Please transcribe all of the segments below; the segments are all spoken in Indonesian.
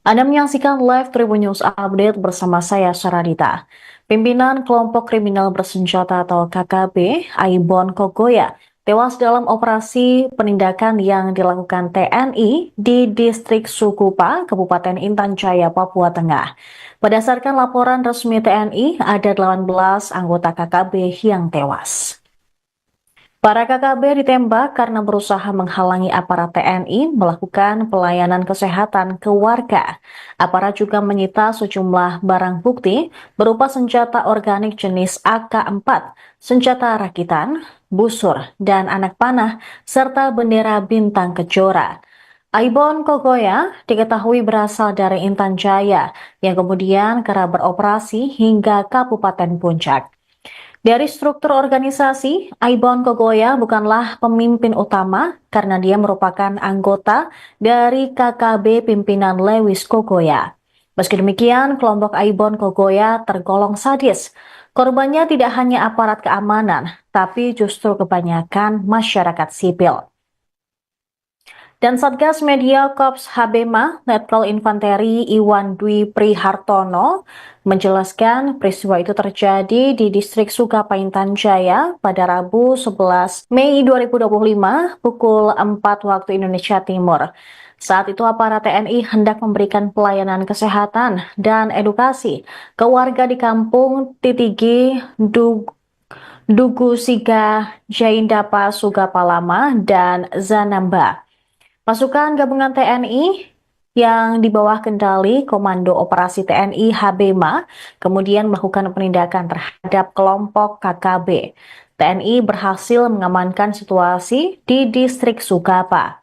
Anda menyaksikan live Tribun News Update bersama saya, Saradita. Pimpinan kelompok kriminal bersenjata atau KKB, Aibon Kogoya, tewas dalam operasi penindakan yang dilakukan TNI di distrik Sukupa, Kabupaten Intan Jaya, Papua Tengah. Berdasarkan laporan resmi TNI, ada 18 anggota KKB yang tewas. Para KKB ditembak karena berusaha menghalangi aparat TNI melakukan pelayanan kesehatan ke warga. Aparat juga menyita sejumlah barang bukti berupa senjata organik jenis AK-4, senjata rakitan, busur, dan anak panah, serta bendera bintang kejora. Aibon Kogoya diketahui berasal dari Intan Jaya yang kemudian kerap beroperasi hingga Kabupaten Puncak. Dari struktur organisasi, Aibon Kogoya bukanlah pemimpin utama karena dia merupakan anggota dari KKB pimpinan Lewis Kogoya. Meski demikian, kelompok Aibon Kogoya tergolong sadis. Korbannya tidak hanya aparat keamanan, tapi justru kebanyakan masyarakat sipil. Dan Satgas Media Korps Habema, Letkol Infanteri Iwan Dwi Prihartono, menjelaskan peristiwa itu terjadi di distrik Sukapaintan Jaya pada Rabu 11 Mei 2025 pukul 4 waktu Indonesia Timur. Saat itu aparat TNI hendak memberikan pelayanan kesehatan dan edukasi ke warga di kampung Titigi, Dugu Siga, Jaindapa, Sugapalama, dan Zanamba. Pasukan gabungan TNI yang di bawah kendali Komando Operasi TNI Habema kemudian melakukan penindakan terhadap kelompok KKB. TNI berhasil mengamankan situasi di distrik Sukapa.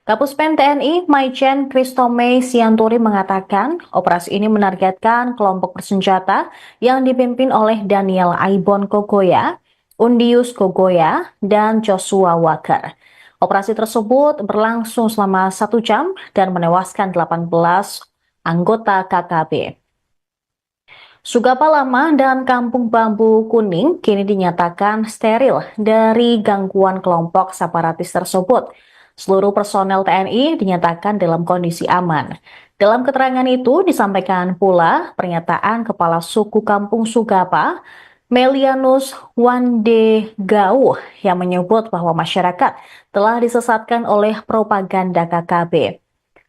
Kapuspen TNI Maijen Kristome Sianturi mengatakan operasi ini menargetkan kelompok bersenjata yang dipimpin oleh Daniel Aibon Kogoya, Undius Kogoya, dan Joshua Walker. Operasi tersebut berlangsung selama 1 jam dan menewaskan 18 anggota KKB. Sugapa Lama dan Kampung Bambu Kuning kini dinyatakan steril dari gangguan kelompok separatis tersebut. Seluruh personel TNI dinyatakan dalam kondisi aman. Dalam keterangan itu disampaikan pula pernyataan Kepala Suku Kampung Sugapa, Melianus Wandegau, yang menyebut bahwa masyarakat telah disesatkan oleh propaganda KKB.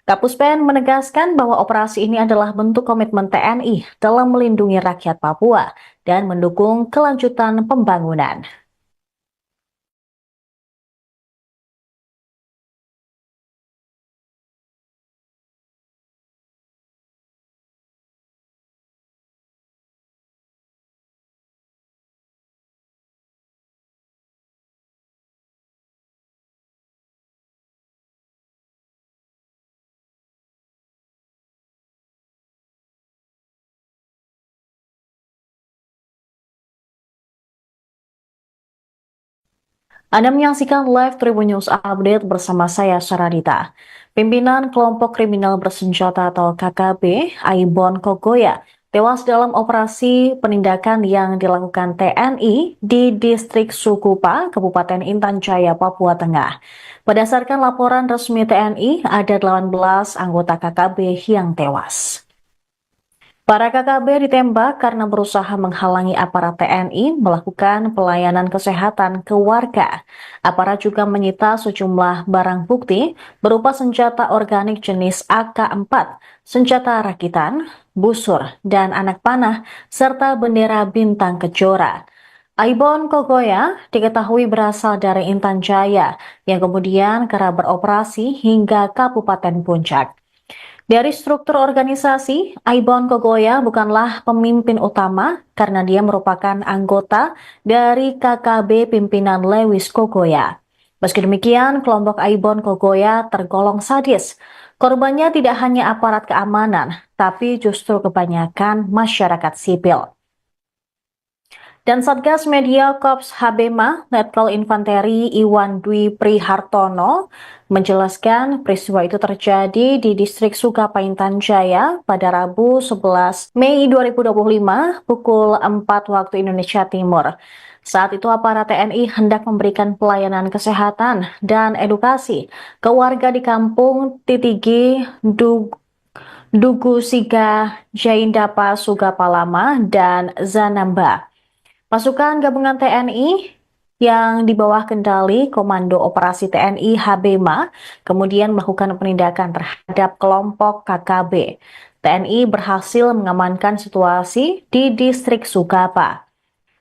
Kapuspen menegaskan bahwa operasi ini adalah bentuk komitmen TNI dalam melindungi rakyat Papua dan mendukung kelanjutan pembangunan. Anda menyaksikan live Tribun News Update bersama saya, Saradita. Pimpinan kelompok kriminal bersenjata atau KKB, Aibon Kogoya, tewas dalam operasi penindakan yang dilakukan TNI di distrik Sukupa, Kabupaten Intan Jaya, Papua Tengah. Berdasarkan laporan resmi TNI, ada 18 anggota KKB yang tewas. Para KKB ditembak karena berusaha menghalangi aparat TNI melakukan pelayanan kesehatan ke warga. Aparat juga menyita sejumlah barang bukti berupa senjata organik jenis AK-4, senjata rakitan, busur, dan anak panah, serta bendera bintang kejora. Aibon Kogoya diketahui berasal dari Intan Jaya yang kemudian kerap beroperasi hingga Kabupaten Puncak. Dari struktur organisasi, Aibon Kogoya bukanlah pemimpin utama karena dia merupakan anggota dari KKB pimpinan Lewis Kogoya. Meski demikian, kelompok Aibon Kogoya tergolong sadis. Korbannya tidak hanya aparat keamanan, tapi justru kebanyakan masyarakat sipil. Dan Satgas Media Korps Habema, Letkol Infanteri Iwan Dwi Prihartono, menjelaskan peristiwa itu terjadi di distrik Sukapaintan Jaya pada Rabu 11 Mei 2025 pukul 4 waktu Indonesia Timur. Saat itu aparat TNI hendak memberikan pelayanan kesehatan dan edukasi ke warga di kampung Titigi, Dugu Siga, Jaindapa Sugapalama, dan Zanamba. Pasukan gabungan TNI yang di bawah kendali Komando Operasi TNI HBMA kemudian melakukan penindakan terhadap kelompok KKB. TNI berhasil mengamankan situasi di distrik Sugapa.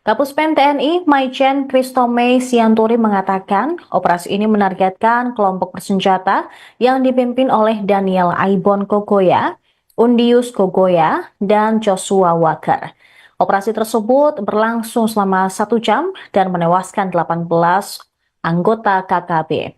Kapuspen TNI Maijen Kristome Sianturi mengatakan operasi ini menargetkan kelompok bersenjata yang dipimpin oleh Daniel Aibon Kogoya, Undius Kogoya, dan Joshua Walker. Operasi tersebut berlangsung selama 1 jam dan menewaskan 18 anggota KKB.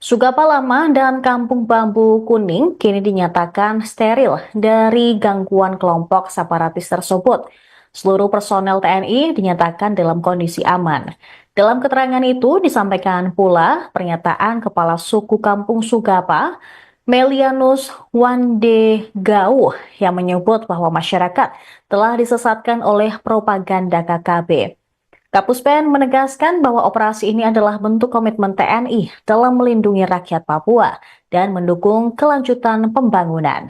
Sugapa Lama dan Kampung Bambu Kuning kini dinyatakan steril dari gangguan kelompok separatis tersebut. Seluruh personel TNI dinyatakan dalam kondisi aman. Dalam keterangan itu disampaikan pula pernyataan Kepala Suku Kampung Sugapa, Melianus Wande Gauh, yang menyebut bahwa masyarakat telah disesatkan oleh propaganda KKB. Kapuspen menegaskan bahwa operasi ini adalah bentuk komitmen TNI dalam melindungi rakyat Papua dan mendukung kelanjutan pembangunan.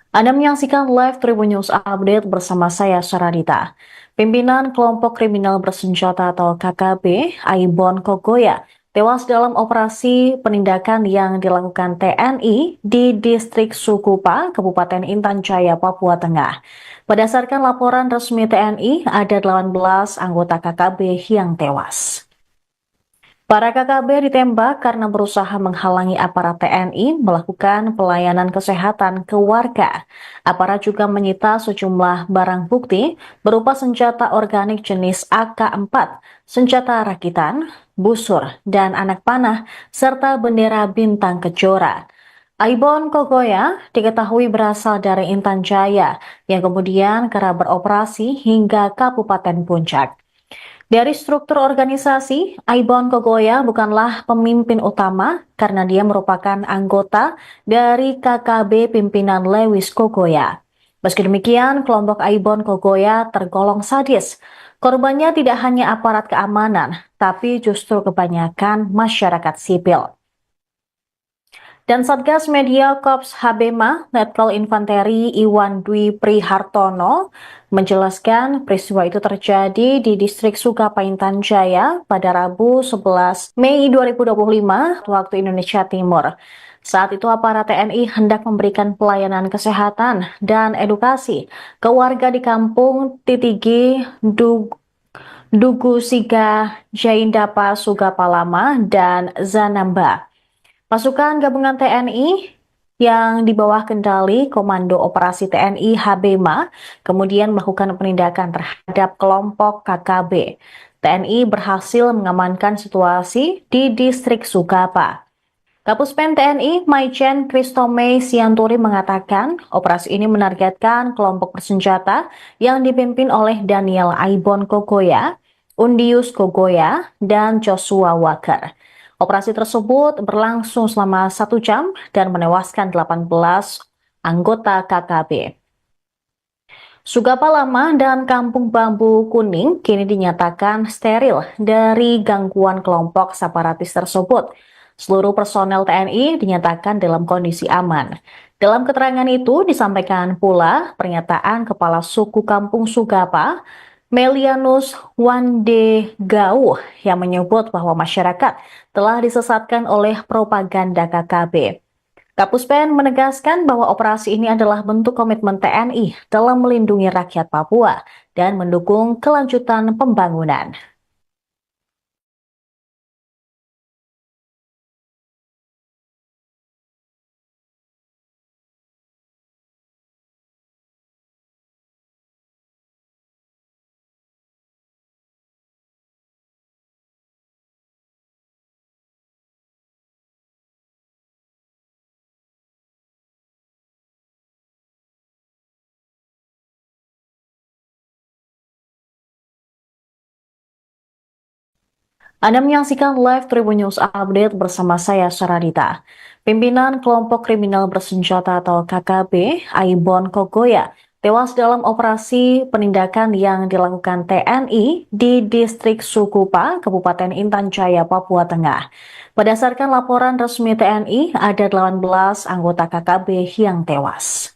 Anda menyaksikan live Tribun News Update bersama saya, Saradita. Pimpinan kelompok kriminal bersenjata atau KKB, Aibon Kogoya, tewas dalam operasi penindakan yang dilakukan TNI di distrik Sukupa, Kabupaten Intan Jaya, Papua Tengah. Berdasarkan laporan resmi TNI, ada 18 anggota KKB yang tewas. Para KKB ditembak karena berusaha menghalangi aparat TNI melakukan pelayanan kesehatan ke warga. Aparat juga menyita sejumlah barang bukti berupa senjata organik jenis AK-4, senjata rakitan, busur, dan anak panah, serta bendera bintang kejora. Aibon Kogoya diketahui berasal dari Intan Jaya yang kemudian kerap beroperasi hingga Kabupaten Puncak. Dari struktur organisasi, Aibon Kogoya bukanlah pemimpin utama karena dia merupakan anggota dari KKB pimpinan Lewis Kogoya. Meski demikian, kelompok Aibon Kogoya tergolong sadis. Korbannya tidak hanya aparat keamanan, tapi justru kebanyakan masyarakat sipil. Dan Satgas Media Korps HBMA, Letkol Infanteri Iwan Dwi Prihartono, menjelaskan peristiwa itu terjadi di distrik Sugapa Intan Jaya pada Rabu 11 Mei 2025 waktu Indonesia Timur. Saat itu aparat TNI hendak memberikan pelayanan kesehatan dan edukasi ke warga di kampung Titigi, Dugu Siga, Jaindapa Sugapalama, dan Zanamba. Pasukan gabungan TNI yang di bawah kendali Komando Operasi TNI HBMA kemudian melakukan penindakan terhadap kelompok KKB. TNI berhasil mengamankan situasi di distrik Sugapa. Kapuspen TNI Maijen Kristome Sianturi mengatakan operasi ini menargetkan kelompok bersenjata yang dipimpin oleh Daniel Aibon Kogoya, Undius Kogoya, dan Joshua Walker. Operasi tersebut berlangsung selama 1 jam dan menewaskan 18 anggota KKB. Sugapa Lama dan Kampung Bambu Kuning kini dinyatakan steril dari gangguan kelompok separatis tersebut. Seluruh personel TNI dinyatakan dalam kondisi aman. Dalam keterangan itu disampaikan pula pernyataan Kepala Suku Kampung Sugapa, Melianus Wande Gauh, yang menyebut bahwa masyarakat telah disesatkan oleh propaganda KKB. Kapuspen menegaskan bahwa operasi ini adalah bentuk komitmen TNI dalam melindungi rakyat Papua dan mendukung kelanjutan pembangunan. Anda menyaksikan live Tribun News Update bersama saya, Saradita. Pimpinan kelompok kriminal bersenjata atau KKB, Aibon Kogoya, tewas dalam operasi penindakan yang dilakukan TNI di distrik Sukupa, Kabupaten Intan Jaya, Papua Tengah. Berdasarkan laporan resmi TNI, ada 18 anggota KKB yang tewas.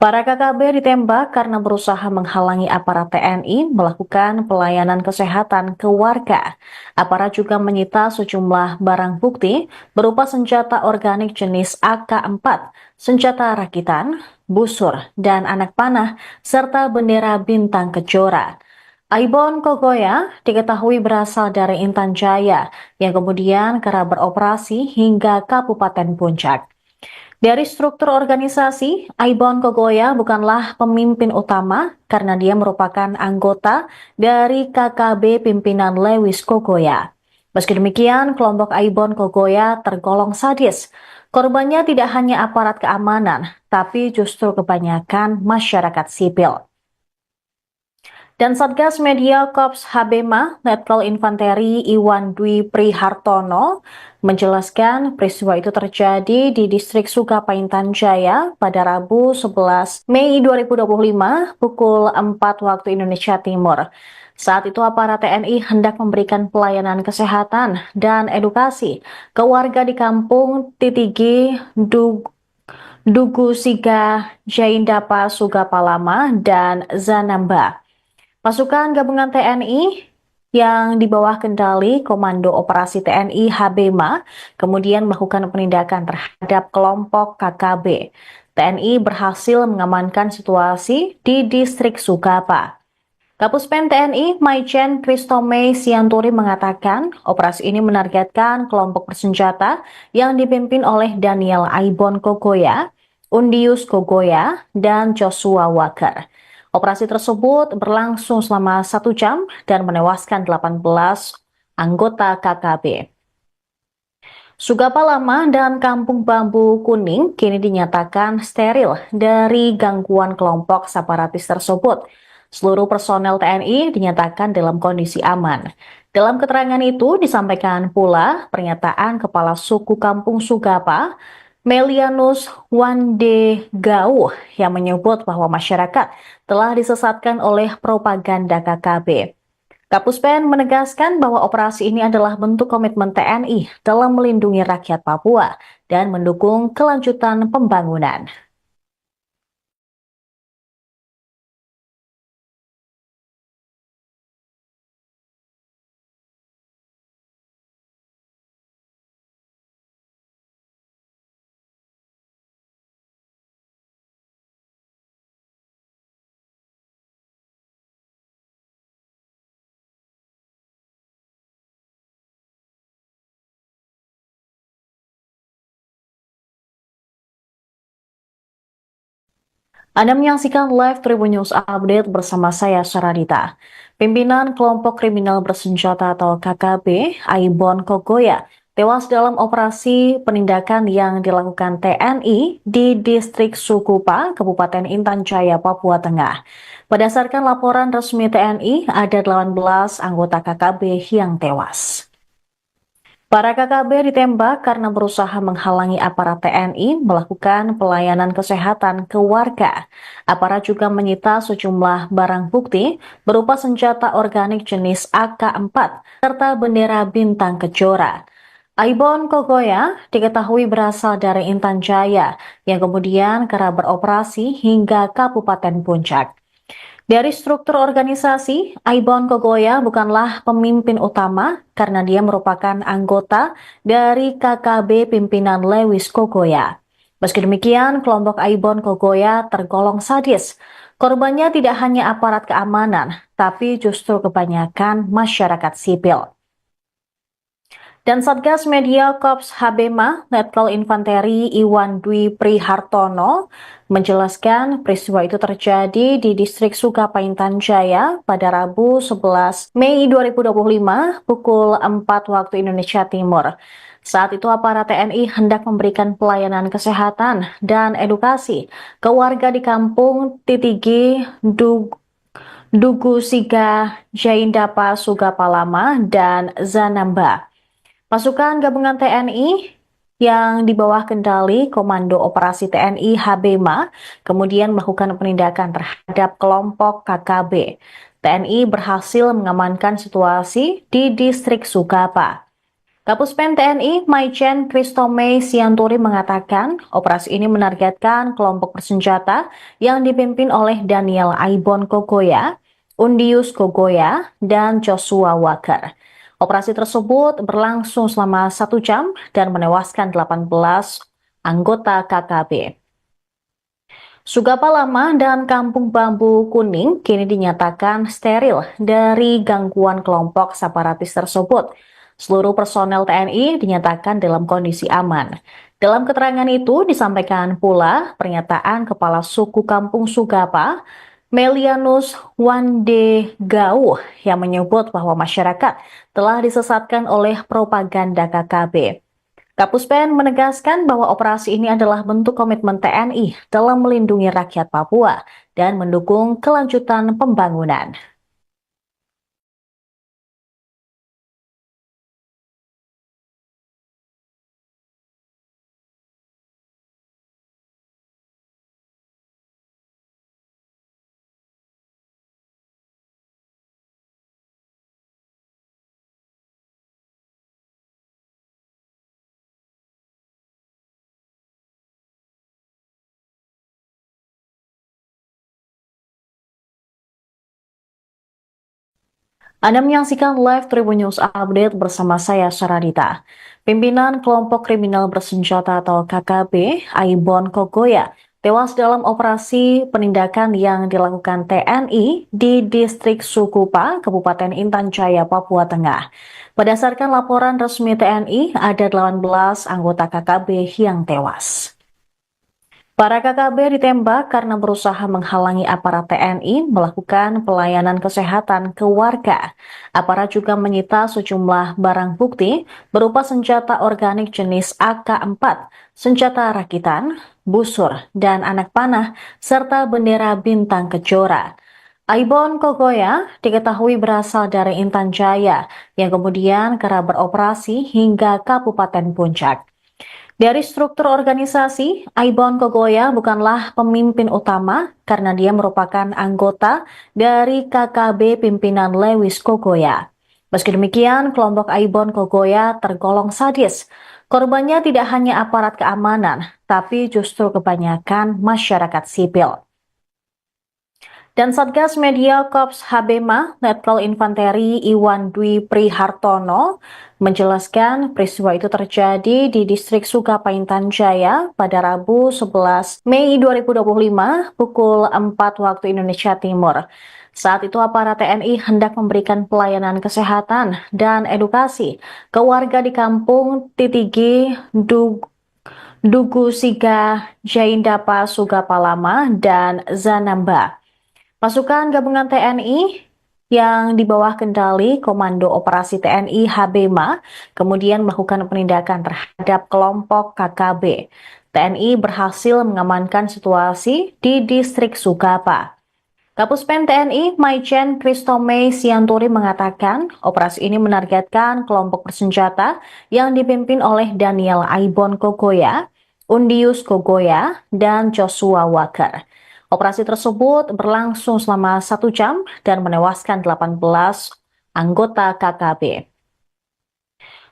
Para KKB ditembak karena berusaha menghalangi aparat TNI melakukan pelayanan kesehatan ke warga. Aparat juga menyita sejumlah barang bukti berupa senjata organik jenis AK-4, senjata rakitan, busur, dan anak panah, serta bendera bintang kejora. Aibon Kogoya diketahui berasal dari Intan Jaya yang kemudian kerap beroperasi hingga Kabupaten Puncak. Dari struktur organisasi, Aibon Kogoya bukanlah pemimpin utama karena dia merupakan anggota dari KKB pimpinan Lewis Kogoya. Meski demikian, kelompok Aibon Kogoya tergolong sadis. Korbannya tidak hanya aparat keamanan, tapi justru kebanyakan masyarakat sipil. Dan Satgas Media Korps Habema, Letkol Infanteri Iwan Dwi Prihartono, menjelaskan peristiwa itu terjadi di distrik Sukapaintan Jaya pada Rabu 11 Mei 2025 pukul 4 waktu Indonesia Timur. Saat itu aparat TNI hendak memberikan pelayanan kesehatan dan edukasi ke warga di kampung Titigi, Dugu Siga, Jaindapa, Sugapalama, dan Zanamba. Pasukan gabungan TNI yang di bawah kendali Komando Operasi TNI Habema kemudian melakukan penindakan terhadap kelompok KKB. TNI berhasil mengamankan situasi di distrik Sukapa. Kapuspen TNI Maijen Kristome Sianturi mengatakan operasi ini menargetkan kelompok bersenjata yang dipimpin oleh Daniel Aibon Kogoya, Undius Kogoya, dan Joshua Walker. Operasi tersebut berlangsung selama 1 jam dan menewaskan 18 anggota KKB. Sugapa Lama dan Kampung Bambu Kuning kini dinyatakan steril dari gangguan kelompok separatis tersebut. Seluruh personel TNI dinyatakan dalam kondisi aman. Dalam keterangan itu disampaikan pula pernyataan Kepala Suku Kampung Sugapa, Melianus Wandegau, yang menyebut bahwa masyarakat telah disesatkan oleh propaganda KKB. Kapuspen menegaskan bahwa operasi ini adalah bentuk komitmen TNI dalam melindungi rakyat Papua dan mendukung kelanjutan pembangunan. Anda menyaksikan live Tribun News Update bersama saya, Saradita. Pimpinan kelompok kriminal bersenjata atau KKB, Aibon Kogoya, tewas dalam operasi penindakan yang dilakukan TNI di distrik Sukupa, Kabupaten Intan Jaya, Papua Tengah. Berdasarkan laporan resmi TNI, ada 18 anggota KKB yang tewas. Para KKB ditembak karena berusaha menghalangi aparat TNI melakukan pelayanan kesehatan ke warga. Aparat juga menyita sejumlah barang bukti berupa senjata organik jenis AK-4 serta bendera bintang kejora. Aibon Kogoya diketahui berasal dari Intan Jaya yang kemudian kerap beroperasi hingga Kabupaten Puncak. Dari struktur organisasi, Aibon Kogoya bukanlah pemimpin utama karena dia merupakan anggota dari KKB pimpinan Lewis Kogoya. Meski demikian, kelompok Aibon Kogoya tergolong sadis. Korbannya tidak hanya aparat keamanan, tapi justru kebanyakan masyarakat sipil. Dan Satgas Media Korps Habema, Letkol Infanteri Iwan Dwi Prihartono, menjelaskan peristiwa itu terjadi di distrik Sukapaintan Jaya pada Rabu 11 Mei 2025 pukul 4 waktu Indonesia Timur. Saat itu aparat TNI hendak memberikan pelayanan kesehatan dan edukasi ke warga di kampung Titigi, Dugu Siga, Jaindapa Sugapalama, dan Zanamba. Pasukan gabungan TNI yang di bawah kendali Komando Operasi TNI HBMA kemudian melakukan penindakan terhadap kelompok KKB. TNI berhasil mengamankan situasi di distrik Sugapa. Kapuspen TNI Maijen Kristome Sianturi mengatakan operasi ini menargetkan kelompok bersenjata yang dipimpin oleh Daniel Aibon Kogoya, Undius Kogoya, dan Joshua Walker. Operasi tersebut berlangsung selama 1 jam dan menewaskan 18 anggota KKB. Sugapa Lama dan Kampung Bambu Kuning kini dinyatakan steril dari gangguan kelompok separatis tersebut. Seluruh personel TNI dinyatakan dalam kondisi aman. Dalam keterangan itu disampaikan pula pernyataan Kepala Suku Kampung Sugapa, Melianus Wande Gau, yang menyebut bahwa masyarakat telah disesatkan oleh propaganda KKB. Kapuspen menegaskan bahwa operasi ini adalah bentuk komitmen TNI dalam melindungi rakyat Papua dan mendukung kelanjutan pembangunan. Anda menyaksikan live Tribun News Update bersama saya, Saradita. Pimpinan kelompok kriminal bersenjata atau KKB, Aibon Kogoya, tewas dalam operasi penindakan yang dilakukan TNI di distrik Sukupa, Kabupaten Intan Jaya, Papua Tengah. Berdasarkan laporan resmi TNI, ada 18 anggota KKB yang tewas. Para KKB ditembak karena berusaha menghalangi aparat TNI melakukan pelayanan kesehatan ke warga. Aparat juga menyita sejumlah barang bukti berupa senjata organik jenis AK-4, senjata rakitan, busur, dan anak panah, serta bendera bintang kejora. Aibon Kogoya diketahui berasal dari Intan Jaya yang kemudian kerap beroperasi hingga Kabupaten Puncak. Dari struktur organisasi, Aibon Kogoya bukanlah pemimpin utama karena dia merupakan anggota dari KKB pimpinan Lewis Kogoya. Meski demikian, kelompok Aibon Kogoya tergolong sadis. Korbannya tidak hanya aparat keamanan, tapi justru kebanyakan masyarakat sipil. Dan Satgas Media Korps HBMA, Letkol Infanteri Iwan Dwi Prihartono, menjelaskan peristiwa itu terjadi di distrik Sukapaintan Jaya pada Rabu 11 Mei 2025 pukul 4 waktu Indonesia Timur. Saat itu aparat TNI hendak memberikan pelayanan kesehatan dan edukasi ke warga di kampung Titigi, Dugu Siga, Jaindapa Sugapalama, dan Zanamba. Pasukan gabungan TNI yang di bawah kendali Komando Operasi TNI HBMA kemudian melakukan penindakan terhadap kelompok KKB. TNI berhasil mengamankan situasi di distrik Sugapa. Kapuspen TNI Maijen Kristome Sianturi mengatakan operasi ini menargetkan kelompok bersenjata yang dipimpin oleh Daniel Aibon Kogoya, Undius Kogoya, dan Joshua Walker. Operasi tersebut berlangsung selama 1 jam dan menewaskan 18 anggota KKB.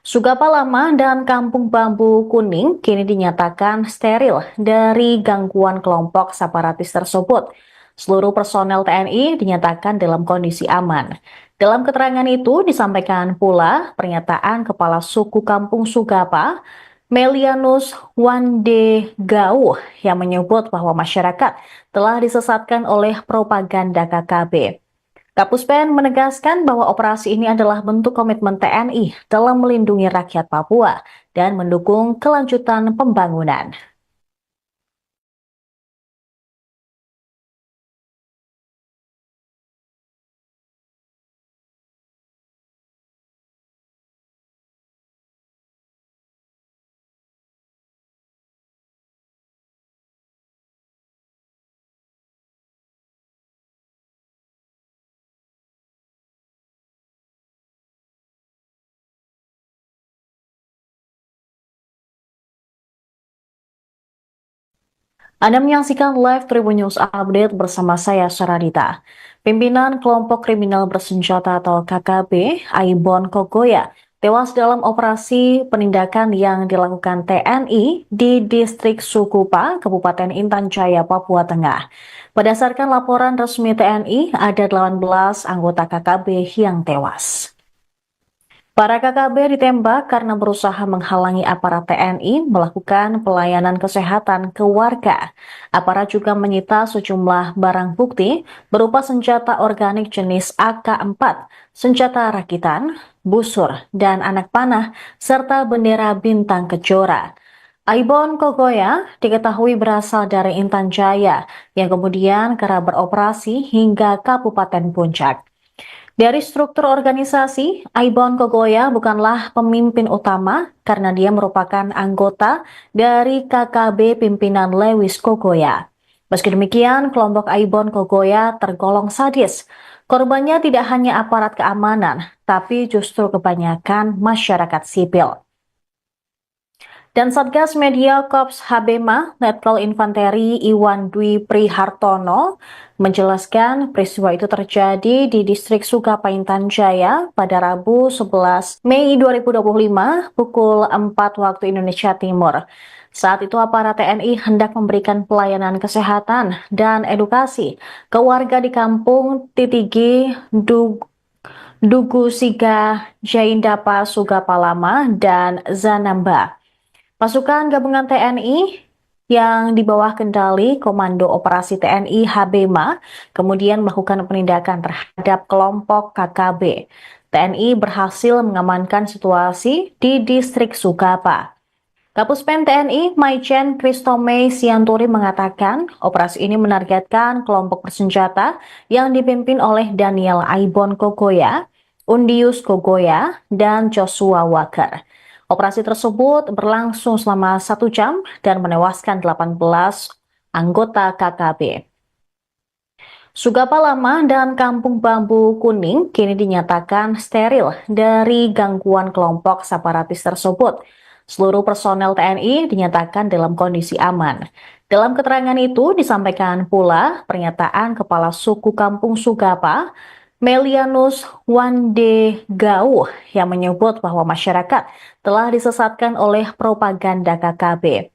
Sugapa Lama dan Kampung Bambu Kuning kini dinyatakan steril dari gangguan kelompok separatis tersebut. Seluruh personel TNI dinyatakan dalam kondisi aman. Dalam keterangan itu disampaikan pula pernyataan Kepala Suku Kampung Sugapa, Melianus Wande Gau, yang menyebut bahwa masyarakat telah disesatkan oleh propaganda KKB. Kapuspen menegaskan bahwa operasi ini adalah bentuk komitmen TNI dalam melindungi rakyat Papua dan mendukung kelanjutan pembangunan. Anda menyaksikan live Tribun News Update bersama saya, Saradita. Pimpinan kelompok kriminal bersenjata atau KKB, Aibon Kogoya, tewas dalam operasi penindakan yang dilakukan TNI di distrik Sukupa, Kabupaten Intan Jaya, Papua Tengah. Berdasarkan laporan resmi TNI, ada 18 anggota KKB yang tewas. Para KKB ditembak karena berusaha menghalangi aparat TNI melakukan pelayanan kesehatan ke warga. Aparat juga menyita sejumlah barang bukti berupa senjata organik jenis AK-4, senjata rakitan, busur, dan anak panah, serta bendera bintang kejora. Aibon Kogoya diketahui berasal dari Intan Jaya yang kemudian kerap beroperasi hingga Kabupaten Puncak. Dari struktur organisasi, Aibon Kogoya bukanlah pemimpin utama karena dia merupakan anggota dari KKB pimpinan Lewis Kogoya. Meski demikian, kelompok Aibon Kogoya tergolong sadis. Korbannya tidak hanya aparat keamanan, tapi justru kebanyakan masyarakat sipil. Dan Satgas Media Korps Habema, Letkol Infanteri Iwan Dwi Prihartono, menjelaskan peristiwa itu terjadi di distrik Sukapa Intan Jaya pada Rabu 11 Mei 2025 pukul 4 waktu Indonesia Timur. Saat itu aparat TNI hendak memberikan pelayanan kesehatan dan edukasi ke warga di kampung Titigi, Dugu Siga, Jaindapa, Sugapa Lama, dan Zanamba. Pasukan gabungan TNI yang di bawah kendali Komando Operasi TNI Habema kemudian melakukan penindakan terhadap kelompok KKB. TNI berhasil mengamankan situasi di distrik Sukapa. Kapuspen TNI Maijen Kristome Sianturi mengatakan operasi ini menargetkan kelompok bersenjata yang dipimpin oleh Daniel Aibon Kogoya, Undius Kogoya, dan Joshua Walker. Operasi tersebut berlangsung selama 1 jam dan menewaskan 18 anggota KKB. Sugapa Lama dan Kampung Bambu Kuning kini dinyatakan steril dari gangguan kelompok separatis tersebut. Seluruh personel TNI dinyatakan dalam kondisi aman. Dalam keterangan itu disampaikan pula pernyataan Kepala Suku Kampung Sugapa, Melianus Wande Gau, yang menyebut bahwa masyarakat telah disesatkan oleh propaganda KKB.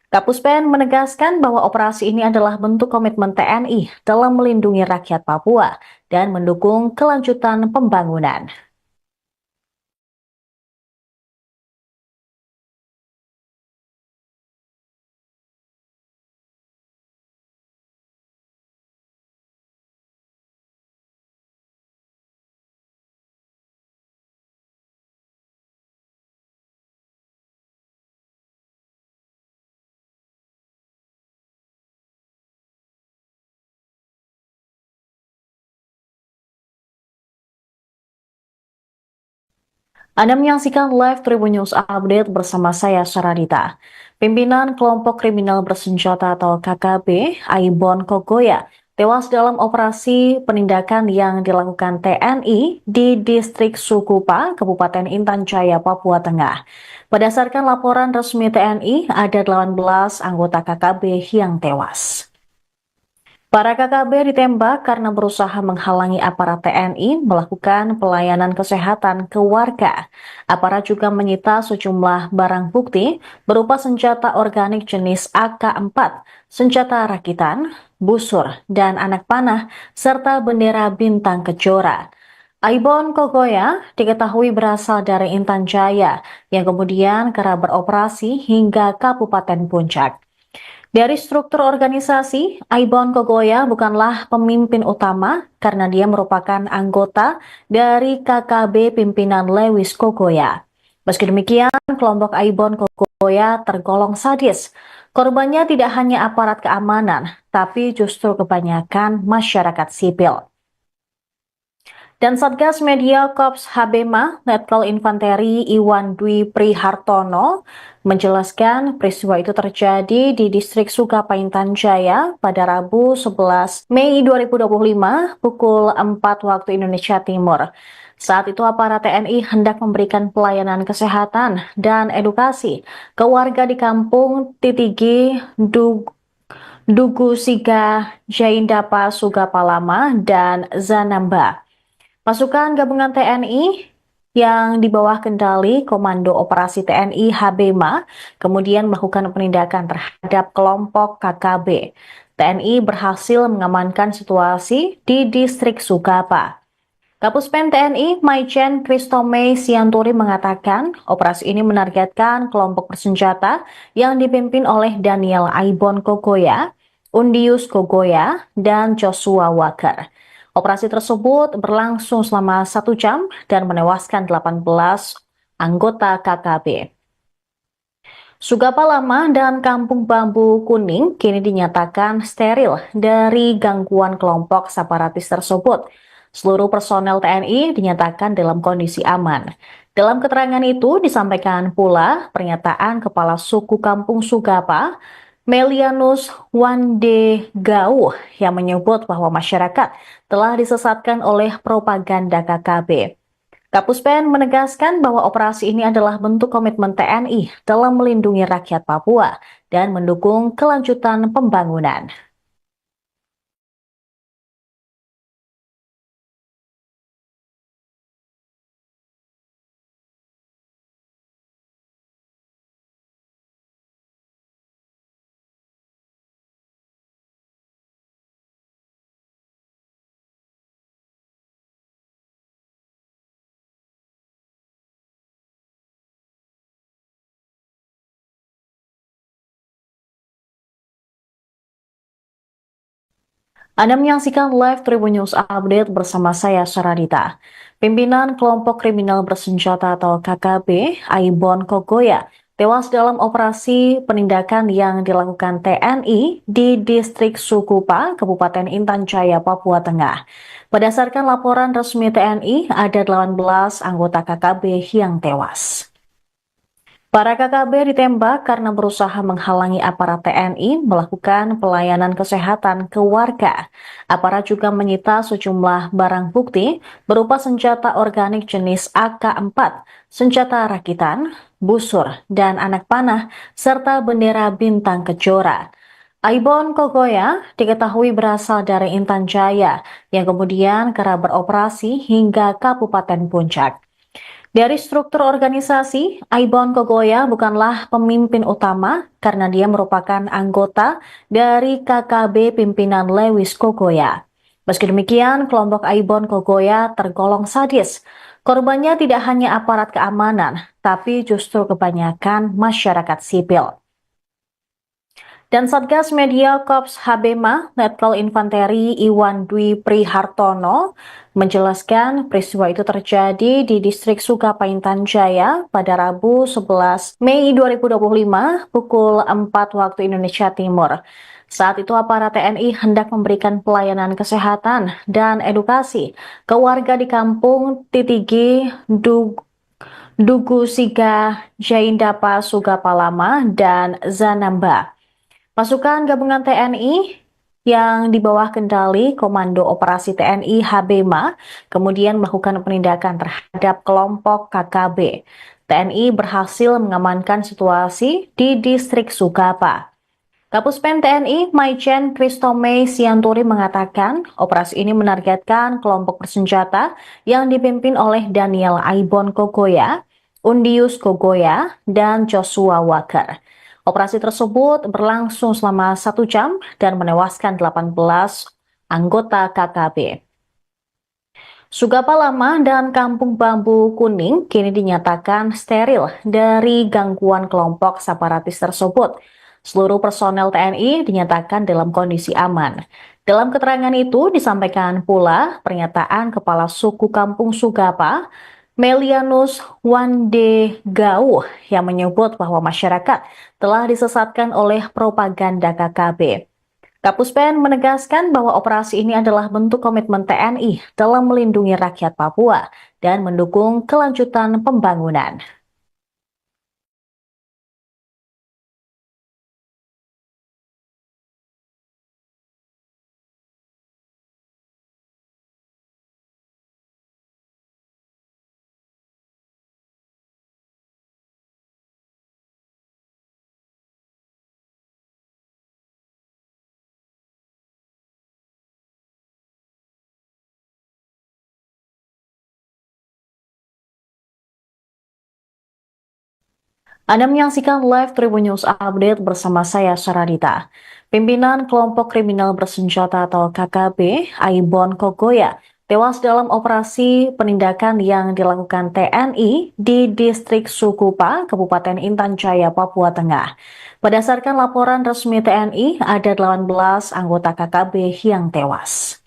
Kapuspen menegaskan bahwa operasi ini adalah bentuk komitmen TNI dalam melindungi rakyat Papua dan mendukung kelanjutan pembangunan. Anda menyaksikan live Tribun News Update bersama saya, Saradita. Pimpinan kelompok kriminal bersenjata atau KKB, Aibon Kogoya, tewas dalam operasi penindakan yang dilakukan TNI di distrik Sukupa, Kabupaten Intan Jaya, Papua Tengah. Berdasarkan laporan resmi TNI, ada 18 anggota KKB yang tewas. Para KKB ditembak karena berusaha menghalangi aparat TNI melakukan pelayanan kesehatan ke warga. Aparat juga menyita sejumlah barang bukti berupa senjata organik jenis AK-4, senjata rakitan, busur, dan anak panah, serta bendera bintang kejora. Aibon Kogoya diketahui berasal dari Intan Jaya yang kemudian kerap beroperasi hingga Kabupaten Puncak. Dari struktur organisasi, Aibon Kogoya bukanlah pemimpin utama karena dia merupakan anggota dari KKB pimpinan Lewis Kogoya. Meski demikian, kelompok Aibon Kogoya tergolong sadis. Korbannya tidak hanya aparat keamanan, tapi justru kebanyakan masyarakat sipil. Dan Satgas Media Korps Habema, Letkol Infanteri Iwan Dwi Prihartono, menjelaskan peristiwa itu terjadi di distrik Sukapa Intan Jaya pada Rabu 11 Mei 2025 pukul 4 waktu Indonesia Timur. Saat itu aparat TNI hendak memberikan pelayanan kesehatan dan edukasi ke warga di kampung Titigi, Dugu Siga, Jaindapa Sugapalama, dan Zanamba. Pasukan gabungan TNI yang di bawah kendali Komando Operasi TNI HBMA kemudian melakukan penindakan terhadap kelompok KKB. TNI berhasil mengamankan situasi di distrik Sugapa. Kapuspen TNI Maijen Kristome Sianturi mengatakan operasi ini menargetkan kelompok bersenjata yang dipimpin oleh Daniel Aibon Kogoya, Undius Kogoya, dan Joshua Walker. Operasi tersebut berlangsung selama 1 jam dan menewaskan 18 anggota KKB. Sugapa Lama dan Kampung Bambu Kuning kini dinyatakan steril dari gangguan kelompok separatis tersebut. Seluruh personel TNI dinyatakan dalam kondisi aman. Dalam keterangan itu disampaikan pula pernyataan Kepala Suku Kampung Sugapa, Melianus Wande Gau, yang menyebut bahwa masyarakat telah disesatkan oleh propaganda KKB. Kapuspen menegaskan bahwa operasi ini adalah bentuk komitmen TNI dalam melindungi rakyat Papua dan mendukung kelanjutan pembangunan. Anda menyaksikan live Tribun News Update bersama saya, Saradita. Pimpinan kelompok kriminal bersenjata atau KKB, Aibon Kogoya, tewas dalam operasi penindakan yang dilakukan TNI di distrik Sukupa, Kabupaten Intan Jaya, Papua Tengah. Berdasarkan laporan resmi TNI, ada 18 anggota KKB yang tewas. Para KKB ditembak karena berusaha menghalangi aparat TNI melakukan pelayanan kesehatan ke warga. Aparat juga menyita sejumlah barang bukti berupa senjata organik jenis AK-4, senjata rakitan, busur, dan anak panah, serta bendera bintang kejora. Aibon Kogoya diketahui berasal dari Intan Jaya yang kemudian kerap beroperasi hingga Kabupaten Puncak. Dari struktur organisasi, Aibon Kogoya bukanlah pemimpin utama karena dia merupakan anggota dari KKB pimpinan Lewis Kogoya. Meski demikian, kelompok Aibon Kogoya tergolong sadis. Korbannya tidak hanya aparat keamanan, tapi justru kebanyakan masyarakat sipil. Dan Satgas Media Korps HBMA, Letkol Infanteri Iwan Dwi Prihartono, menjelaskan peristiwa itu terjadi di distrik Sukapaintan Jaya pada Rabu 11 Mei 2025 pukul 4 waktu Indonesia Timur. Saat itu aparat TNI hendak memberikan pelayanan kesehatan dan edukasi ke warga di kampung Titigi, Dugu Siga, Jaindapa Sugapalama, dan Zanamba. Pasukan gabungan TNI yang di bawah kendali Komando Operasi TNI HBMA kemudian melakukan penindakan terhadap kelompok KKB. TNI berhasil mengamankan situasi di distrik Sugapa. Kapuspen TNI Maijen Kristome Sianturi mengatakan operasi ini menargetkan kelompok bersenjata yang dipimpin oleh Daniel Aibon Kogoya, Undius Kogoya, dan Joshua Walker. Operasi tersebut berlangsung selama 1 jam dan menewaskan 18 anggota KKB. Sugapa Lama dan Kampung Bambu Kuning kini dinyatakan steril dari gangguan kelompok separatis tersebut. Seluruh personel TNI dinyatakan dalam kondisi aman. Dalam keterangan itu disampaikan pula pernyataan Kepala Suku Kampung Sugapa, Melianus Wande Gau, yang menyebut bahwa masyarakat telah disesatkan oleh propaganda KKB. Kapuspen menegaskan bahwa operasi ini adalah bentuk komitmen TNI dalam melindungi rakyat Papua dan mendukung kelanjutan pembangunan. Anda menyaksikan live Tribun News Update bersama saya, Saradita. Pimpinan kelompok kriminal bersenjata atau KKB, Aibon Kogoya, tewas dalam operasi penindakan yang dilakukan TNI di distrik Sukupa, Kabupaten Intan Jaya, Papua Tengah. Berdasarkan laporan resmi TNI, ada 18 anggota KKB yang tewas.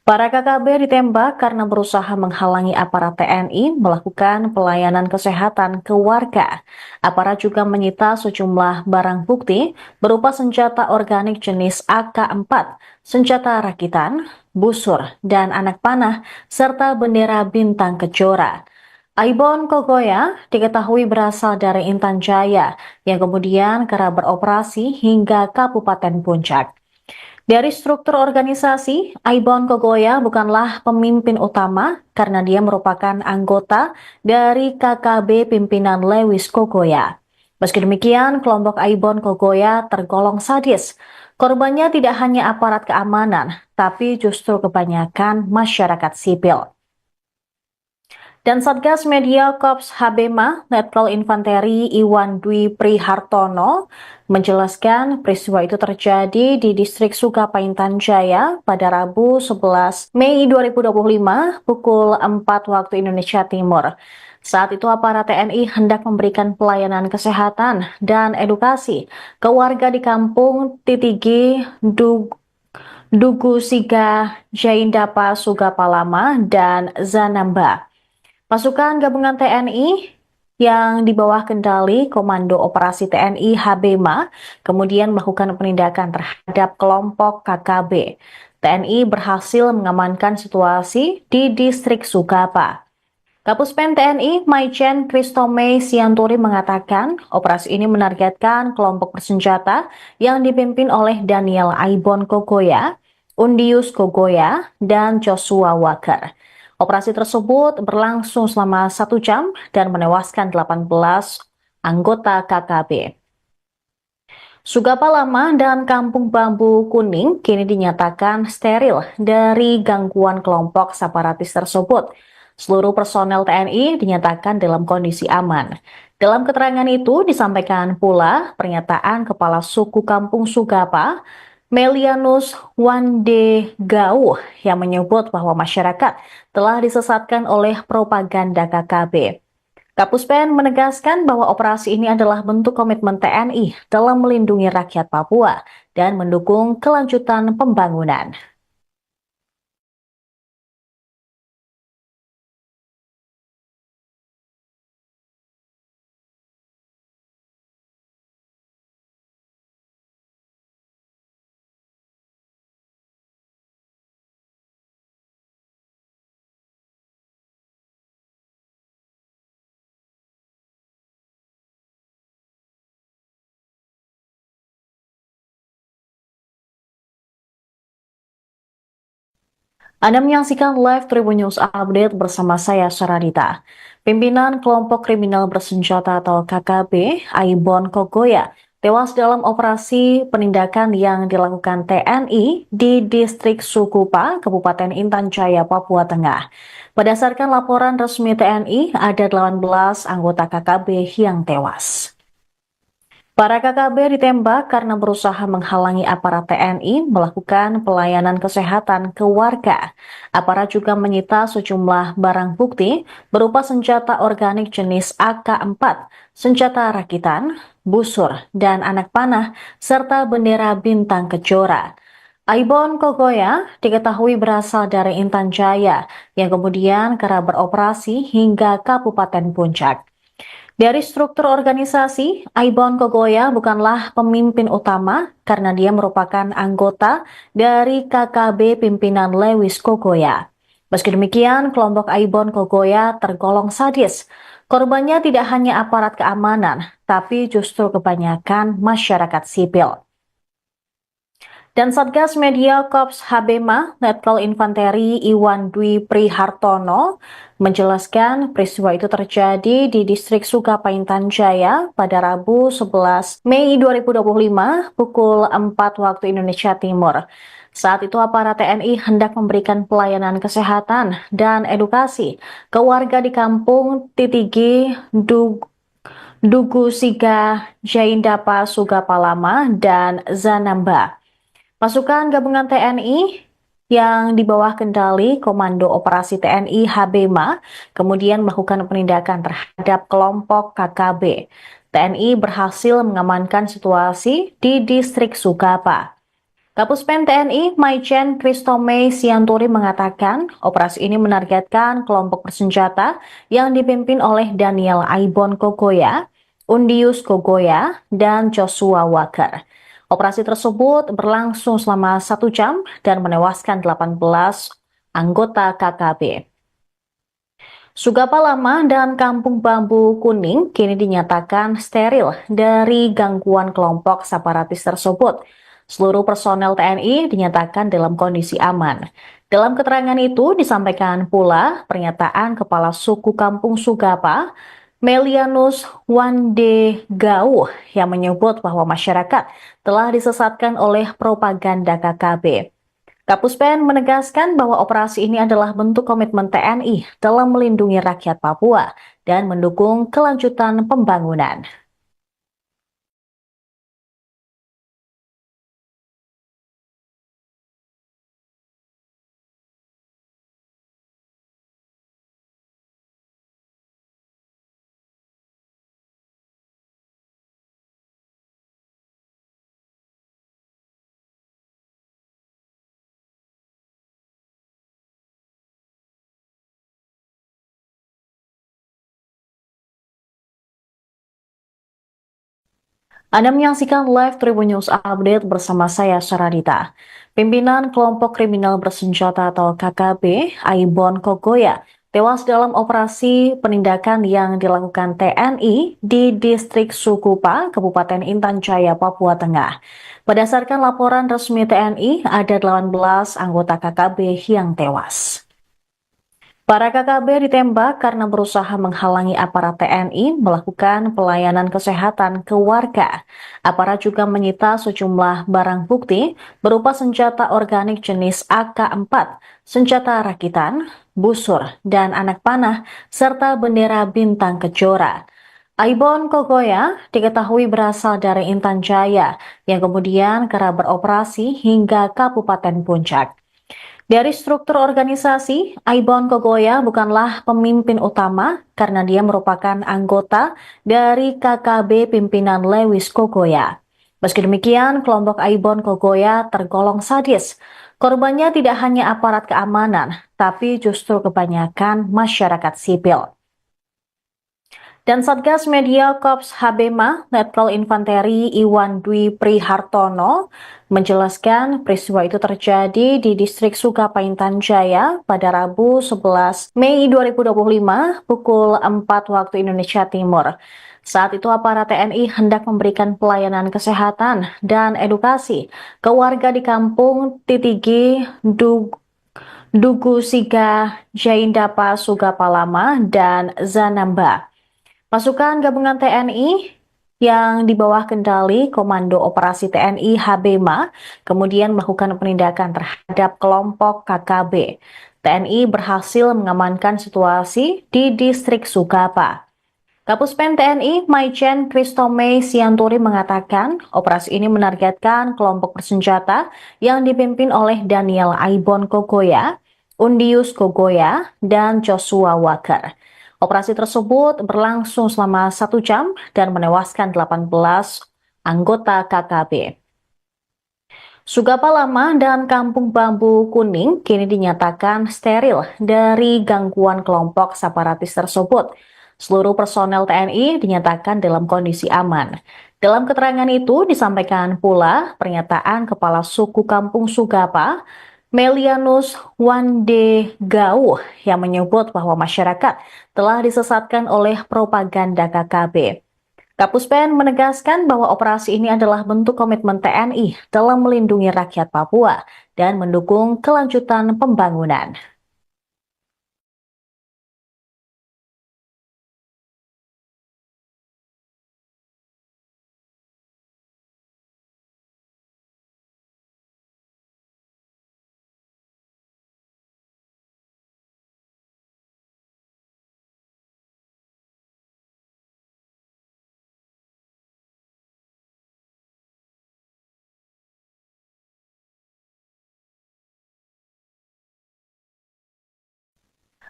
Para KKB ditembak karena berusaha menghalangi aparat TNI melakukan pelayanan kesehatan ke warga. Aparat juga menyita sejumlah barang bukti berupa senjata organik jenis AK-4, senjata rakitan, busur, dan anak panah, serta bendera bintang kejora. Aibon Kogoya diketahui berasal dari Intan Jaya yang kemudian kerap beroperasi hingga Kabupaten Puncak. Dari struktur organisasi, Aibon Kogoya bukanlah pemimpin utama karena dia merupakan anggota dari KKB pimpinan Lewis Kogoya. Meski demikian, kelompok Aibon Kogoya tergolong sadis. Korbannya tidak hanya aparat keamanan, tapi justru kebanyakan masyarakat sipil. Dan Satgas Media Korps Habema, Letkol Infanteri Iwan Dwi Prihartono, menjelaskan peristiwa itu terjadi di distrik Sukapaintan Jaya pada Rabu 11 Mei 2025 pukul 4 waktu Indonesia Timur. Saat itu aparat TNI hendak memberikan pelayanan kesehatan dan edukasi ke warga di kampung Titigi, Dugu Siga, Jaindapa, Sugapalama, dan Zanamba. Pasukan gabungan TNI yang di bawah kendali Komando Operasi TNI Habema kemudian melakukan penindakan terhadap kelompok KKB. TNI berhasil mengamankan situasi di distrik Sukapa. Kapuspen TNI Maijen Kristome Sianturi mengatakan operasi ini menargetkan kelompok bersenjata yang dipimpin oleh Daniel Aibon Kogoya, Undius Kogoya, dan Joshua Walker. Operasi tersebut berlangsung selama 1 jam dan menewaskan 18 anggota KKB. Sugapa Lama dan Kampung Bambu Kuning kini dinyatakan steril dari gangguan kelompok separatis tersebut. Seluruh personel TNI dinyatakan dalam kondisi aman. Dalam keterangan itu disampaikan pula pernyataan Kepala Suku Kampung Sugapa, Melianus Wandegau, yang menyebut bahwa masyarakat telah disesatkan oleh propaganda KKB. Kapuspen menegaskan bahwa operasi ini adalah bentuk komitmen TNI dalam melindungi rakyat Papua dan mendukung kelanjutan pembangunan. Anda menyaksikan live Tribun News Update bersama saya, Saradita. Pimpinan kelompok kriminal bersenjata atau KKB, Aibon Kogoya, tewas dalam operasi penindakan yang dilakukan TNI di distrik Sukupa, Kabupaten Intan Jaya, Papua Tengah. Berdasarkan laporan resmi TNI, ada 18 anggota KKB yang tewas. Para KKB ditembak karena berusaha menghalangi aparat TNI melakukan pelayanan kesehatan ke warga. Aparat juga menyita sejumlah barang bukti berupa senjata organik jenis AK-4, senjata rakitan, busur, dan anak panah, serta bendera bintang kejora. Aibon Kogoya diketahui berasal dari Intan Jaya yang kemudian kerap beroperasi hingga Kabupaten Puncak. Dari struktur organisasi, Aibon Kogoya bukanlah pemimpin utama karena dia merupakan anggota dari KKB pimpinan Lewis Kogoya. Meski demikian, kelompok Aibon Kogoya tergolong sadis. Korbannya tidak hanya aparat keamanan, tapi justru kebanyakan masyarakat sipil. Dan Satgas Media Korps Habema, Letkol Infanteri Iwan Dwi Prihartono, menjelaskan peristiwa itu terjadi di distrik Sukapaintan Jaya pada Rabu 11 Mei 2025 pukul 4 waktu Indonesia Timur. Saat itu aparat TNI hendak memberikan pelayanan kesehatan dan edukasi ke warga di kampung Titigi, Dugu Siga, Jaindapa Sugapalama, dan Zanamba. Pasukan gabungan TNI yang di bawah kendali Komando Operasi TNI HBMA kemudian melakukan penindakan terhadap kelompok KKB. TNI berhasil mengamankan situasi di distrik Sugapa. Kapuspen TNI Maijen Kristome Sianturi mengatakan operasi ini menargetkan kelompok bersenjata yang dipimpin oleh Daniel Aibon Kogoya, Undius Kogoya, dan Joshua Walker. Operasi tersebut berlangsung selama 1 jam dan menewaskan 18 anggota KKB. Sugapa Lama dan Kampung Bambu Kuning kini dinyatakan steril dari gangguan kelompok separatis tersebut. Seluruh personel TNI dinyatakan dalam kondisi aman. Dalam keterangan itu disampaikan pula pernyataan Kepala Suku Kampung Sugapa, Melianus Wande Gauh, yang menyebut bahwa masyarakat telah disesatkan oleh propaganda KKB. Kapuspen menegaskan bahwa operasi ini adalah bentuk komitmen TNI dalam melindungi rakyat Papua dan mendukung kelanjutan pembangunan. Anda menyaksikan live Tribun News Update bersama saya, Saradita. Pimpinan kelompok kriminal bersenjata atau KKB, Aibon Kogoya, tewas dalam operasi penindakan yang dilakukan TNI di distrik Sukupa, Kabupaten Intan Jaya, Papua Tengah. Berdasarkan laporan resmi TNI, ada 18 anggota KKB yang tewas. Para KKB ditembak karena berusaha menghalangi aparat TNI melakukan pelayanan kesehatan ke warga. Aparat juga menyita sejumlah barang bukti berupa senjata organik jenis AK-4, senjata rakitan, busur, dan anak panah, serta bendera bintang kejora. Aibon Kogoya diketahui berasal dari Intan Jaya yang kemudian kerap beroperasi hingga Kabupaten Puncak. Dari struktur organisasi, Aibon Kogoya bukanlah pemimpin utama karena dia merupakan anggota dari KKB pimpinan Lewis Kogoya. Meski demikian, kelompok Aibon Kogoya tergolong sadis. Korbannya tidak hanya aparat keamanan, tapi justru kebanyakan masyarakat sipil. Dan Satgas Media Korps HBMA, Letkol Infanteri Iwan Dwi Prihartono, menjelaskan peristiwa itu terjadi di distrik Sukapa Intan Jaya pada Rabu 11 Mei 2025 pukul 4 waktu Indonesia Timur. Saat itu aparat TNI hendak memberikan pelayanan kesehatan dan edukasi ke warga di kampung Titigi, Dugu Siga, Jaindapa Sugapalama, dan Zanamba. Pasukan gabungan TNI yang di bawah kendali Komando Operasi TNI HBMA kemudian melakukan penindakan terhadap kelompok KKB. TNI berhasil mengamankan situasi di distrik Sugapa. Kapuspen TNI Maijen Kristome Sianturi mengatakan operasi ini menargetkan kelompok bersenjata yang dipimpin oleh Daniel Aibon Kogoya, Undius Kogoya, dan Joshua Walker. Operasi tersebut berlangsung selama 1 jam dan menewaskan 18 anggota KKB. Sugapa Lama dan Kampung Bambu Kuning kini dinyatakan steril dari gangguan kelompok separatis tersebut. Seluruh personel TNI dinyatakan dalam kondisi aman. Dalam keterangan itu disampaikan pula pernyataan Kepala Suku Kampung Sugapa, Melianus Wande Gauh, yang menyebut bahwa masyarakat telah disesatkan oleh propaganda KKB. Kapuspen menegaskan bahwa operasi ini adalah bentuk komitmen TNI dalam melindungi rakyat Papua dan mendukung kelanjutan pembangunan.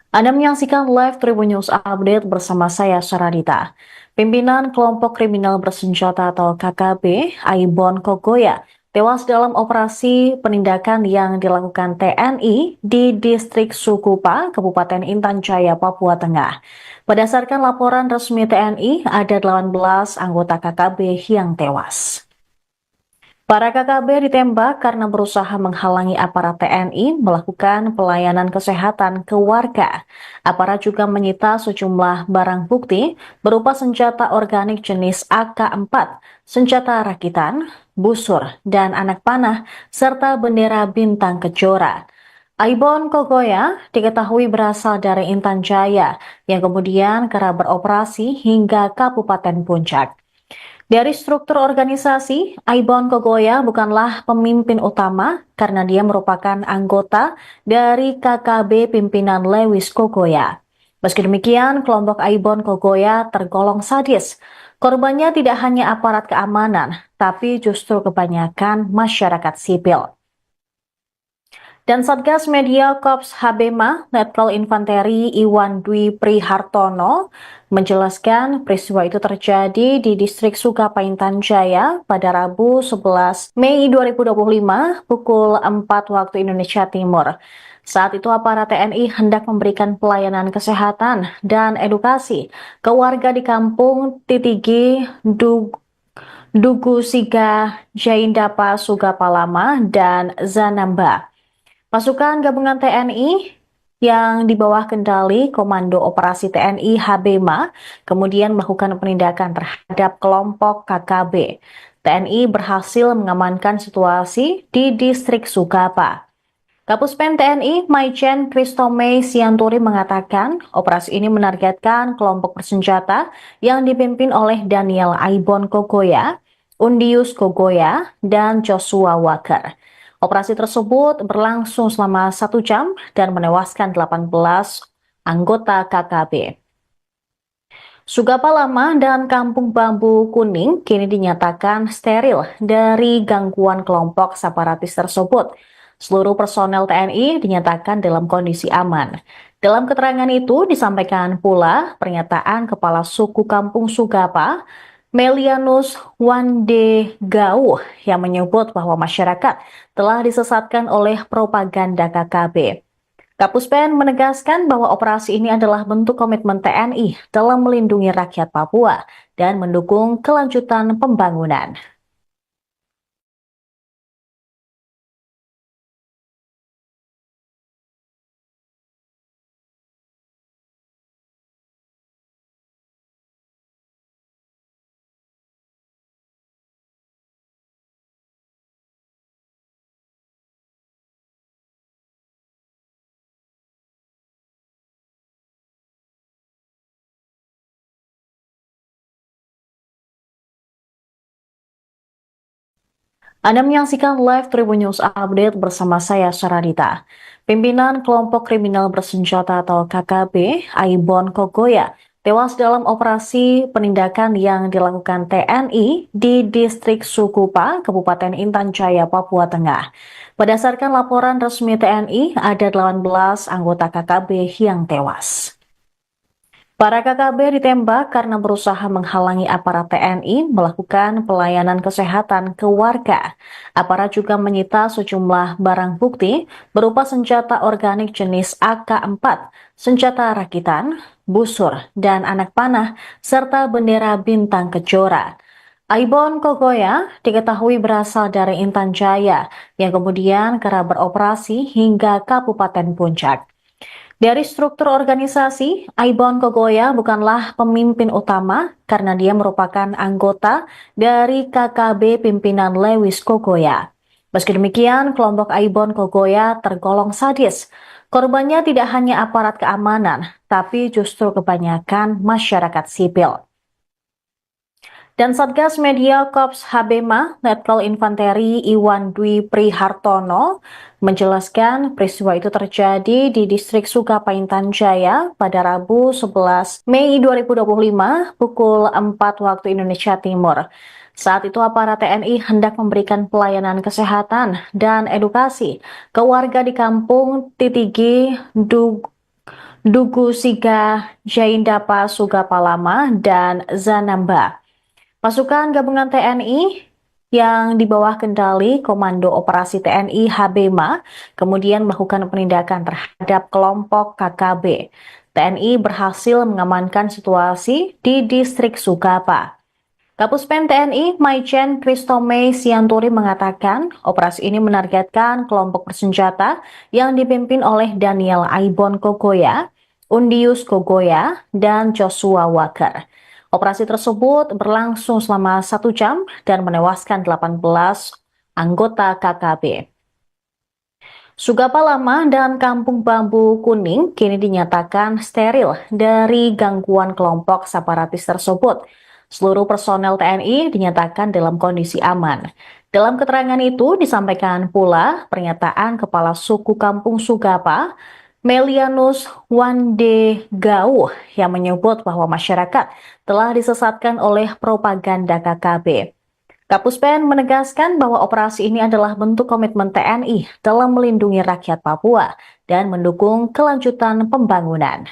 Anda menyaksikan live Tribun News Update bersama saya, Saradita. Pimpinan kelompok kriminal bersenjata atau KKB, Aibon Kogoya, tewas dalam operasi penindakan yang dilakukan TNI di distrik Sukupa, Kabupaten Intan Jaya, Papua Tengah. Berdasarkan laporan resmi TNI, ada 18 anggota KKB yang tewas. Para KKB ditembak karena berusaha menghalangi aparat TNI melakukan pelayanan kesehatan ke warga. Aparat juga menyita sejumlah barang bukti berupa senjata organik jenis AK-4, senjata rakitan, busur, dan anak panah, serta bendera bintang kejora. Aibon Kogoya diketahui berasal dari Intan Jaya yang kemudian kerap beroperasi hingga Kabupaten Puncak. Dari struktur organisasi, Aibon Kogoya bukanlah pemimpin utama karena dia merupakan anggota dari KKB pimpinan Lewis Kogoya. Meski demikian, kelompok Aibon Kogoya tergolong sadis. Korbannya tidak hanya aparat keamanan, tapi justru kebanyakan masyarakat sipil. Dan Satgas Media Korps Habema, Letkol Infanteri Iwan Dwi Prihartono, menjelaskan peristiwa itu terjadi di distrik Sukapaintan Jaya pada Rabu 11 Mei 2025 pukul 4 waktu Indonesia Timur. Saat itu aparat TNI hendak memberikan pelayanan kesehatan dan edukasi ke warga di kampung Titigi, Dugu Siga, Jaindapa, Sugapalama, dan Zanamba. Pasukan gabungan TNI yang di bawah kendali Komando Operasi TNI Habema kemudian melakukan penindakan terhadap kelompok KKB. TNI berhasil mengamankan situasi di distrik Sukapa. Kapuspen TNI Maijen Kristome Sianturi mengatakan operasi ini menargetkan kelompok bersenjata yang dipimpin oleh Daniel Aibon Kogoya, Undius Kogoya, dan Joshua Walker. Operasi tersebut berlangsung selama 1 jam dan menewaskan 18 anggota KKB. Sugapa Lama dan Kampung Bambu Kuning kini dinyatakan steril dari gangguan kelompok separatis tersebut. Seluruh personel TNI dinyatakan dalam kondisi aman. Dalam keterangan itu disampaikan pula pernyataan Kepala Suku Kampung Sugapa, Melianus Wandegau, yang menyebut bahwa masyarakat telah disesatkan oleh propaganda KKB. Kapuspen menegaskan bahwa operasi ini adalah bentuk komitmen TNI dalam melindungi rakyat Papua dan mendukung kelanjutan pembangunan. Anda menyaksikan live Tribun News Update bersama saya, Saradita. Pimpinan kelompok kriminal bersenjata atau KKB, Aibon Kogoya, tewas dalam operasi penindakan yang dilakukan TNI di distrik Sukupa, Kabupaten Intan Jaya, Papua Tengah. Berdasarkan laporan resmi TNI, ada 18 anggota KKB yang tewas. Para KKB ditembak karena berusaha menghalangi aparat TNI melakukan pelayanan kesehatan ke warga. Aparat juga menyita sejumlah barang bukti berupa senjata organik jenis AK-4, senjata rakitan, busur, dan anak panah, serta bendera bintang kejora. Aibon Kogoya diketahui berasal dari Intan Jaya yang kemudian kerap beroperasi hingga Kabupaten Puncak. Dari struktur organisasi, Aibon Kogoya bukanlah pemimpin utama karena dia merupakan anggota dari KKB pimpinan Lewis Kogoya. Meski demikian, kelompok Aibon Kogoya tergolong sadis. Korbannya tidak hanya aparat keamanan, tapi justru kebanyakan masyarakat sipil. Dan Satgas Media Korps Habema, Letkol Infanteri Iwan Dwi Prihartono, menjelaskan peristiwa itu terjadi di distrik Sukapaintan Jaya pada Rabu 11 Mei 2025 pukul 4 waktu Indonesia Timur. Saat itu aparat TNI hendak memberikan pelayanan kesehatan dan edukasi ke warga di kampung Titigi, Dugu Siga, Jaindapa Sugapalama, dan Zanamba. Pasukan gabungan TNI yang di bawah kendali Komando Operasi TNI HBMA kemudian melakukan penindakan terhadap kelompok KKB. TNI berhasil mengamankan situasi di distrik Sugapa. Kapuspen TNI Maijen Kristome Sianturi mengatakan operasi ini menargetkan kelompok bersenjata yang dipimpin oleh Daniel Aibon Kogoya, Undius Kogoya, dan Joshua Walker. Operasi tersebut berlangsung selama 1 jam dan menewaskan 18 anggota KKB. Sugapa Lama dan Kampung Bambu Kuning kini dinyatakan steril dari gangguan kelompok separatis tersebut. Seluruh personel TNI dinyatakan dalam kondisi aman. Dalam keterangan itu disampaikan pula pernyataan Kepala Suku Kampung Sugapa, Melianus Wande Gau, yang menyebut bahwa masyarakat telah disesatkan oleh propaganda KKB. Kapuspen menegaskan bahwa operasi ini adalah bentuk komitmen TNI dalam melindungi rakyat Papua dan mendukung kelanjutan pembangunan.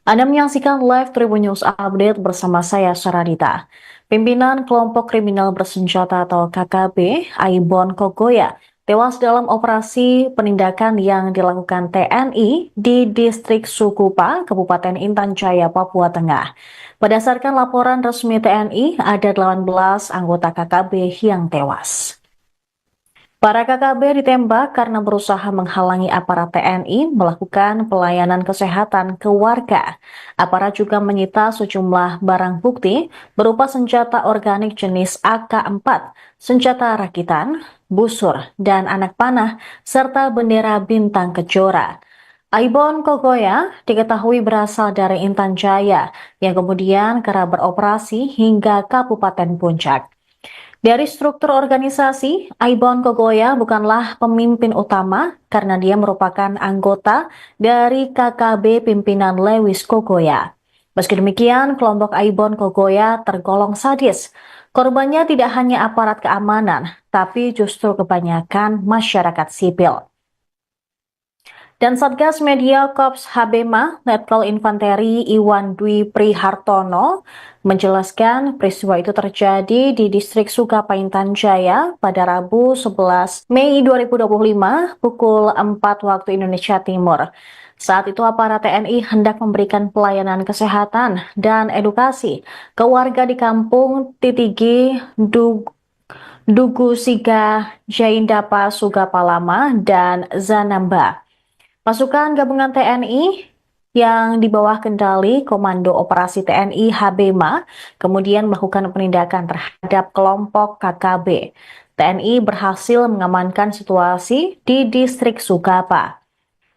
Anda menyaksikan live Tribun News Update bersama saya, Saradita. Pimpinan kelompok kriminal bersenjata atau KKB, Aibon Kogoya, tewas dalam operasi penindakan yang dilakukan TNI di distrik Sukupa, Kabupaten Intan Jaya, Papua Tengah. Berdasarkan laporan resmi TNI, ada 18 anggota KKB yang tewas. Para KKB ditembak karena berusaha menghalangi aparat TNI melakukan pelayanan kesehatan ke warga. Aparat juga menyita sejumlah barang bukti berupa senjata organik jenis AK-4, senjata rakitan, busur, dan anak panah, serta bendera bintang kejora. Aibon Kogoya diketahui berasal dari Intan Jaya yang kemudian kerap beroperasi hingga Kabupaten Puncak. Dari struktur organisasi, Aibon Kogoya bukanlah pemimpin utama karena dia merupakan anggota dari KKB pimpinan Lewis Kogoya. Meski demikian, kelompok Aibon Kogoya tergolong sadis. Korbannya tidak hanya aparat keamanan, tapi justru kebanyakan masyarakat sipil. Dan Satgas Media Korps HBMA, Letkol Infanteri Iwan Dwi Prihartono, menjelaskan peristiwa itu terjadi di distrik Sugapa Intan Jaya pada Rabu 11 Mei 2025 pukul 4 waktu Indonesia Timur. Saat itu aparat TNI hendak memberikan pelayanan kesehatan dan edukasi ke warga di kampung Titigi, Dugu Siga, Jaindapa Sugapalama, dan Zanamba. Pasukan gabungan TNI yang di bawah kendali Komando Operasi TNI HBMA kemudian melakukan penindakan terhadap kelompok KKB. TNI berhasil mengamankan situasi di distrik Sugapa.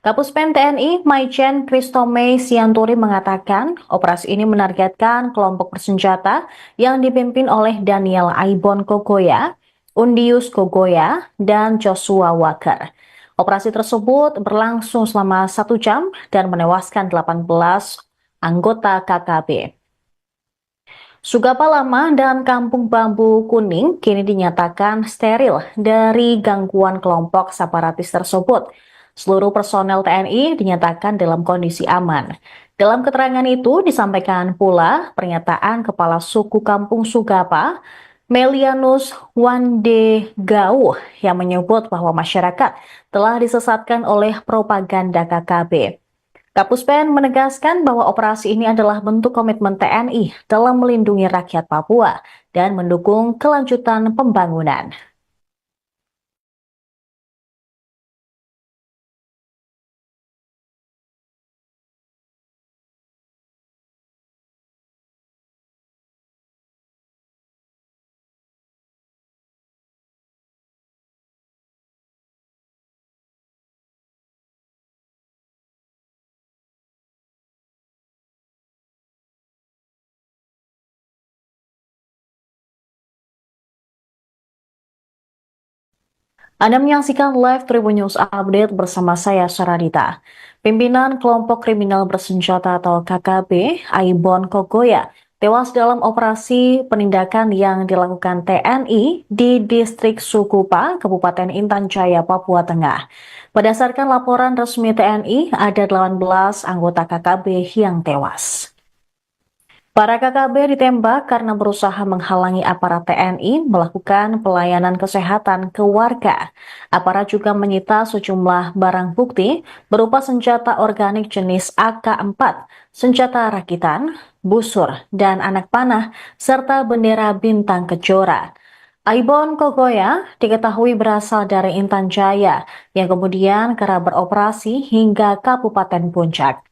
Kapuspen TNI Maijen Kristome Sianturi mengatakan operasi ini menargetkan kelompok bersenjata yang dipimpin oleh Daniel Aibon Kogoya, Undius Kogoya, dan Joshua Walker. Operasi tersebut berlangsung selama 1 jam dan menewaskan 18 anggota KKB. Sugapa Lama dan Kampung Bambu Kuning kini dinyatakan steril dari gangguan kelompok separatis tersebut. Seluruh personel TNI dinyatakan dalam kondisi aman. Dalam keterangan itu disampaikan pula pernyataan Kepala Suku Kampung Sugapa, Melianus Wande Gau, yang menyebut bahwa masyarakat telah disesatkan oleh propaganda KKB. Kapuspen menegaskan bahwa operasi ini adalah bentuk komitmen TNI dalam melindungi rakyat Papua dan mendukung kelanjutan pembangunan. Anda menyaksikan live Tribun News Update bersama saya, Saradita. Pimpinan kelompok kriminal bersenjata atau KKB, Aibon Kogoya, tewas dalam operasi penindakan yang dilakukan TNI di distrik Sukupa, Kabupaten Intan Jaya, Papua Tengah. Berdasarkan laporan resmi TNI, ada 18 anggota KKB yang tewas. Para KKB ditembak karena berusaha menghalangi aparat TNI melakukan pelayanan kesehatan ke warga. Aparat juga menyita sejumlah barang bukti berupa senjata organik jenis AK-4, senjata rakitan, busur, dan anak panah, serta bendera bintang kejora. Aibon Kogoya diketahui berasal dari Intan Jaya yang kemudian kerap beroperasi hingga Kabupaten Puncak.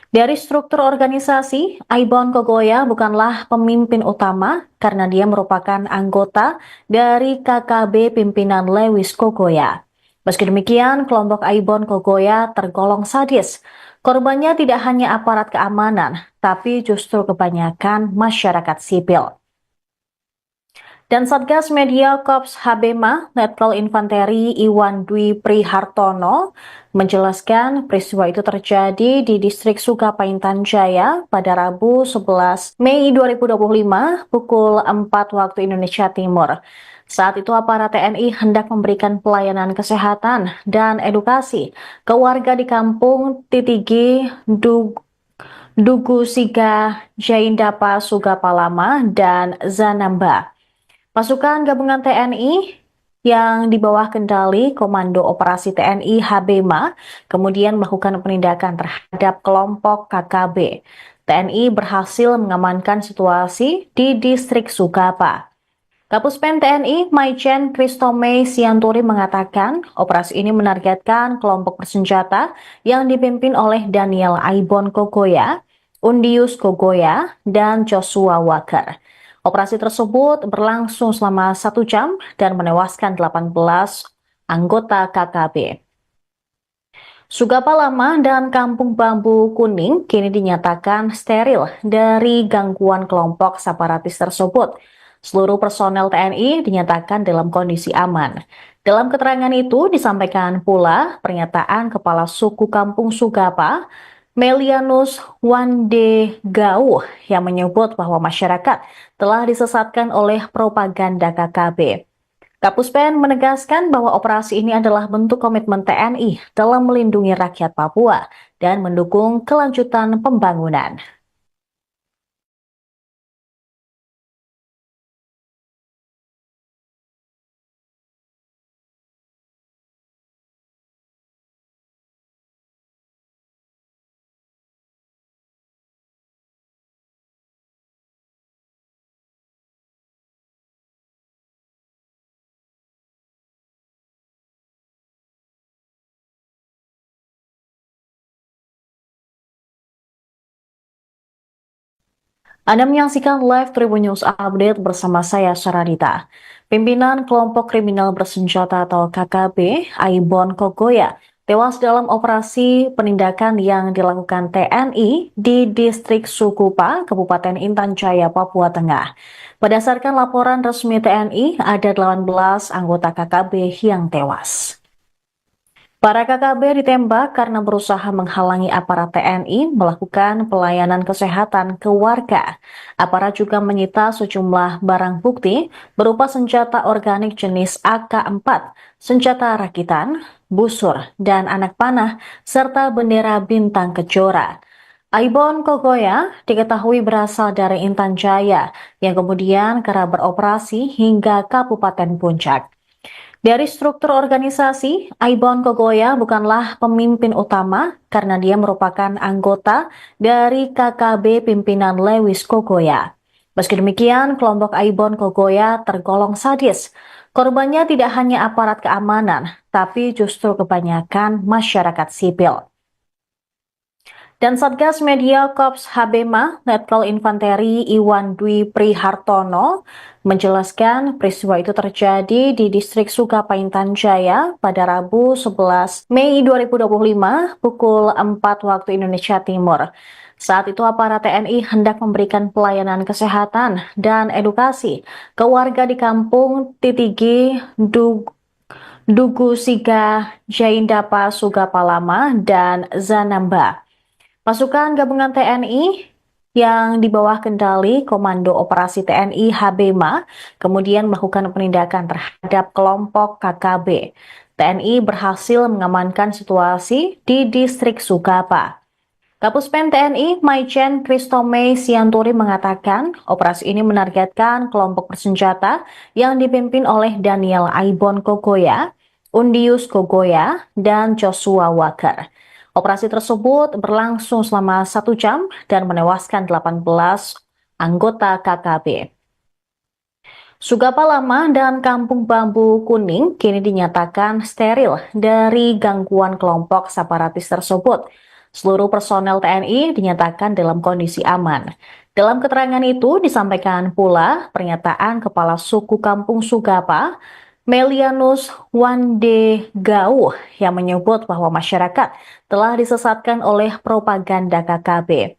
Dari struktur organisasi, Aibon Kogoya bukanlah pemimpin utama karena dia merupakan anggota dari KKB pimpinan Lewis Kogoya. Meski demikian, kelompok Aibon Kogoya tergolong sadis. Korbannya tidak hanya aparat keamanan, tapi justru kebanyakan masyarakat sipil. Dan Satgas Media Korps Habema, Letkol Infanteri Iwan Dwi Prihartono, menjelaskan peristiwa itu terjadi di distrik Sukapaintan Jaya pada Rabu 11 Mei 2025 pukul 4 waktu Indonesia Timur. Saat itu aparat TNI hendak memberikan pelayanan kesehatan dan edukasi ke warga di kampung Titigi, Dugu Siga, Jaindapa, Sugapalama, dan Zanamba. Pasukan gabungan TNI yang di bawah kendali Komando Operasi TNI Habema kemudian melakukan penindakan terhadap kelompok KKB. TNI berhasil mengamankan situasi di distrik Sukapa. Kapuspen TNI Maijen Kristome Sianturi mengatakan operasi ini menargetkan kelompok bersenjata yang dipimpin oleh Daniel Aibon Kogoya, Undius Kogoya, dan Joshua Walker. Operasi tersebut berlangsung selama 1 jam dan menewaskan 18 anggota KKB. Sugapa Lama dan Kampung Bambu Kuning kini dinyatakan steril dari gangguan kelompok separatis tersebut. Seluruh personel TNI dinyatakan dalam kondisi aman. Dalam keterangan itu disampaikan pula pernyataan Kepala Suku Kampung Sugapa, Melianus Wande Gauh, yang menyebut bahwa masyarakat telah disesatkan oleh propaganda KKB. Kapuspen menegaskan bahwa operasi ini adalah bentuk komitmen TNI dalam melindungi rakyat Papua dan mendukung kelanjutan pembangunan. Anda menyaksikan live Tribun News Update bersama saya, Saradita. Pimpinan kelompok kriminal bersenjata atau KKB, Aibon Kogoya, tewas dalam operasi penindakan yang dilakukan TNI di distrik Sukupa, Kabupaten Intan Jaya, Papua Tengah. Berdasarkan laporan resmi TNI, ada 18 anggota KKB yang tewas. Para KKB ditembak karena berusaha menghalangi aparat TNI melakukan pelayanan kesehatan ke warga. Aparat juga menyita sejumlah barang bukti berupa senjata organik jenis AK-4, senjata rakitan, busur, dan anak panah, serta bendera bintang kejora. Aibon Kogoya diketahui berasal dari Intan Jaya yang kemudian kerap beroperasi hingga Kabupaten Puncak. Dari struktur organisasi, Aibon Kogoya bukanlah pemimpin utama karena dia merupakan anggota dari KKB pimpinan Lewis Kogoya. Meski demikian, kelompok Aibon Kogoya tergolong sadis. Korbannya tidak hanya aparat keamanan, tapi justru kebanyakan masyarakat sipil. Dan Satgas Media Korps Habema, Letkol Infanteri Iwan Dwi Prihartono, menjelaskan peristiwa itu terjadi di distrik Sukapaintan Jaya pada Rabu 11 Mei 2025 pukul 4 waktu Indonesia Timur. Saat itu aparat TNI hendak memberikan pelayanan kesehatan dan edukasi ke warga di kampung Titigi, Dugu Siga, Jaindapa Sugapalama, dan Zanamba. Pasukan gabungan TNI yang di bawah kendali Komando Operasi TNI Habema kemudian melakukan penindakan terhadap kelompok KKB. TNI berhasil mengamankan situasi di distrik Sugapa. Kapuspen TNI Maijen Kristome Sianturi mengatakan operasi ini menargetkan kelompok bersenjata yang dipimpin oleh Daniel Aibon Kogoya, Undius Kogoya, dan Joshua Walker. Operasi tersebut berlangsung selama 1 jam dan menewaskan 18 anggota KKB. Sugapa Lama dan Kampung Bambu Kuning kini dinyatakan steril dari gangguan kelompok separatis tersebut. Seluruh personel TNI dinyatakan dalam kondisi aman. Dalam keterangan itu disampaikan pula pernyataan Kepala Suku Kampung Sugapa, Melianus Wande Gauh, yang menyebut bahwa masyarakat telah disesatkan oleh propaganda KKB.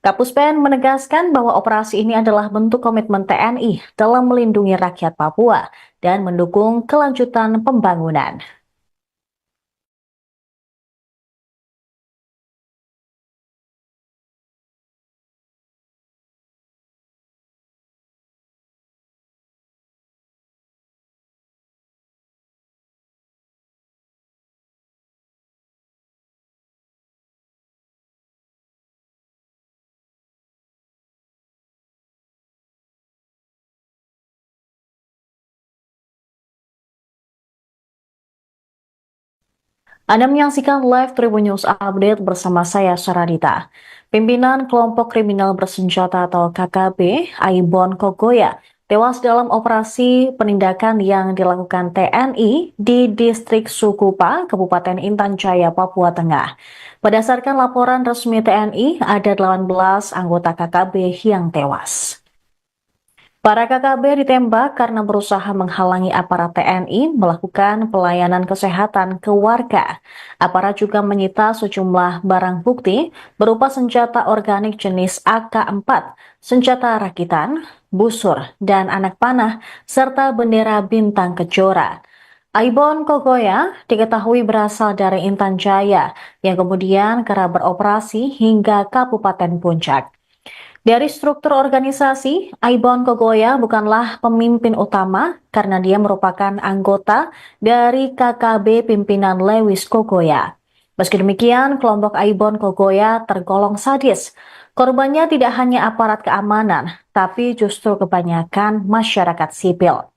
Kapuspen menegaskan bahwa operasi ini adalah bentuk komitmen TNI dalam melindungi rakyat Papua dan mendukung kelanjutan pembangunan. Anda menyaksikan live Tribun News Update bersama saya, Saradita. Pimpinan kelompok kriminal bersenjata atau KKB, Aibon Kogoya, tewas dalam operasi penindakan yang dilakukan TNI di distrik Sukupa, Kabupaten Intan Jaya, Papua Tengah. Berdasarkan laporan resmi TNI, ada 18 anggota KKB yang tewas. Para KKB ditembak karena berusaha menghalangi aparat TNI melakukan pelayanan kesehatan ke warga. Aparat juga menyita sejumlah barang bukti berupa senjata organik jenis AK-4, senjata rakitan, busur, dan anak panah, serta bendera bintang kejora. Aibon Kogoya diketahui berasal dari Intan Jaya yang kemudian kerap beroperasi hingga Kabupaten Puncak. Dari struktur organisasi, Aibon Kogoya bukanlah pemimpin utama karena dia merupakan anggota dari KKB pimpinan Lewis Kogoya. Meski demikian, kelompok Aibon Kogoya tergolong sadis. Korbannya tidak hanya aparat keamanan, tapi justru kebanyakan masyarakat sipil.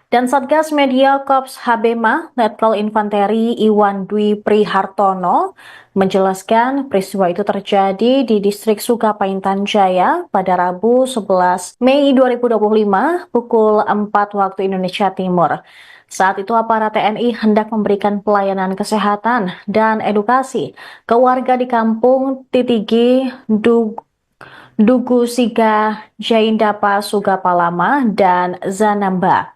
Dan Satgas Media Korps Habema, Letkol Infanteri Iwan Dwi Prihartono, menjelaskan peristiwa itu terjadi di distrik Sukapaintan Jaya pada Rabu 11 Mei 2025 pukul 4 waktu Indonesia Timur. Saat itu aparat TNI hendak memberikan pelayanan kesehatan dan edukasi ke warga di kampung Titigi, Dugu Siga, Jaindapa Sugapalama, dan Zanamba.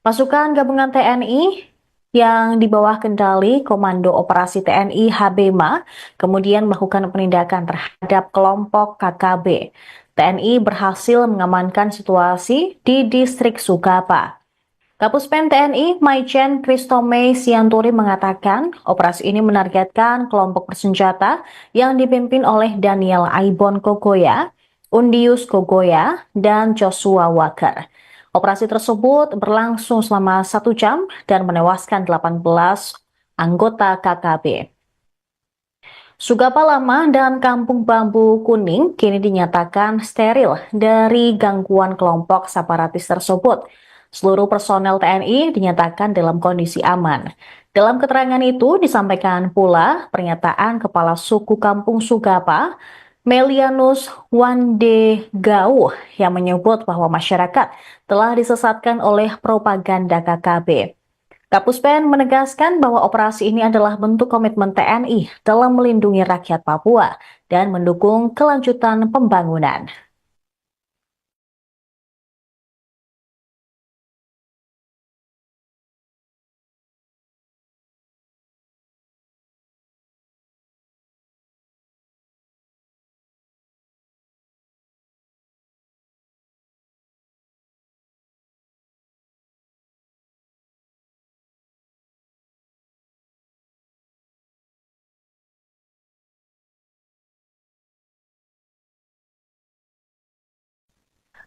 Pasukan gabungan TNI yang di bawah kendali Komando Operasi TNI Habema kemudian melakukan penindakan terhadap kelompok KKB. TNI berhasil mengamankan situasi di distrik Sugapa. Kapuspen TNI Maijen Kristome Sianturi mengatakan operasi ini menargetkan kelompok bersenjata yang dipimpin oleh Daniel Aibon Kogoya, Undius Kogoya, dan Joshua Walker. Operasi tersebut berlangsung selama 1 jam dan menewaskan 18 anggota KKB. Sugapa Lama dan Kampung Bambu Kuning kini dinyatakan steril dari gangguan kelompok separatis tersebut. Seluruh personel TNI dinyatakan dalam kondisi aman. Dalam keterangan itu disampaikan pula pernyataan Kepala Suku Kampung Sugapa, Melianus Wande Gauh, yang menyebut bahwa masyarakat telah disesatkan oleh propaganda KKB. Kapuspen menegaskan bahwa operasi ini adalah bentuk komitmen TNI dalam melindungi rakyat Papua dan mendukung kelanjutan pembangunan.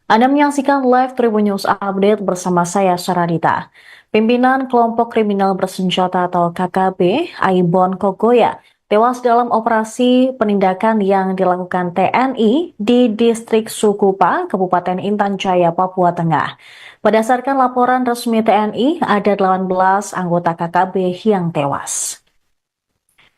Anda menyaksikan live Tribun News Update bersama saya Saradita. Pimpinan kelompok kriminal bersenjata atau KKB, Aibon Kogoya, tewas dalam operasi penindakan yang dilakukan TNI di distrik Sukupa, Kabupaten Intan Jaya, Papua Tengah. Berdasarkan laporan resmi TNI, ada 18 anggota KKB yang tewas.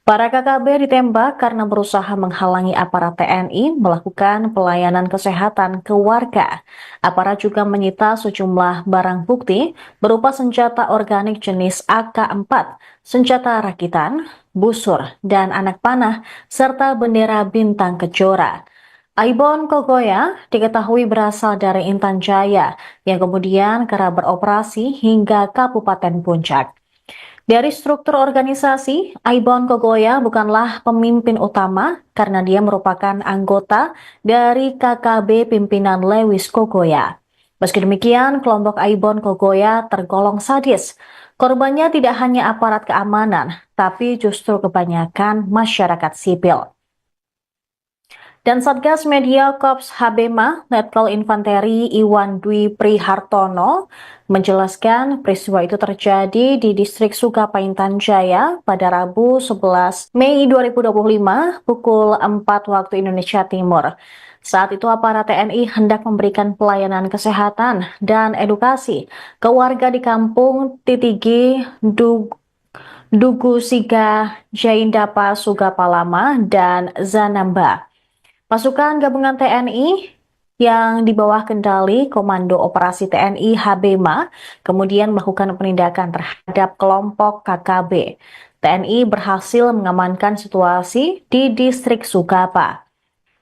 Para KKB ditembak karena berusaha menghalangi aparat TNI melakukan pelayanan kesehatan ke warga. Aparat juga menyita sejumlah barang bukti berupa senjata organik jenis AK-4, senjata rakitan, busur, dan anak panah, serta bendera bintang kejora. Aibon Kogoya diketahui berasal dari Intan Jaya yang kemudian kerap beroperasi hingga Kabupaten Puncak. Dari struktur organisasi, Aibon Kogoya bukanlah pemimpin utama karena dia merupakan anggota dari KKB pimpinan Lewis Kogoya. Meski demikian, kelompok Aibon Kogoya tergolong sadis. Korbannya tidak hanya aparat keamanan, tapi justru kebanyakan masyarakat sipil. Dan Satgas Media Korps Habema, Letkol Infanteri Iwan Dwi Prihartono menjelaskan peristiwa itu terjadi di distrik Sukapaintan Jaya pada Rabu 11 Mei 2025 pukul 4 waktu Indonesia Timur. Saat itu aparat TNI hendak memberikan pelayanan kesehatan dan edukasi ke warga di kampung Titigi, Dugu Siga, Jaindapa, Sugapalama, dan Zanamba. Pasukan gabungan TNI yang di bawah kendali Komando Operasi TNI Habema kemudian melakukan penindakan terhadap kelompok KKB. TNI berhasil mengamankan situasi di distrik Sukapa.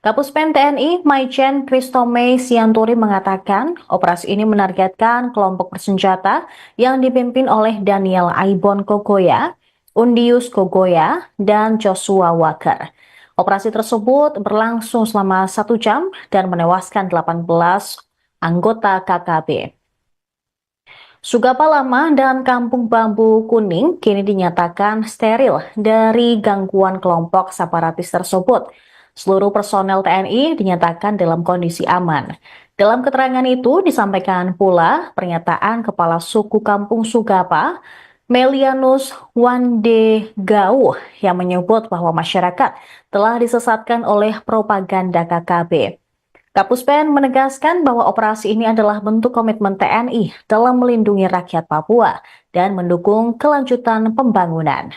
Kapuspen TNI Maijen Kristome Sianturi mengatakan operasi ini menargetkan kelompok bersenjata yang dipimpin oleh Daniel Aibon Kogoya, Undius Kogoya, dan Joshua Walker. Operasi tersebut berlangsung selama 1 jam dan menewaskan 18 anggota KKB. Sugapa Lama dan Kampung Bambu Kuning kini dinyatakan steril dari gangguan kelompok separatis tersebut. Seluruh personel TNI dinyatakan dalam kondisi aman. Dalam keterangan itu disampaikan pula pernyataan Kepala Suku Kampung Sugapa, Melianus Wande Gau, yang menyebut bahwa masyarakat telah disesatkan oleh propaganda KKB. Kapuspen menegaskan bahwa operasi ini adalah bentuk komitmen TNI dalam melindungi rakyat Papua dan mendukung kelanjutan pembangunan.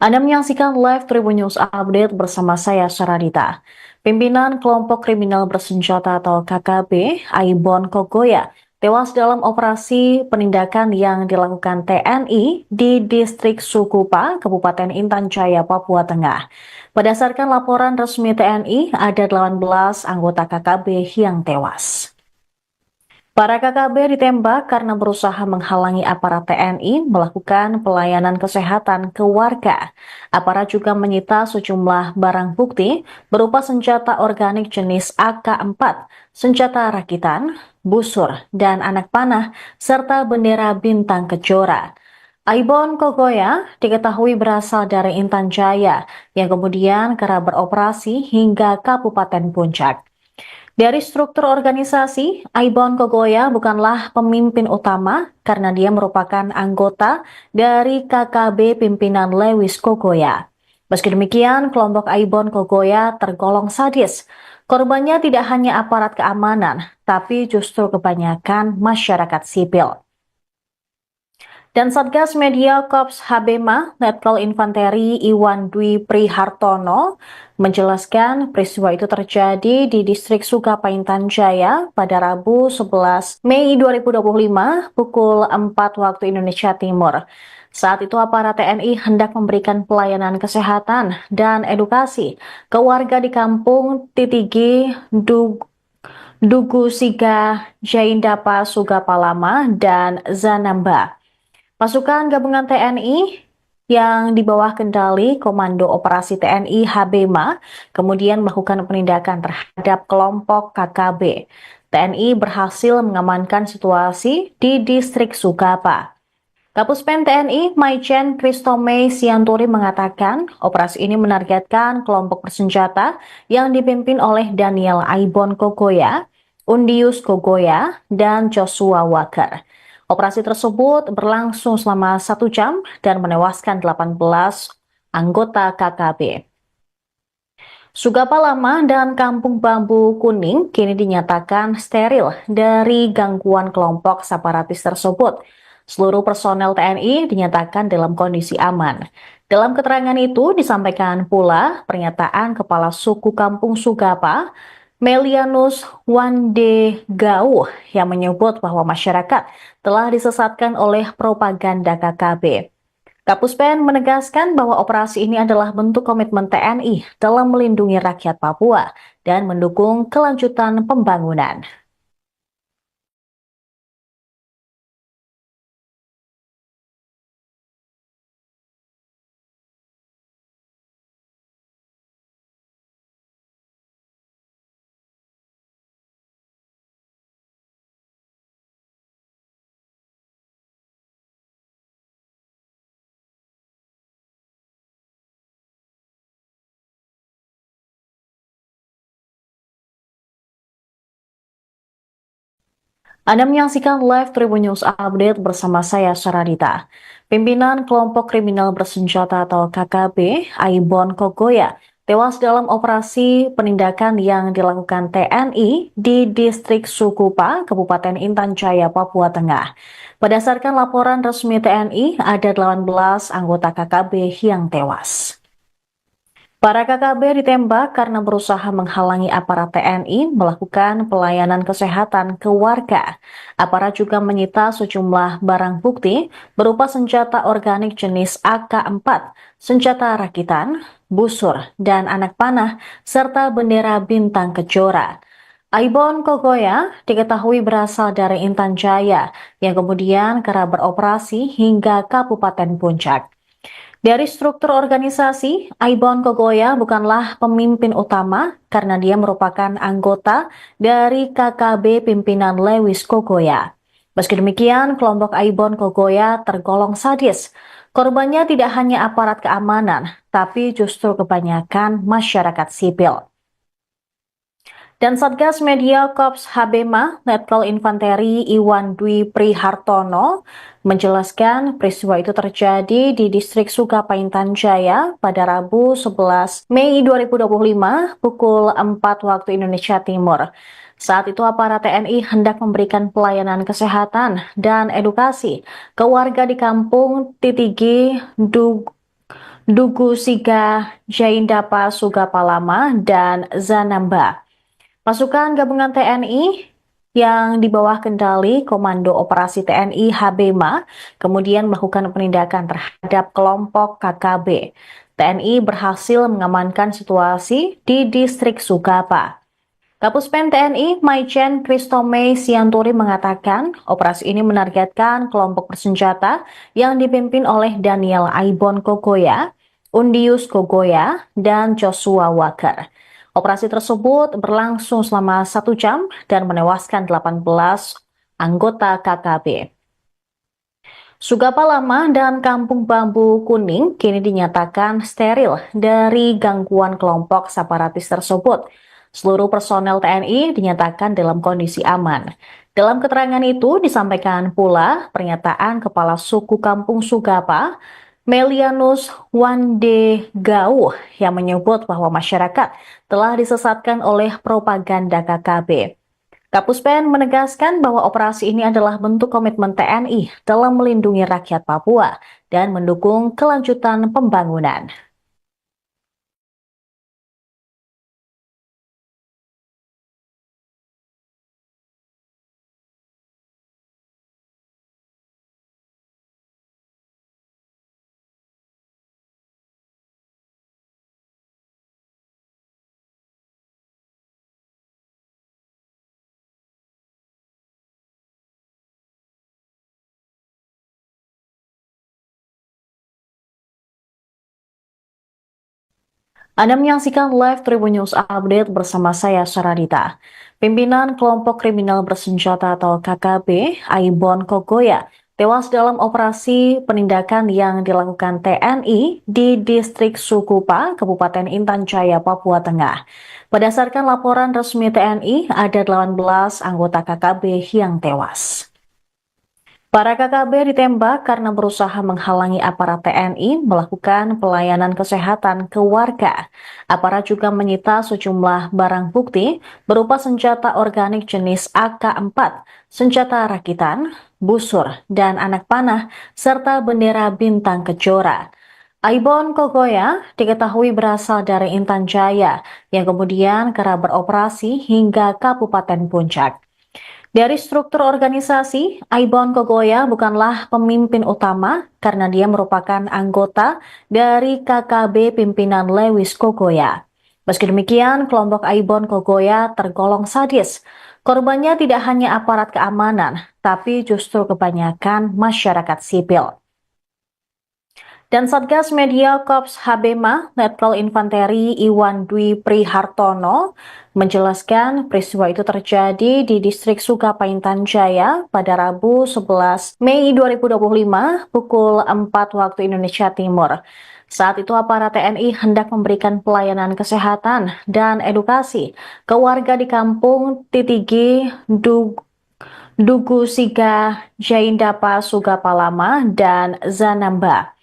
Anda menyaksikan live Tribun News Update bersama saya Saradita. Pimpinan kelompok kriminal bersenjata atau KKB, Aibon Kogoya, tewas dalam operasi penindakan yang dilakukan TNI di distrik Sukupa, Kabupaten Intan Jaya, Papua Tengah. Berdasarkan laporan resmi TNI, ada 18 anggota KKB yang tewas. Para KKB ditembak karena berusaha menghalangi aparat TNI melakukan pelayanan kesehatan ke warga. Aparat juga menyita sejumlah barang bukti berupa senjata organik jenis AK-4, senjata rakitan, busur, dan anak panah, serta bendera bintang kejora. Aibon Kogoya diketahui berasal dari Intan Jaya yang kemudian kerap beroperasi hingga Kabupaten Puncak. Dari struktur organisasi, Aibon Kogoya bukanlah pemimpin utama karena dia merupakan anggota dari KKB pimpinan Lewis Kogoya. Meski demikian, kelompok Aibon Kogoya tergolong sadis. Korbannya tidak hanya aparat keamanan, tapi justru kebanyakan masyarakat sipil. Dan Satgas Media Korps Habema, Letkol Infanteri Iwan Dwi Prihartono menjelaskan peristiwa itu terjadi di distrik Sukapaintan Jaya pada Rabu 11 Mei 2025 pukul 4 waktu Indonesia Timur. Saat itu aparat TNI hendak memberikan pelayanan kesehatan dan edukasi ke warga di kampung Titigi, Dugu Siga, Jaindapa Sugapalama, dan Zanamba. Pasukan gabungan TNI yang di bawah kendali Komando Operasi TNI HBMA kemudian melakukan penindakan terhadap kelompok KKB. TNI berhasil mengamankan situasi di distrik Sugapa. Kapuspen TNI Maijen Kristome Sianturi mengatakan operasi ini menargetkan kelompok bersenjata yang dipimpin oleh Daniel Aibon Kogoya, Undius Kogoya, dan Joshua Walker. Operasi tersebut berlangsung selama 1 jam dan menewaskan 18 anggota KKB. Sugapa Lama dan Kampung Bambu Kuning kini dinyatakan steril dari gangguan kelompok separatis tersebut. Seluruh personel TNI dinyatakan dalam kondisi aman. Dalam keterangan itu disampaikan pula pernyataan Kepala Suku Kampung Sugapa, Melianus Wande Gau, yang menyebut bahwa masyarakat telah disesatkan oleh propaganda KKB. Kapuspen menegaskan bahwa operasi ini adalah bentuk komitmen TNI dalam melindungi rakyat Papua dan mendukung kelanjutan pembangunan. Anda menyaksikan live Tribun News Update bersama saya, Saradita. Pimpinan kelompok kriminal bersenjata atau KKB, Aibon Kogoya, tewas dalam operasi penindakan yang dilakukan TNI di distrik Sukupa, Kabupaten Intan Jaya, Papua Tengah. Berdasarkan laporan resmi TNI, ada 18 anggota KKB yang tewas. Para KKB ditembak karena berusaha menghalangi aparat TNI melakukan pelayanan kesehatan ke warga. Aparat juga menyita sejumlah barang bukti berupa senjata organik jenis AK-4, senjata rakitan, busur, dan anak panah, serta bendera bintang kejora. Aibon Kogoya diketahui berasal dari Intan Jaya yang kemudian kerap beroperasi hingga Kabupaten Puncak. Dari struktur organisasi, Aibon Kogoya bukanlah pemimpin utama karena dia merupakan anggota dari KKB pimpinan Lewis Kogoya. Meski demikian, kelompok Aibon Kogoya tergolong sadis. Korbannya tidak hanya aparat keamanan, tapi justru kebanyakan masyarakat sipil. Dan Satgas Media Korps HBMA, Letkol Infanteri Iwan Dwi Prihartono, menjelaskan peristiwa itu terjadi di distrik Sukapaintan Jaya pada Rabu 11 Mei 2025 pukul 4 waktu Indonesia Timur. Saat itu aparat TNI hendak memberikan pelayanan kesehatan dan edukasi ke warga di kampung Titigi, Dugu Siga, Jaindapa Sugapalama, dan Zanamba. Pasukan gabungan TNI yang di bawah kendali Komando Operasi TNI HBMA kemudian melakukan penindakan terhadap kelompok KKB. TNI berhasil mengamankan situasi di distrik Sugapa. Kapuspen TNI Maijen Kristome Sianturi mengatakan operasi ini menargetkan kelompok bersenjata yang dipimpin oleh Daniel Aibon Kogoya, Undius Kogoya, dan Joshua Walker. Operasi tersebut berlangsung selama 1 jam dan menewaskan 18 anggota KKB. Sugapa Lama dan Kampung Bambu Kuning kini dinyatakan steril dari gangguan kelompok separatis tersebut. Seluruh personel TNI dinyatakan dalam kondisi aman. Dalam keterangan itu disampaikan pula pernyataan Kepala Suku Kampung Sugapa, Melianus Wande Gau, yang menyebut bahwa masyarakat telah disesatkan oleh propaganda KKB. Kapuspen menegaskan bahwa operasi ini adalah bentuk komitmen TNI dalam melindungi rakyat Papua dan mendukung kelanjutan pembangunan. Anda menyaksikan live Tribun News Update bersama saya, Saradita. Pimpinan kelompok kriminal bersenjata atau KKB, Aibon Kogoya, tewas dalam operasi penindakan yang dilakukan TNI di distrik Sukupa, Kabupaten Intan Jaya, Papua Tengah. Berdasarkan laporan resmi TNI, ada 18 anggota KKB yang tewas. Para KKB ditembak karena berusaha menghalangi aparat TNI melakukan pelayanan kesehatan ke warga. Aparat juga menyita sejumlah barang bukti berupa senjata organik jenis AK-4, senjata rakitan, busur, dan anak panah, serta bendera bintang kejora. Aibon Kogoya diketahui berasal dari Intan Jaya yang kemudian kerap beroperasi hingga Kabupaten Puncak. Dari struktur organisasi, Aibon Kogoya bukanlah pemimpin utama karena dia merupakan anggota dari KKB pimpinan Lewis Kogoya. Meski demikian, kelompok Aibon Kogoya tergolong sadis. Korbannya tidak hanya aparat keamanan, tapi justru kebanyakan masyarakat sipil. Dan Satgas Media Korps Habema, Letkol Infanteri Iwan Dwi Prihartono, menjelaskan peristiwa itu terjadi di distrik Sukapaintan Jaya pada Rabu 11 Mei 2025 pukul 4 waktu Indonesia Timur. Saat itu aparat TNI hendak memberikan pelayanan kesehatan dan edukasi ke warga di kampung Titigi, Dugu Siga, Jaindapa, Sugapalama, dan Zanamba.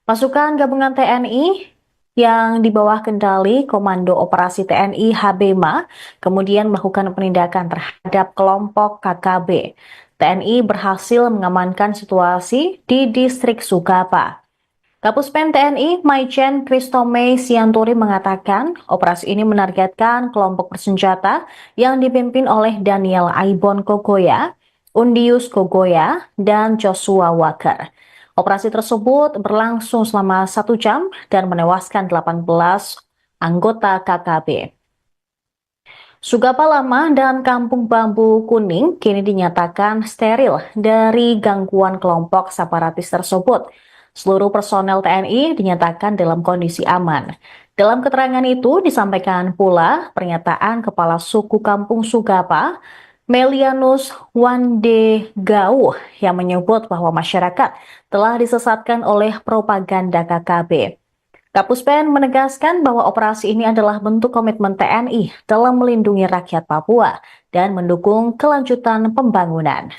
Pasukan gabungan TNI yang di bawah kendali Komando Operasi TNI Habema kemudian melakukan penindakan terhadap kelompok KKB. TNI berhasil mengamankan situasi di distrik Sukapa. Kapuspen TNI Maijen Kristome Sianturi mengatakan operasi ini menargetkan kelompok bersenjata yang dipimpin oleh Daniel Aibon Kogoya, Undius Kogoya, dan Joshua Walker. Operasi tersebut berlangsung selama 1 jam dan menewaskan 18 anggota KKB. Sugapa Lama dan Kampung Bambu Kuning kini dinyatakan steril dari gangguan kelompok separatis tersebut. Seluruh personel TNI dinyatakan dalam kondisi aman. Dalam keterangan itu disampaikan pula pernyataan Kepala Suku Kampung Sugapa, Melianus Wandegau, yang menyebut bahwa masyarakat telah disesatkan oleh propaganda KKB. Kapuspen menegaskan bahwa operasi ini adalah bentuk komitmen TNI dalam melindungi rakyat Papua dan mendukung kelanjutan pembangunan.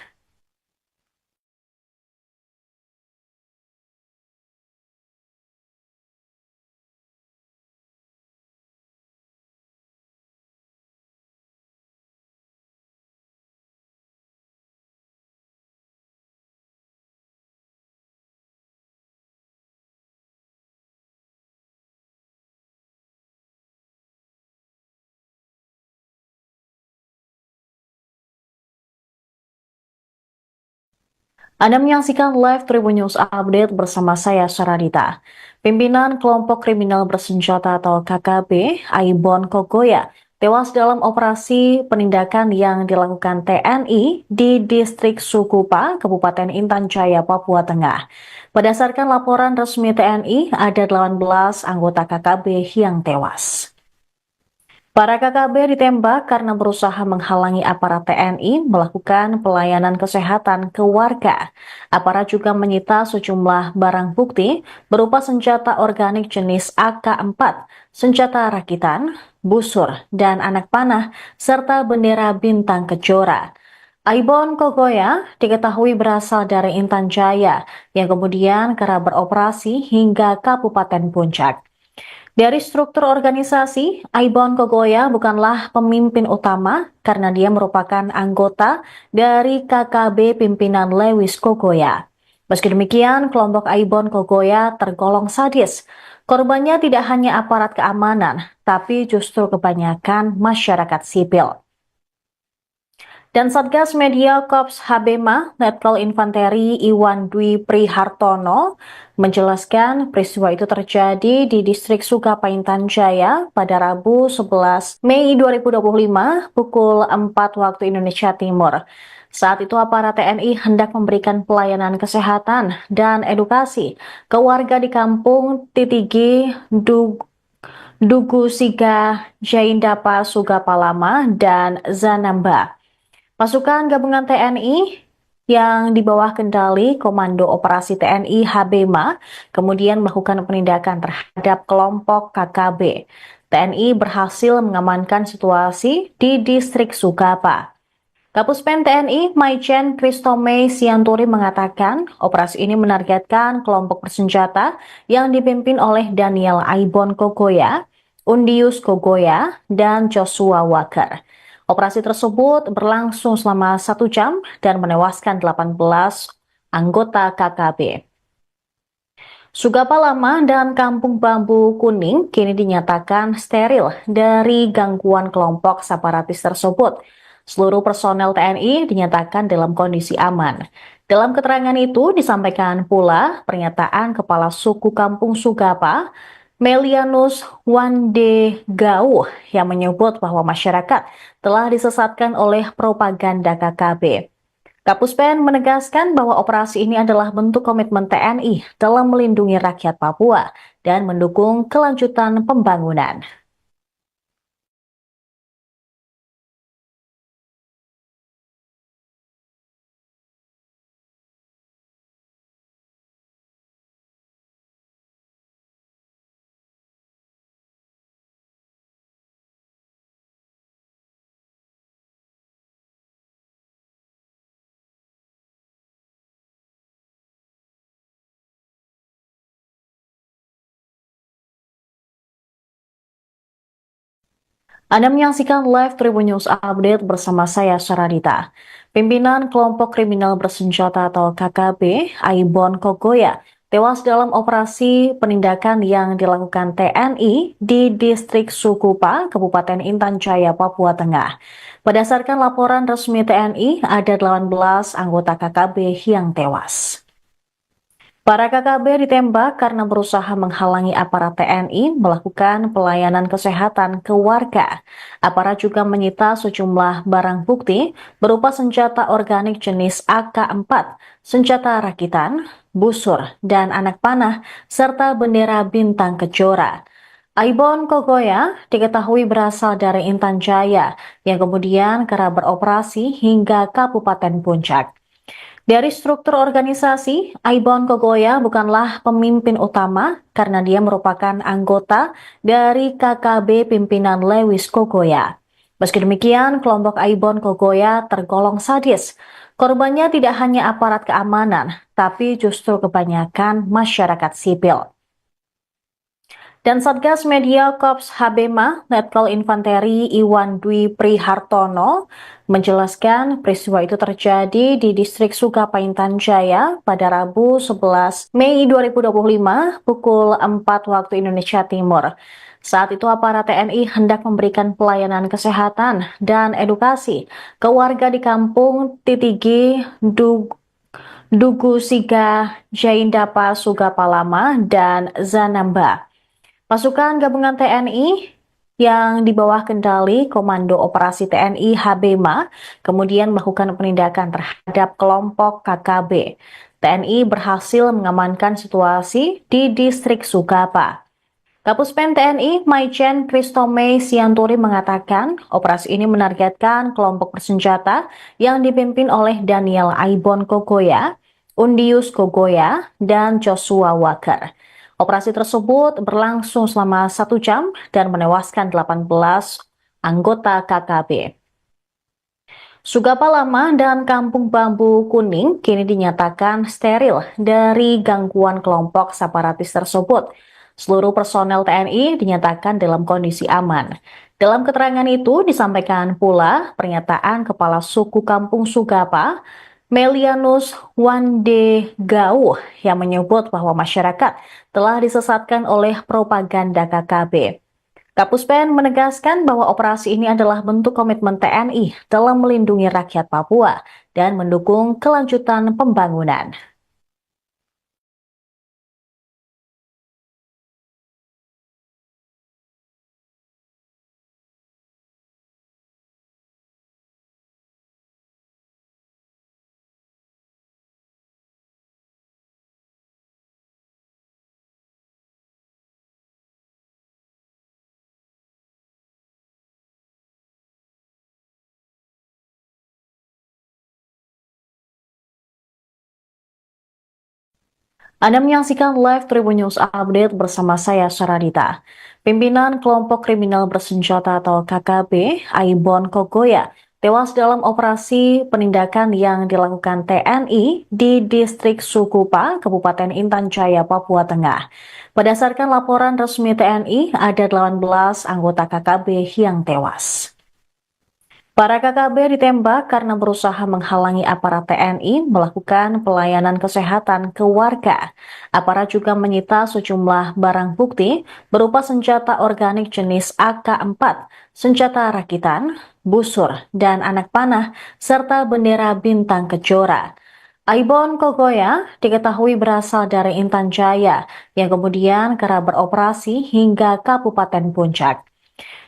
Anda menyaksikan live Tribun News Update bersama saya, Saradita. Pimpinan kelompok kriminal bersenjata atau KKB, Aibon Kogoya, tewas dalam operasi penindakan yang dilakukan TNI di distrik Sukupa, Kabupaten Intan Jaya, Papua Tengah. Berdasarkan laporan resmi TNI, ada 18 anggota KKB yang tewas. Para KKB ditembak karena berusaha menghalangi aparat TNI melakukan pelayanan kesehatan ke warga. Aparat juga menyita sejumlah barang bukti berupa senjata organik jenis AK-4, senjata rakitan, busur, dan anak panah, serta bendera bintang kejora. Aibon Kogoya diketahui berasal dari Intan Jaya yang kemudian kerap beroperasi hingga Kabupaten Puncak. Dari struktur organisasi, Aibon Kogoya bukanlah pemimpin utama karena dia merupakan anggota dari KKB pimpinan Lewis Kogoya. Meski demikian, kelompok Aibon Kogoya tergolong sadis. Korbannya tidak hanya aparat keamanan, tapi justru kebanyakan masyarakat sipil. Dan Satgas Media Korps Habema, Letkol Infanteri Iwan Dwi Prihartono, menjelaskan peristiwa itu terjadi di distrik Sukapaintan Jaya pada Rabu 11 Mei 2025 pukul 4 waktu Indonesia Timur. Saat itu aparat TNI hendak memberikan pelayanan kesehatan dan edukasi ke warga di kampung Titigi, Dugu Siga Jaindapa Sugapalama, dan Zanamba. Pasukan gabungan TNI yang di bawah kendali Komando Operasi TNI Habema kemudian melakukan penindakan terhadap kelompok KKB. TNI berhasil mengamankan situasi di distrik Sugapa. Kapuspen TNI Maijen Kristome Sianturi mengatakan operasi ini menargetkan kelompok bersenjata yang dipimpin oleh Daniel Aibon Kogoya, Undius Kogoya, dan Joshua Walker. Operasi tersebut berlangsung selama 1 jam dan menewaskan 18 anggota KKB. Sugapa Lama dan Kampung Bambu Kuning kini dinyatakan steril dari gangguan kelompok separatis tersebut. Seluruh personel TNI dinyatakan dalam kondisi aman. Dalam keterangan itu disampaikan pula pernyataan Kepala Suku Kampung Sugapa, Melianus Wande Gau, yang menyebut bahwa masyarakat telah disesatkan oleh propaganda KKB. Kapuspen menegaskan bahwa operasi ini adalah bentuk komitmen TNI dalam melindungi rakyat Papua dan mendukung kelanjutan pembangunan. Anda menyaksikan live Tribun News Update bersama saya, Saradita. Pimpinan kelompok kriminal bersenjata atau KKB, Aibon Kogoya, tewas dalam operasi penindakan yang dilakukan TNI di distrik Sukupa, Kabupaten Intan Jaya, Papua Tengah. Berdasarkan laporan resmi TNI, ada 18 anggota KKB yang tewas. Para KKB ditembak karena berusaha menghalangi aparat TNI melakukan pelayanan kesehatan ke warga. Aparat juga menyita sejumlah barang bukti berupa senjata organik jenis AK-4, senjata rakitan, busur, dan anak panah, serta bendera bintang kejora. Aibon Kogoya diketahui berasal dari Intan Jaya yang kemudian kerap beroperasi hingga Kabupaten Puncak. Dari struktur organisasi, Aibon Kogoya bukanlah pemimpin utama karena dia merupakan anggota dari KKB pimpinan Lewis Kogoya. Meski demikian, kelompok Aibon Kogoya tergolong sadis. Korbannya tidak hanya aparat keamanan, tapi justru kebanyakan masyarakat sipil. Dan Satgas Media Korps Habema, Letkol Infanteri Iwan Dwi Prihartono, menjelaskan peristiwa itu terjadi di distrik Sugapa Intan Jaya pada Rabu 11 Mei 2025 pukul 4 waktu Indonesia Timur. Saat itu aparat TNI hendak memberikan pelayanan kesehatan dan edukasi ke warga di kampung Titigi, Dugu Siga, Jaindapa Sugapalama, dan Zanamba. Pasukan gabungan TNI yang di bawah kendali Komando Operasi TNI Habema kemudian melakukan penindakan terhadap kelompok KKB. TNI berhasil mengamankan situasi di distrik Sugapa. Kapuspen TNI Maijen Kristome Sianturi mengatakan operasi ini menargetkan kelompok bersenjata yang dipimpin oleh Daniel Aibon Kogoya, Undius Kogoya, dan Joshua Walker. Operasi tersebut berlangsung selama 1 jam dan menewaskan 18 anggota KKB. Sugapa Lama dan Kampung Bambu Kuning kini dinyatakan steril dari gangguan kelompok separatis tersebut. Seluruh personel TNI dinyatakan dalam kondisi aman. Dalam keterangan itu disampaikan pula pernyataan Kepala Suku Kampung Sugapa, Melianus Wande Gau, yang menyebut bahwa masyarakat telah disesatkan oleh propaganda KKB. Kapuspen menegaskan bahwa operasi ini adalah bentuk komitmen TNI dalam melindungi rakyat Papua dan mendukung kelanjutan pembangunan. Anda menyaksikan live Tribun News Update bersama saya Saradita. Pimpinan kelompok kriminal bersenjata atau KKB, Aibon Kogoya, tewas dalam operasi penindakan yang dilakukan TNI di distrik Sukupa, Kabupaten Intan Jaya, Papua Tengah. Berdasarkan laporan resmi TNI, ada 18 anggota KKB yang tewas. Para KKB ditembak karena berusaha menghalangi aparat TNI melakukan pelayanan kesehatan ke warga. Aparat juga menyita sejumlah barang bukti berupa senjata organik jenis AK-4, senjata rakitan, busur, dan anak panah, serta bendera bintang kejora. Aibon Kogoya diketahui berasal dari Intan Jaya yang kemudian kerap beroperasi hingga Kabupaten Puncak.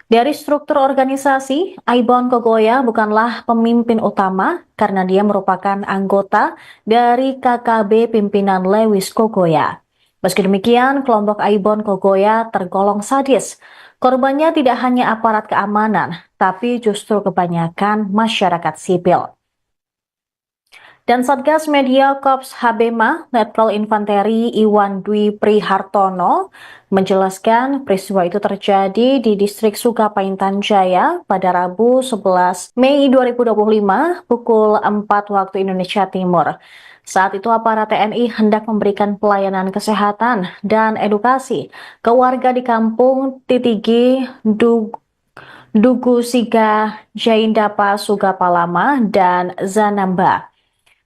Dari struktur organisasi, Aibon Kogoya bukanlah pemimpin utama karena dia merupakan anggota dari KKB pimpinan Lewis Kogoya. Meski demikian, kelompok Aibon Kogoya tergolong sadis. Korbannya tidak hanya aparat keamanan, tapi justru kebanyakan masyarakat sipil. Dan Satgas Media Korps Habema, Letkol Infanteri Iwan Dwi Prihartono, menjelaskan peristiwa itu terjadi di distrik Sukapaintan Jaya pada Rabu 11 Mei 2025 pukul 4 waktu Indonesia Timur. Saat itu aparat TNI hendak memberikan pelayanan kesehatan dan edukasi ke warga di kampung Titigi, Dugu Siga, Jaindapa, Sugapalama, dan Zanamba.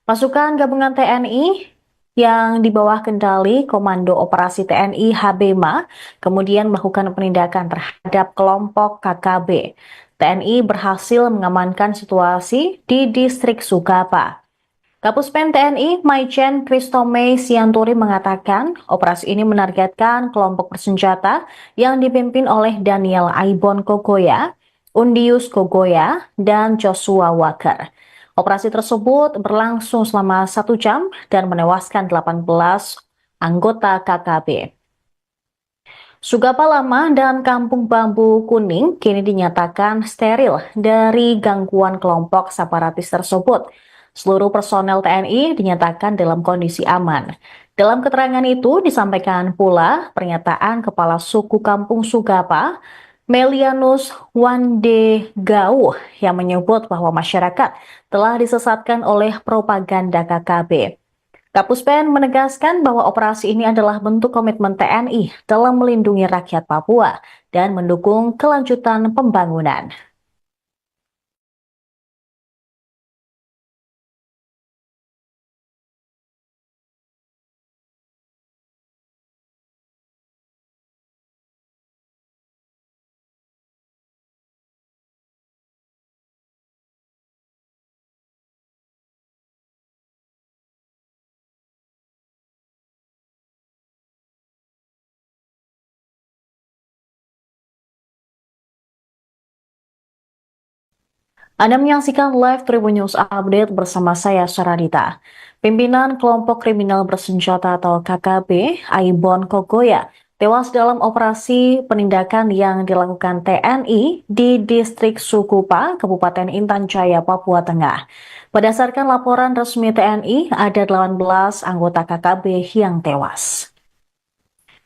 Pasukan gabungan TNI yang di bawah kendali Komando Operasi TNI Habema kemudian melakukan penindakan terhadap kelompok KKB. TNI berhasil mengamankan situasi di distrik Sukapa. Kapuspen TNI Maijen Kristome Sianturi mengatakan operasi ini menargetkan kelompok bersenjata yang dipimpin oleh Daniel Aibon Kogoya, Undius Kogoya, dan Joshua Walker. Operasi tersebut berlangsung selama 1 jam dan menewaskan 18 anggota KKB. Sugapa Lama dan Kampung Bambu Kuning kini dinyatakan steril dari gangguan kelompok separatis tersebut. Seluruh personel TNI dinyatakan dalam kondisi aman. Dalam keterangan itu disampaikan pula pernyataan Kepala Suku Kampung Sugapa, Melianus Wande Gauh, yang menyebut bahwa masyarakat telah disesatkan oleh propaganda KKB. Kapuspen menegaskan bahwa operasi ini adalah bentuk komitmen TNI dalam melindungi rakyat Papua dan mendukung kelanjutan pembangunan. Anda menyaksikan live Tribun News Update bersama saya Saradita. Pimpinan kelompok kriminal bersenjata atau KKB, Aibon Kogoya, tewas dalam operasi penindakan yang dilakukan TNI di distrik Sukupa, Kabupaten Intan Jaya, Papua Tengah. Berdasarkan laporan resmi TNI, ada 18 anggota KKB yang tewas.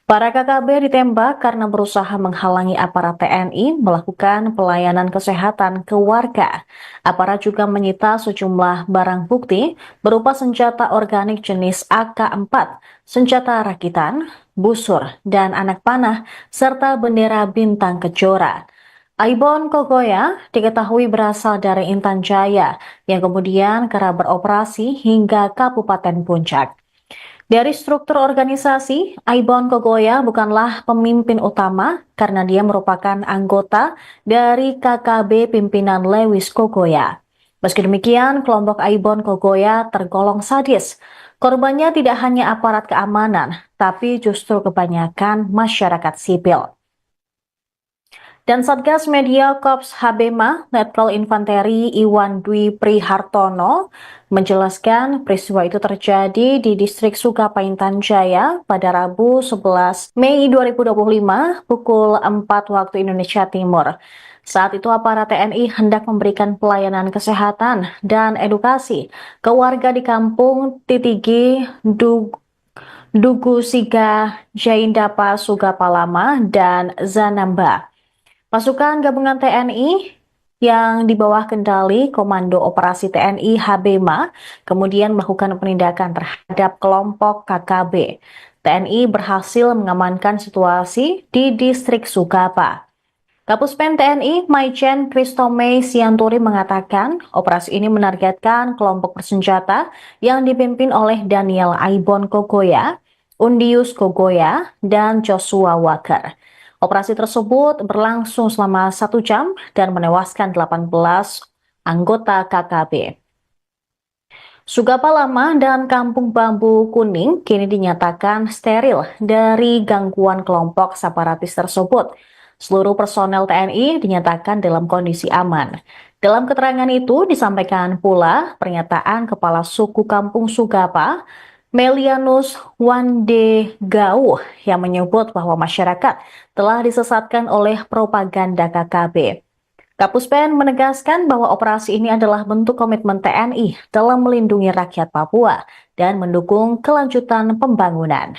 Para KKB ditembak karena berusaha menghalangi aparat TNI melakukan pelayanan kesehatan ke warga. Aparat juga menyita sejumlah barang bukti berupa senjata organik jenis AK-4, senjata rakitan, busur, dan anak panah, serta bendera bintang kejora. Aibon Kogoya diketahui berasal dari Intan Jaya yang kemudian kerap beroperasi hingga Kabupaten Puncak. Dari struktur organisasi, Aibon Kogoya bukanlah pemimpin utama karena dia merupakan anggota dari KKB pimpinan Lewis Kogoya. Meski demikian, kelompok Aibon Kogoya tergolong sadis. Korbannya tidak hanya aparat keamanan, tapi justru kebanyakan masyarakat sipil. Dan Satgas Media Korps Habema, Letkol Infanteri Iwan Dwi Prihartono, menjelaskan peristiwa itu terjadi di distrik Sukapaintan Jaya pada Rabu 11 Mei 2025 pukul 4 waktu Indonesia Timur. Saat itu aparat TNI hendak memberikan pelayanan kesehatan dan edukasi ke warga di kampung Titigi, Dugu Siga Jaindapa Sugapalama, dan Zanamba. Pasukan gabungan TNI yang di bawah kendali Komando Operasi TNI Habema kemudian melakukan penindakan terhadap kelompok KKB. TNI berhasil mengamankan situasi di distrik Sugapa. Kapuspen TNI Maijen Kristome Sianturi mengatakan operasi ini menargetkan kelompok bersenjata yang dipimpin oleh Daniel Aibon Kogoya, Undius Kogoya, dan Joshua Walker. Operasi tersebut berlangsung selama 1 jam dan menewaskan 18 anggota KKB. Sugapa Lama dan Kampung Bambu Kuning kini dinyatakan steril dari gangguan kelompok separatis tersebut. Seluruh personel TNI dinyatakan dalam kondisi aman. Dalam keterangan itu disampaikan pula pernyataan Kepala Suku Kampung Sugapa, Melianus Wande Gauh, yang menyebut bahwa masyarakat telah disesatkan oleh propaganda KKB. Kapuspen menegaskan bahwa operasi ini adalah bentuk komitmen TNI dalam melindungi rakyat Papua dan mendukung kelanjutan pembangunan.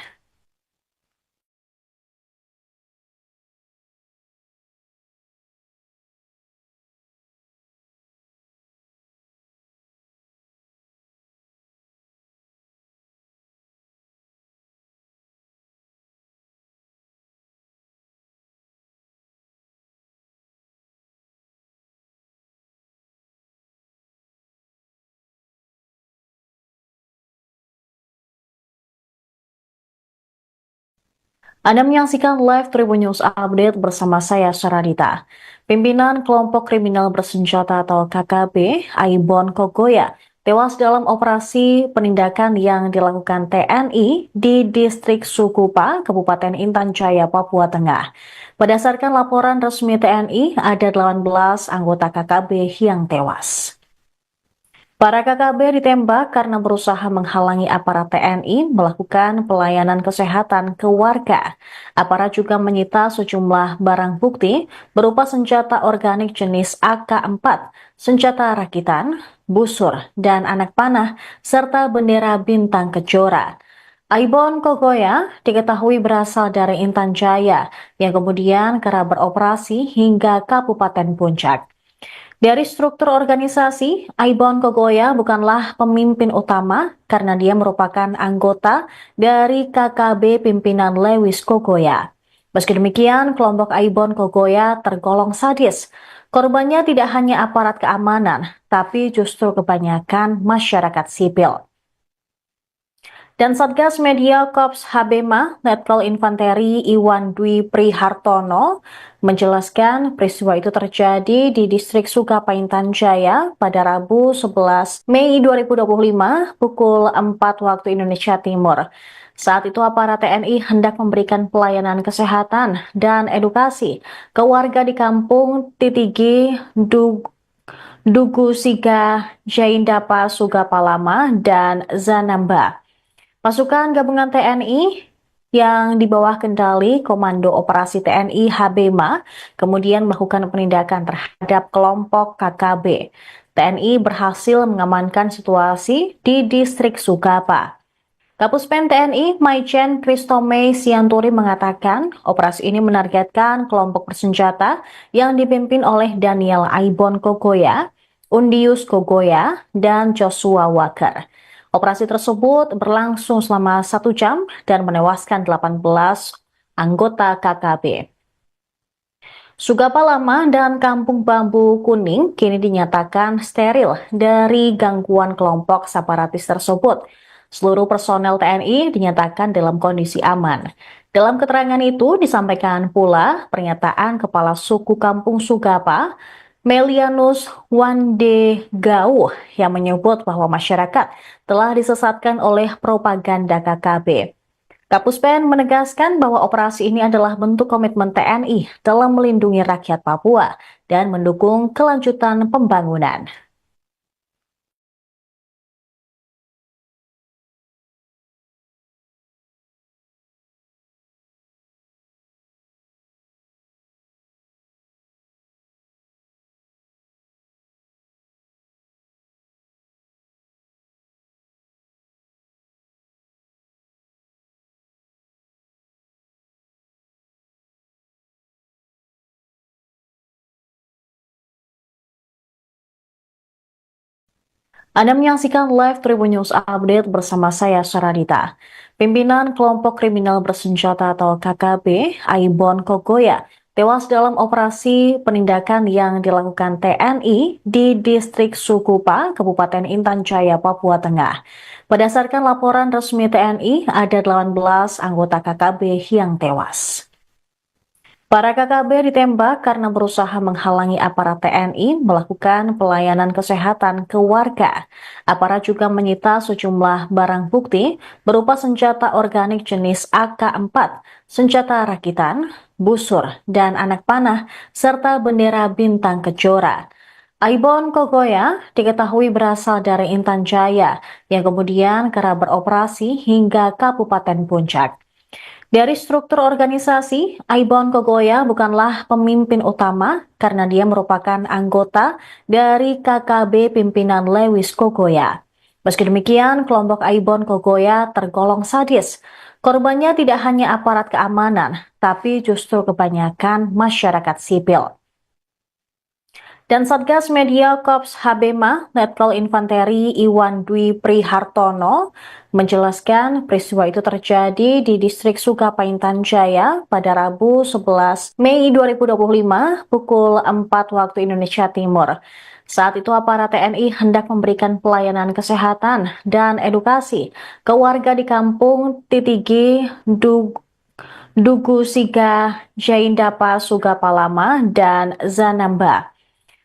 Anda menyaksikan live Tribun News Update bersama saya, Saradita. Pimpinan kelompok kriminal bersenjata atau KKB, Aibon Kogoya, tewas dalam operasi penindakan yang dilakukan TNI di distrik Sukupa, Kabupaten Intan Jaya, Papua Tengah. Berdasarkan laporan resmi TNI, ada 18 anggota KKB yang tewas. Para KKB ditembak karena berusaha menghalangi aparat TNI melakukan pelayanan kesehatan ke warga. Aparat juga menyita sejumlah barang bukti berupa senjata organik jenis AK-4, senjata rakitan, busur, dan anak panah, serta bendera bintang kejora. Aibon Kogoya diketahui berasal dari Intan Jaya yang kemudian kerap beroperasi hingga Kabupaten Puncak. Dari struktur organisasi, Aibon Kogoya bukanlah pemimpin utama karena dia merupakan anggota dari KKB pimpinan Lewis Kogoya. Meski demikian, kelompok Aibon Kogoya tergolong sadis. Korbannya tidak hanya aparat keamanan, tapi justru kebanyakan masyarakat sipil. Dan Satgas Media Korps Habema, Letkol Infanteri Iwan Dwi Prihartono, menjelaskan peristiwa itu terjadi di distrik Sukapaintan Jaya pada Rabu 11 Mei 2025 pukul 4 waktu Indonesia Timur. Saat itu aparat TNI hendak memberikan pelayanan kesehatan dan edukasi ke warga di kampung Titigi, Dugu Siga, Jaindapa Sugapalama, dan Zanamba. Pasukan gabungan TNI yang di bawah kendali Komando Operasi TNI Habema kemudian melakukan penindakan terhadap kelompok KKB. TNI berhasil mengamankan situasi di distrik Sugapa. Kapuspen TNI Maijen Kristome Sianturi mengatakan operasi ini menargetkan kelompok bersenjata yang dipimpin oleh Daniel Aibon Kogoya, Undius Kogoya, dan Joshua Walker. Operasi tersebut berlangsung selama 1 jam dan menewaskan 18 anggota KKB. Sugapa Lama dan Kampung Bambu Kuning kini dinyatakan steril dari gangguan kelompok separatis tersebut. Seluruh personel TNI dinyatakan dalam kondisi aman. Dalam keterangan itu disampaikan pula pernyataan Kepala Suku Kampung Sugapa, Melianus Wande Gauh, yang menyebut bahwa masyarakat telah disesatkan oleh propaganda KKB. Kapuspen menegaskan bahwa operasi ini adalah bentuk komitmen TNI dalam melindungi rakyat Papua dan mendukung kelanjutan pembangunan. Anda menyaksikan live Tribun News Update bersama saya Saradita. Pimpinan kelompok kriminal bersenjata atau KKB, Aibon Kogoya, tewas dalam operasi penindakan yang dilakukan TNI di distrik Sukupa, Kabupaten Intan Jaya, Papua Tengah. Berdasarkan laporan resmi TNI, ada 18 anggota KKB yang tewas. Para KKB ditembak karena berusaha menghalangi aparat TNI melakukan pelayanan kesehatan ke warga. Aparat juga menyita sejumlah barang bukti berupa senjata organik jenis AK-4, senjata rakitan, busur, dan anak panah, serta bendera bintang kejora. Aibon Kogoya diketahui berasal dari Intan Jaya yang kemudian kerap beroperasi hingga Kabupaten Puncak. Dari struktur organisasi, Aibon Kogoya bukanlah pemimpin utama karena dia merupakan anggota dari KKB pimpinan Lewis Kogoya. Meski demikian, kelompok Aibon Kogoya tergolong sadis. Korbannya tidak hanya aparat keamanan, tapi justru kebanyakan masyarakat sipil. Dan Satgas Media Korps Habema, Letkol Infanteri Iwan Dwi Prihartono, menjelaskan peristiwa itu terjadi di distrik Sukapa Intan Jaya pada Rabu 11 Mei 2025 pukul 4 waktu Indonesia Timur. Saat itu aparat TNI hendak memberikan pelayanan kesehatan dan edukasi ke warga di kampung Titigi, Dugu Siga, Jaindapa, Sugapa Lama, dan Zanamba.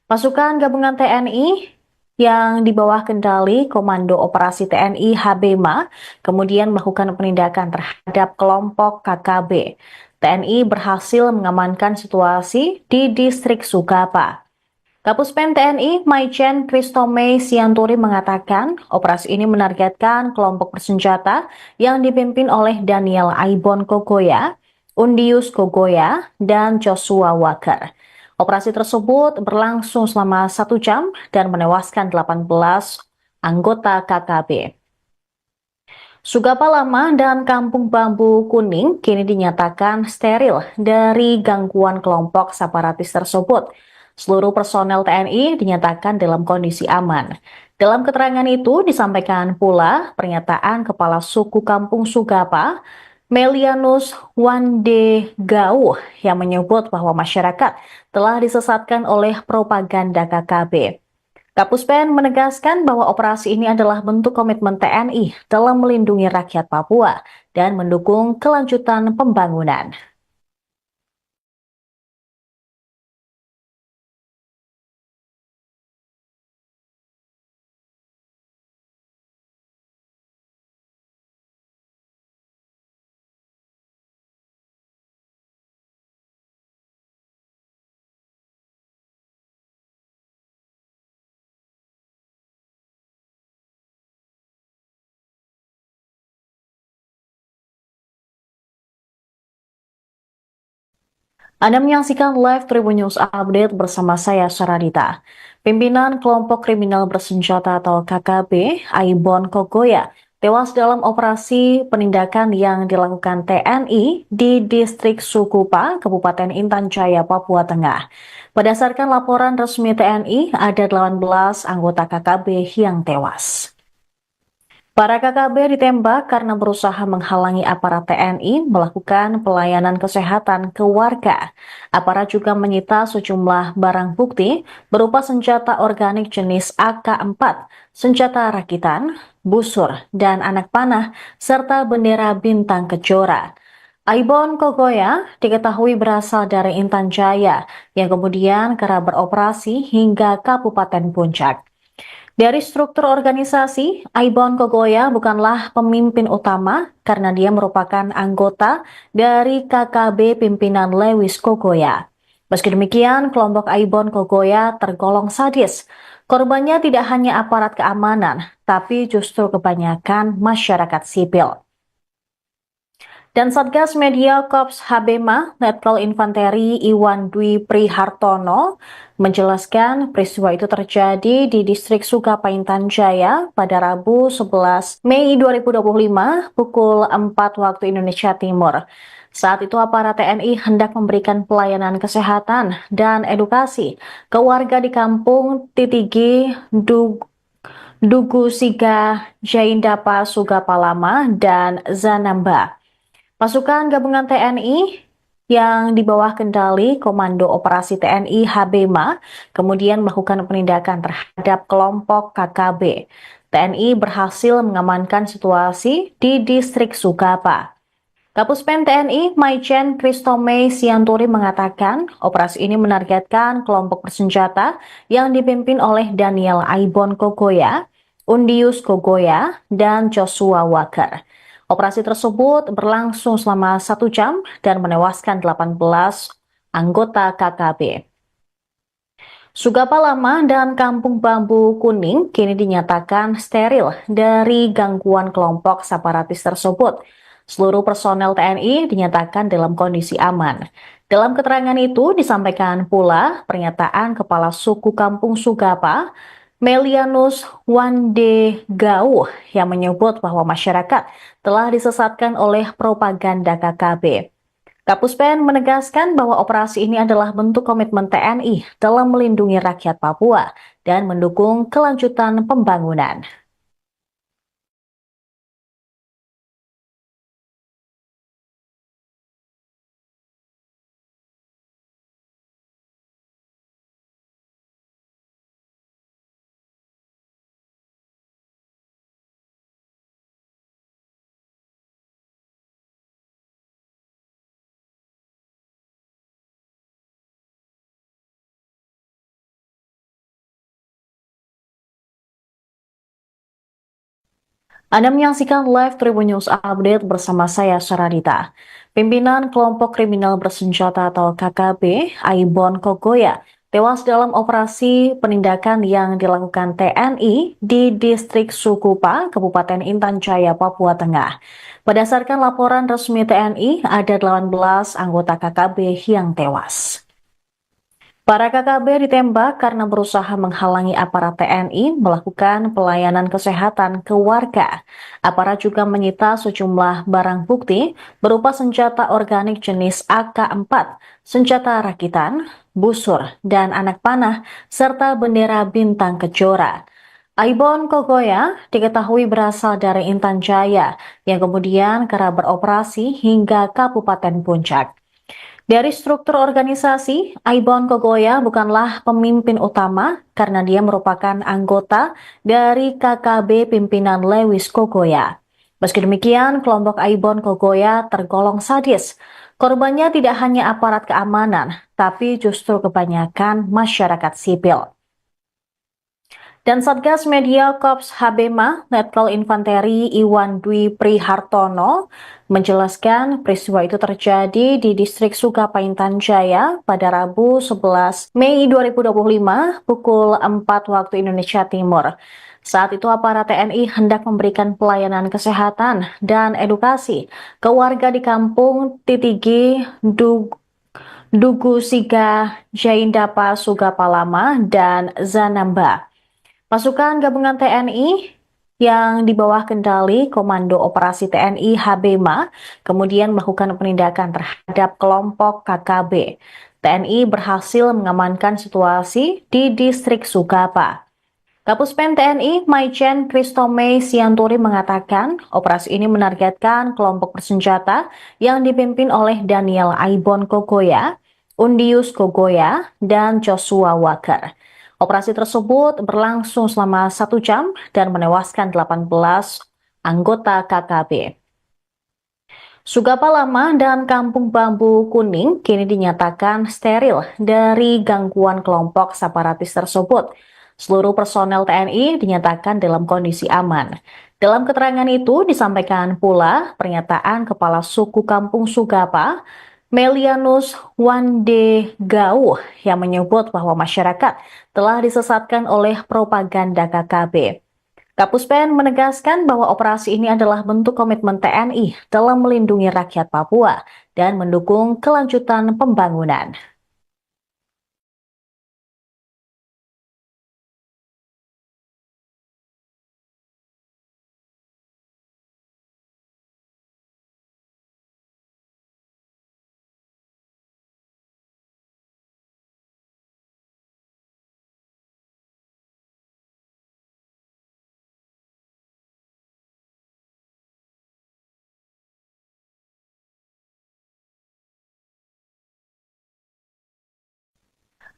Pasukan gabungan TNI yang di bawah kendali Komando Operasi TNI Habema kemudian melakukan penindakan terhadap kelompok KKB. TNI berhasil mengamankan situasi di distrik Sugapa. Kapuspen TNI Maijen Kristome Sianturi mengatakan operasi ini menargetkan kelompok bersenjata yang dipimpin oleh Daniel Aibon Kogoya, Undius Kogoya, dan Joshua Walker. Operasi tersebut berlangsung selama 1 jam dan menewaskan 18 anggota KKB. Sugapa Lama dan Kampung Bambu Kuning kini dinyatakan steril dari gangguan kelompok separatis tersebut. Seluruh personel TNI dinyatakan dalam kondisi aman. Dalam keterangan itu disampaikan pula pernyataan Kepala Suku Kampung Sugapa, Melianus Wande Gauh, yang menyebut bahwa masyarakat telah disesatkan oleh propaganda KKB. Kapuspen menegaskan bahwa operasi ini adalah bentuk komitmen TNI dalam melindungi rakyat Papua dan mendukung kelanjutan pembangunan. Anda menyaksikan live Tribun News Update bersama saya Saradita. Pimpinan kelompok kriminal bersenjata atau KKB, Aibon Kogoya, tewas dalam operasi penindakan yang dilakukan TNI di distrik Sukupa, Kabupaten Intan Jaya, Papua Tengah. Berdasarkan laporan resmi TNI, ada 18 anggota KKB yang tewas. Para KKB ditembak karena berusaha menghalangi aparat TNI melakukan pelayanan kesehatan ke warga. Aparat juga menyita sejumlah barang bukti berupa senjata organik jenis AK-4, senjata rakitan, busur, dan anak panah, serta bendera bintang kejora. Aibon Kogoya diketahui berasal dari Intan Jaya yang kemudian kerap beroperasi hingga Kabupaten Puncak. Dari struktur organisasi, Aibon Kogoya bukanlah pemimpin utama karena dia merupakan anggota dari KKB pimpinan Lewis Kogoya. Meski demikian, kelompok Aibon Kogoya tergolong sadis. Korbannya tidak hanya aparat keamanan, tapi justru kebanyakan masyarakat sipil. Dan Satgas Media Korps Habema, Letkol Infanteri Iwan Dwi Prihartono, menjelaskan peristiwa itu terjadi di distrik Sukapa Intan Jaya pada Rabu 11 Mei 2025 pukul 4 waktu Indonesia Timur. Saat itu aparat TNI hendak memberikan pelayanan kesehatan dan edukasi ke warga di kampung Titigi, Dugu Siga Jaindapa Sugapalama, dan Zanamba. Pasukan gabungan TNI yang di bawah kendali Komando Operasi TNI HBMA kemudian melakukan penindakan terhadap kelompok KKB. TNI berhasil mengamankan situasi di distrik Sugapa. Kapuspen TNI Maijen Kristome Sianturi mengatakan operasi ini menargetkan kelompok bersenjata yang dipimpin oleh Daniel Aibon Kogoya, Undius Kogoya, dan Joshua Walker. Operasi tersebut berlangsung selama 1 jam dan menewaskan 18 anggota KKB. Sugapa Lama dan Kampung Bambu Kuning kini dinyatakan steril dari gangguan kelompok separatis tersebut. Seluruh personel TNI dinyatakan dalam kondisi aman. Dalam keterangan itu disampaikan pula pernyataan Kepala Suku Kampung Sugapa, Melianus Wande Gau, yang menyebut bahwa masyarakat telah disesatkan oleh propaganda KKB. Kapuspen menegaskan bahwa operasi ini adalah bentuk komitmen TNI dalam melindungi rakyat Papua dan mendukung kelanjutan pembangunan. Anda menyaksikan live Tribun News Update bersama saya, Saradita. Pimpinan kelompok kriminal bersenjata atau KKB, Aibon Kogoya, tewas dalam operasi penindakan yang dilakukan TNI di distrik Sukupa, Kabupaten Intan Jaya, Papua Tengah. Berdasarkan laporan resmi TNI, ada 18 anggota KKB yang tewas. Para KKB ditembak karena berusaha menghalangi aparat TNI melakukan pelayanan kesehatan ke warga. Aparat juga menyita sejumlah barang bukti berupa senjata organik jenis AK-4, senjata rakitan, busur, dan anak panah, serta bendera bintang kejora. Aibon Kogoya diketahui berasal dari Intan Jaya yang kemudian kerap beroperasi hingga Kabupaten Puncak. Dari struktur organisasi, Aibon Kogoya bukanlah pemimpin utama karena dia merupakan anggota dari KKB pimpinan Lewis Kogoya. Meski demikian, kelompok Aibon Kogoya tergolong sadis. Korbannya tidak hanya aparat keamanan, tapi justru kebanyakan masyarakat sipil. Dan Satgas Media Korps HBMA, Letkol Infanteri Iwan Dwi Prihartono, menjelaskan peristiwa itu terjadi di distrik Sugapa Intan Jaya pada Rabu 11 Mei 2025 pukul 4 waktu Indonesia Timur. Saat itu aparat TNI hendak memberikan pelayanan kesehatan dan edukasi ke warga di kampung Titigi, Dugu Siga, Jaindapa Sugapalama, dan Zanamba. Pasukan gabungan TNI yang di bawah kendali Komando Operasi TNI HBMA kemudian melakukan penindakan terhadap kelompok KKB. TNI berhasil mengamankan situasi di distrik Sugapa. Kapuspen TNI Maijen Kristome Sianturi mengatakan operasi ini menargetkan kelompok bersenjata yang dipimpin oleh Daniel Aibon Kogoya, Undius Kogoya, dan Joshua Walker. Operasi tersebut berlangsung selama 1 jam dan menewaskan 18 anggota KKB. Sugapa Lama dan Kampung Bambu Kuning kini dinyatakan steril dari gangguan kelompok separatis tersebut. Seluruh personel TNI dinyatakan dalam kondisi aman. Dalam keterangan itu disampaikan pula pernyataan Kepala Suku Kampung Sugapa, Melianus Wande Gau, yang menyebut bahwa masyarakat telah disesatkan oleh propaganda KKB. Kapuspen menegaskan bahwa operasi ini adalah bentuk komitmen TNI dalam melindungi rakyat Papua dan mendukung kelanjutan pembangunan.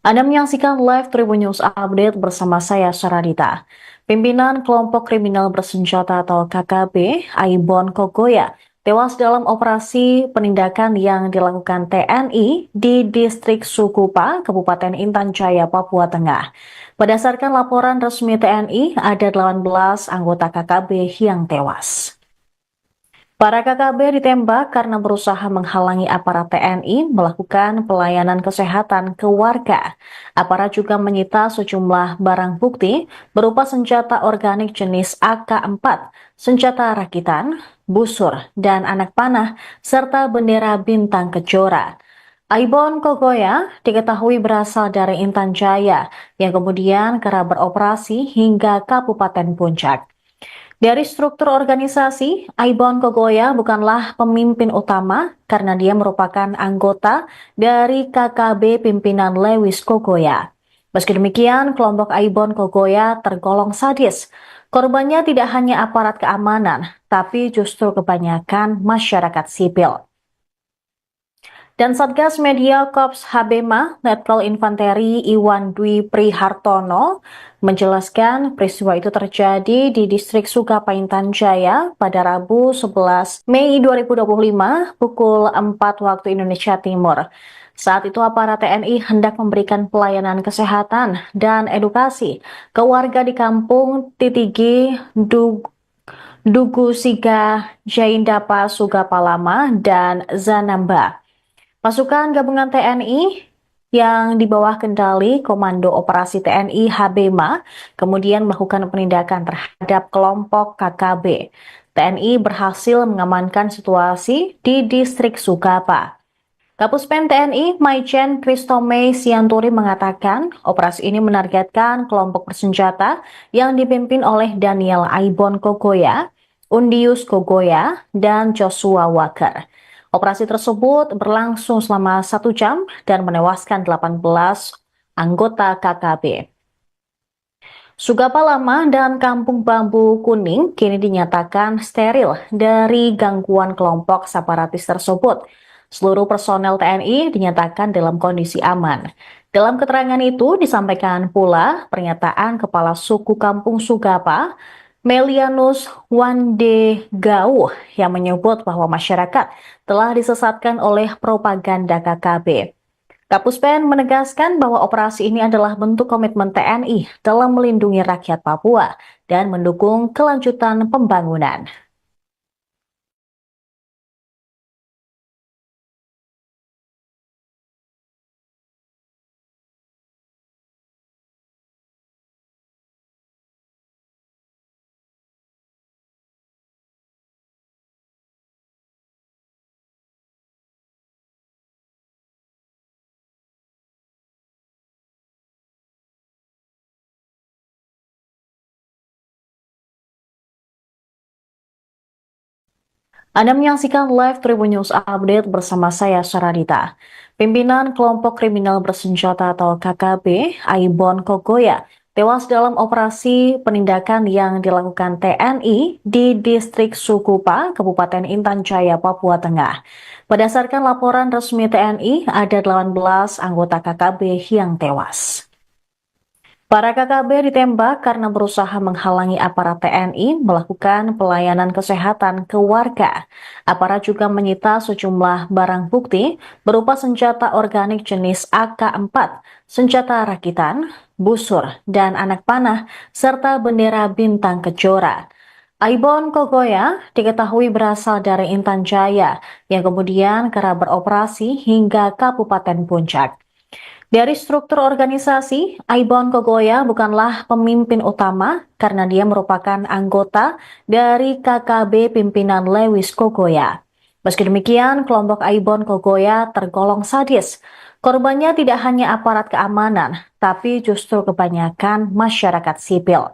Anda menyaksikan live Tribun News Update bersama saya Saradita. Pimpinan kelompok kriminal bersenjata atau KKB, Aibon Kogoya, tewas dalam operasi penindakan yang dilakukan TNI di distrik Sukupa, Kabupaten Intan Jaya, Papua Tengah. Berdasarkan laporan resmi TNI, ada 18 anggota KKB yang tewas. Para KKB ditembak karena berusaha menghalangi aparat TNI melakukan pelayanan kesehatan ke warga. Aparat juga menyita sejumlah barang bukti berupa senjata organik jenis AK-4, senjata rakitan, busur, dan anak panah, serta bendera bintang kejora. Aibon Kogoya diketahui berasal dari Intan Jaya yang kemudian kerap beroperasi hingga Kabupaten Puncak. Dari struktur organisasi, Aibon Kogoya bukanlah pemimpin utama karena dia merupakan anggota dari KKB pimpinan Lewis Kogoya. Meski demikian, kelompok Aibon Kogoya tergolong sadis. Korbannya tidak hanya aparat keamanan, tapi justru kebanyakan masyarakat sipil. Dan Satgas Media Korps Habema, Letkol Infanteri Iwan Dwi Prihartono, menjelaskan peristiwa itu terjadi di distrik Sukapaintan Jaya pada Rabu 11 Mei 2025 pukul 4 waktu Indonesia Timur. Saat itu aparat TNI hendak memberikan pelayanan kesehatan dan edukasi ke warga di kampung Titigi, Dugu Siga, Jaindapa, Sugapalama, dan Zanamba. Pasukan gabungan TNI yang di bawah kendali Komando Operasi TNI Habema kemudian melakukan penindakan terhadap kelompok KKB. TNI berhasil mengamankan situasi di distrik Sukapa. Kapuspen TNI Maijen Kristome Sianturi mengatakan operasi ini menargetkan kelompok bersenjata yang dipimpin oleh Daniel Aibon Kogoya, Undius Kogoya, dan Joshua Walker. Operasi tersebut berlangsung selama 1 jam dan menewaskan 18 anggota KKB. Sugapa Lama dan Kampung Bambu Kuning kini dinyatakan steril dari gangguan kelompok separatis tersebut. Seluruh personel TNI dinyatakan dalam kondisi aman. Dalam keterangan itu disampaikan pula pernyataan Kepala Suku Kampung Sugapa, Melianus Wandegau, yang menyebut bahwa masyarakat telah disesatkan oleh propaganda KKB. Kapuspen menegaskan bahwa operasi ini adalah bentuk komitmen TNI dalam melindungi rakyat Papua dan mendukung kelanjutan pembangunan. Anda menyaksikan live Tribun News Update bersama saya Saradita. Pimpinan kelompok kriminal bersenjata atau KKB, Aibon Kogoya, tewas dalam operasi penindakan yang dilakukan TNI di distrik Sukupa, Kabupaten Intan Jaya, Papua Tengah. Berdasarkan laporan resmi TNI, ada 18 anggota KKB yang tewas. Para KKB ditembak karena berusaha menghalangi aparat TNI melakukan pelayanan kesehatan ke warga. Aparat juga menyita sejumlah barang bukti berupa senjata organik jenis AK-4, senjata rakitan, busur, dan anak panah, serta bendera bintang kejora. Aibon Kogoya diketahui berasal dari Intan Jaya yang kemudian kerap beroperasi hingga Kabupaten Puncak. Dari struktur organisasi, Aibon Kogoya bukanlah pemimpin utama karena dia merupakan anggota dari KKB pimpinan Lewis Kogoya. Meski demikian, kelompok Aibon Kogoya tergolong sadis. Korbannya tidak hanya aparat keamanan, tapi justru kebanyakan masyarakat sipil.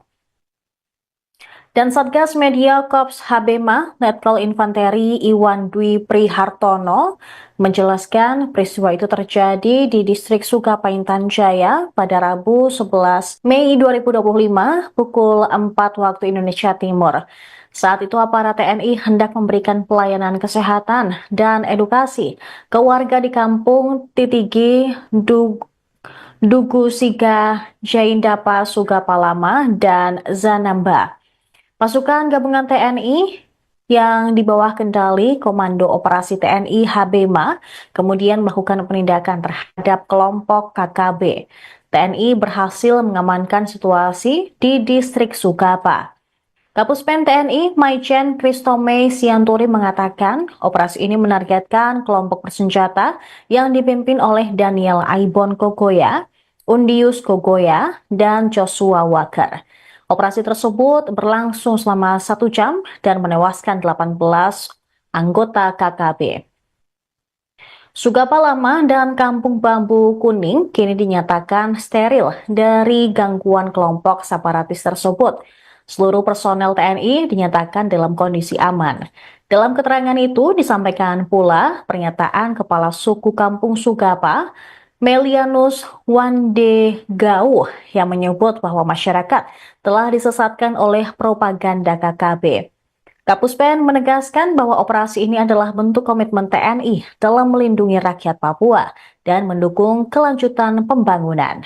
Dan Satgas Media Korps Habema, Letkol Infanteri Iwan Dwi Prihartono, menjelaskan peristiwa itu terjadi di distrik Sukapaintan Jaya pada Rabu 11 Mei 2025 pukul 4 waktu Indonesia Timur. Saat itu aparat TNI hendak memberikan pelayanan kesehatan dan edukasi ke warga di kampung Titigi, Dugu Siga Jaindapa Sugapalama, dan Zanamba. Pasukan gabungan TNI yang di bawah kendali Komando Operasi TNI Habema kemudian melakukan penindakan terhadap kelompok KKB. TNI berhasil mengamankan situasi di distrik Sugapa. Kapuspen TNI Maijen Kristome Sianturi mengatakan operasi ini menargetkan kelompok bersenjata yang dipimpin oleh Daniel Aibon Kogoya, Undius Kogoya, dan Joshua Walker. Operasi tersebut berlangsung selama 1 jam dan menewaskan 18 anggota KKB. Sugapa Lama dan Kampung Bambu Kuning kini dinyatakan steril dari gangguan kelompok separatis tersebut. Seluruh personel TNI dinyatakan dalam kondisi aman. Dalam keterangan itu disampaikan pula pernyataan Kepala Suku Kampung Sugapa, Melianus Wande Gau, yang menyebut bahwa masyarakat telah disesatkan oleh propaganda KKB. Kapuspen menegaskan bahwa operasi ini adalah bentuk komitmen TNI dalam melindungi rakyat Papua dan mendukung kelanjutan pembangunan.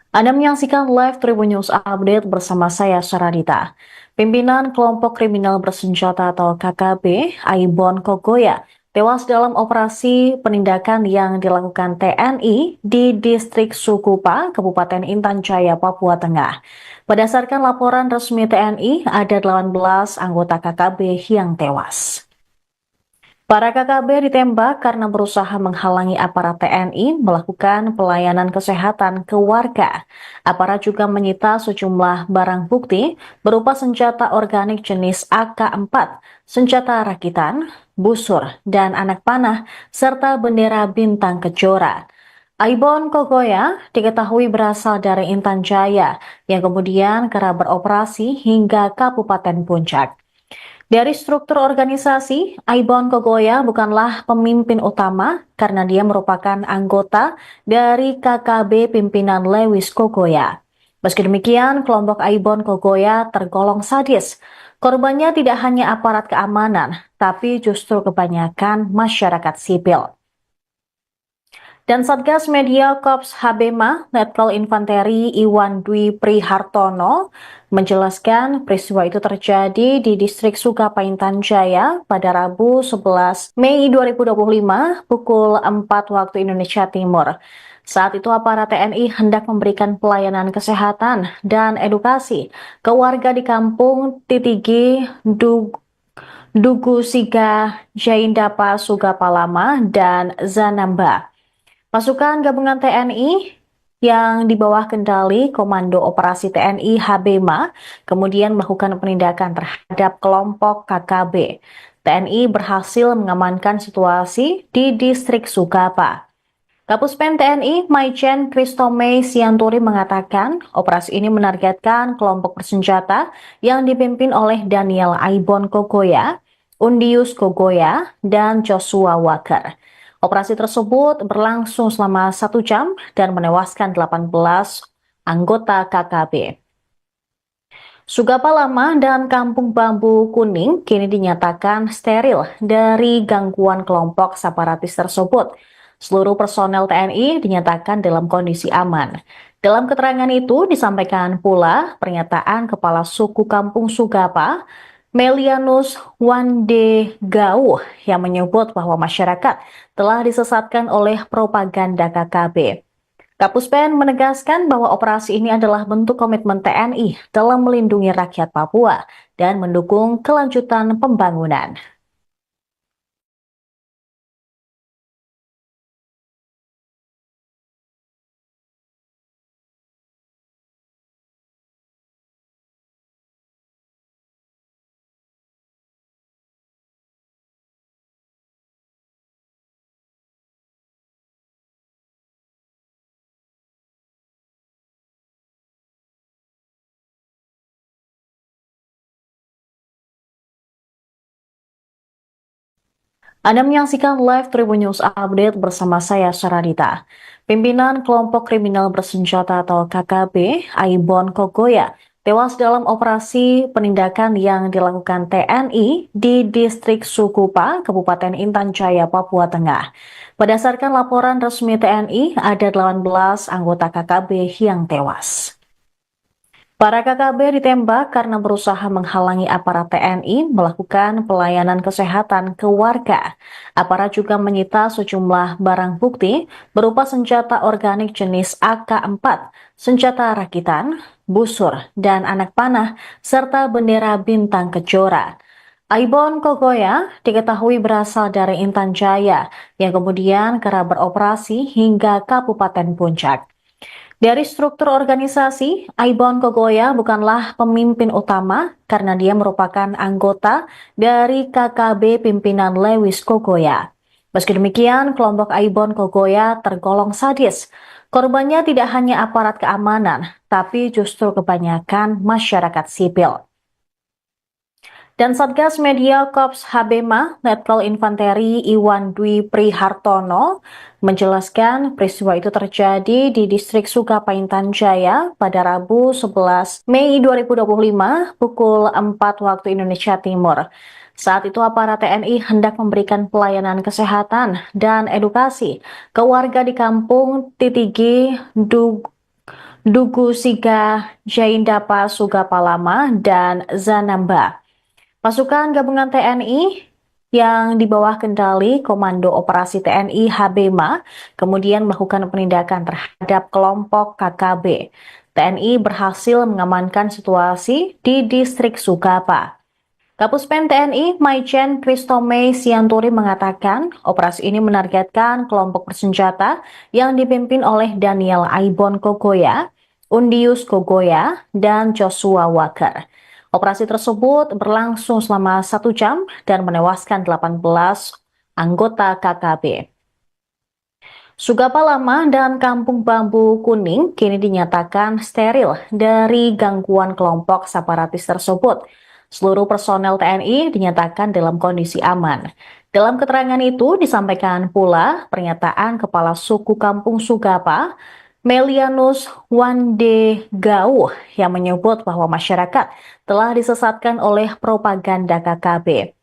Anda menyaksikan live Tribun News Update bersama saya, Saradita. Pimpinan kelompok kriminal bersenjata atau KKB, Aibon Kogoya, tewas dalam operasi penindakan yang dilakukan TNI di distrik Sukupa, Kabupaten Intan Jaya, Papua Tengah. Berdasarkan laporan resmi TNI, ada 18 anggota KKB yang tewas. Para KKB ditembak karena berusaha menghalangi aparat TNI melakukan pelayanan kesehatan ke warga. Aparat juga menyita sejumlah barang bukti berupa senjata organik jenis AK-4, senjata rakitan, busur, dan anak panah, serta bendera bintang kejora. Aibon Kogoya diketahui berasal dari Intan Jaya yang kemudian kerap beroperasi hingga Kabupaten Puncak. Dari struktur organisasi, Aibon Kogoya bukanlah pemimpin utama karena dia merupakan anggota dari KKB pimpinan Lewis Kogoya. Meski demikian, kelompok Aibon Kogoya tergolong sadis. Korbannya tidak hanya aparat keamanan, tapi justru kebanyakan masyarakat sipil. Dan Satgas Media Korps Habema, Letkol Infanteri Iwan Dwi Prihartono, menjelaskan peristiwa itu terjadi di distrik Sukapa Intan Jaya pada Rabu 11 Mei 2025 pukul 4 waktu Indonesia Timur. Saat itu aparat TNI hendak memberikan pelayanan kesehatan dan edukasi ke warga di kampung Titigi, Dugu Siga, Jaindapa Sugapalama, dan Zanamba. Pasukan gabungan TNI yang di bawah kendali Komando Operasi TNI Habema kemudian melakukan penindakan terhadap kelompok KKB. TNI berhasil mengamankan situasi di distrik Sugapa. Kapuspen TNI Maijen Kristome Sianturi mengatakan operasi ini menargetkan kelompok bersenjata yang dipimpin oleh Daniel Aibon Kogoya, Undius Kogoya, dan Joshua Walker. Operasi tersebut berlangsung selama 1 jam dan menewaskan 18 anggota KKB. Sugapa Lama dan Kampung Bambu Kuning kini dinyatakan steril dari gangguan kelompok separatis tersebut. Seluruh personel TNI dinyatakan dalam kondisi aman. Dalam keterangan itu disampaikan pula pernyataan Kepala Suku Kampung Sugapa, Melianus Wande Gau, yang menyebut bahwa masyarakat telah disesatkan oleh propaganda KKB. Kapuspen menegaskan bahwa operasi ini adalah bentuk komitmen TNI dalam melindungi rakyat Papua dan mendukung kelanjutan pembangunan. Anda menyaksikan live Tribun News Update bersama saya, Saradita. Pimpinan kelompok kriminal bersenjata atau KKB, Aibon Kogoya, tewas dalam operasi penindakan yang dilakukan TNI di distrik Sukupa, Kabupaten Intan Jaya, Papua Tengah. Berdasarkan laporan resmi TNI, ada 18 anggota KKB yang tewas. Para KKB ditembak karena berusaha menghalangi aparat TNI melakukan pelayanan kesehatan ke warga. Aparat juga menyita sejumlah barang bukti berupa senjata organik jenis AK-4, senjata rakitan, busur, dan anak panah, serta bendera bintang kejora. Aibon Kogoya diketahui berasal dari Intan Jaya yang kemudian kerap beroperasi hingga Kabupaten Puncak. Dari struktur organisasi, Aibon Kogoya bukanlah pemimpin utama karena dia merupakan anggota dari KKB pimpinan Lewis Kogoya. Meski demikian, kelompok Aibon Kogoya tergolong sadis. Korbannya tidak hanya aparat keamanan, tapi justru kebanyakan masyarakat sipil. Dan Satgas Media Korps Habema, Letkol Infanteri Iwan Dwi Prihartono, menjelaskan peristiwa itu terjadi di distrik Sukapaintan Jaya pada Rabu 11 Mei 2025 pukul 4 waktu Indonesia Timur. Saat itu aparat TNI hendak memberikan pelayanan kesehatan dan edukasi ke warga di kampung Titigi, Dugu Siga, Jaindapa, Sugapalama, dan Zanamba. Pasukan gabungan TNI yang di bawah kendali Komando Operasi TNI Habema kemudian melakukan penindakan terhadap kelompok KKB. TNI berhasil mengamankan situasi di distrik Sukapa. Kapuspen TNI Maijen Kristome Sianturi mengatakan operasi ini menargetkan kelompok bersenjata yang dipimpin oleh Daniel Aibon Kogoya, Undius Kogoya, dan Joshua Walker. Operasi tersebut berlangsung selama 1 jam dan menewaskan 18 anggota KKB. Sugapa Lama dan Kampung Bambu Kuning kini dinyatakan steril dari gangguan kelompok separatis tersebut. Seluruh personel TNI dinyatakan dalam kondisi aman. Dalam keterangan itu disampaikan pula pernyataan Kepala Suku Kampung Sugapa, Melianus Wandegau, yang menyebut bahwa masyarakat telah disesatkan oleh propaganda KKB.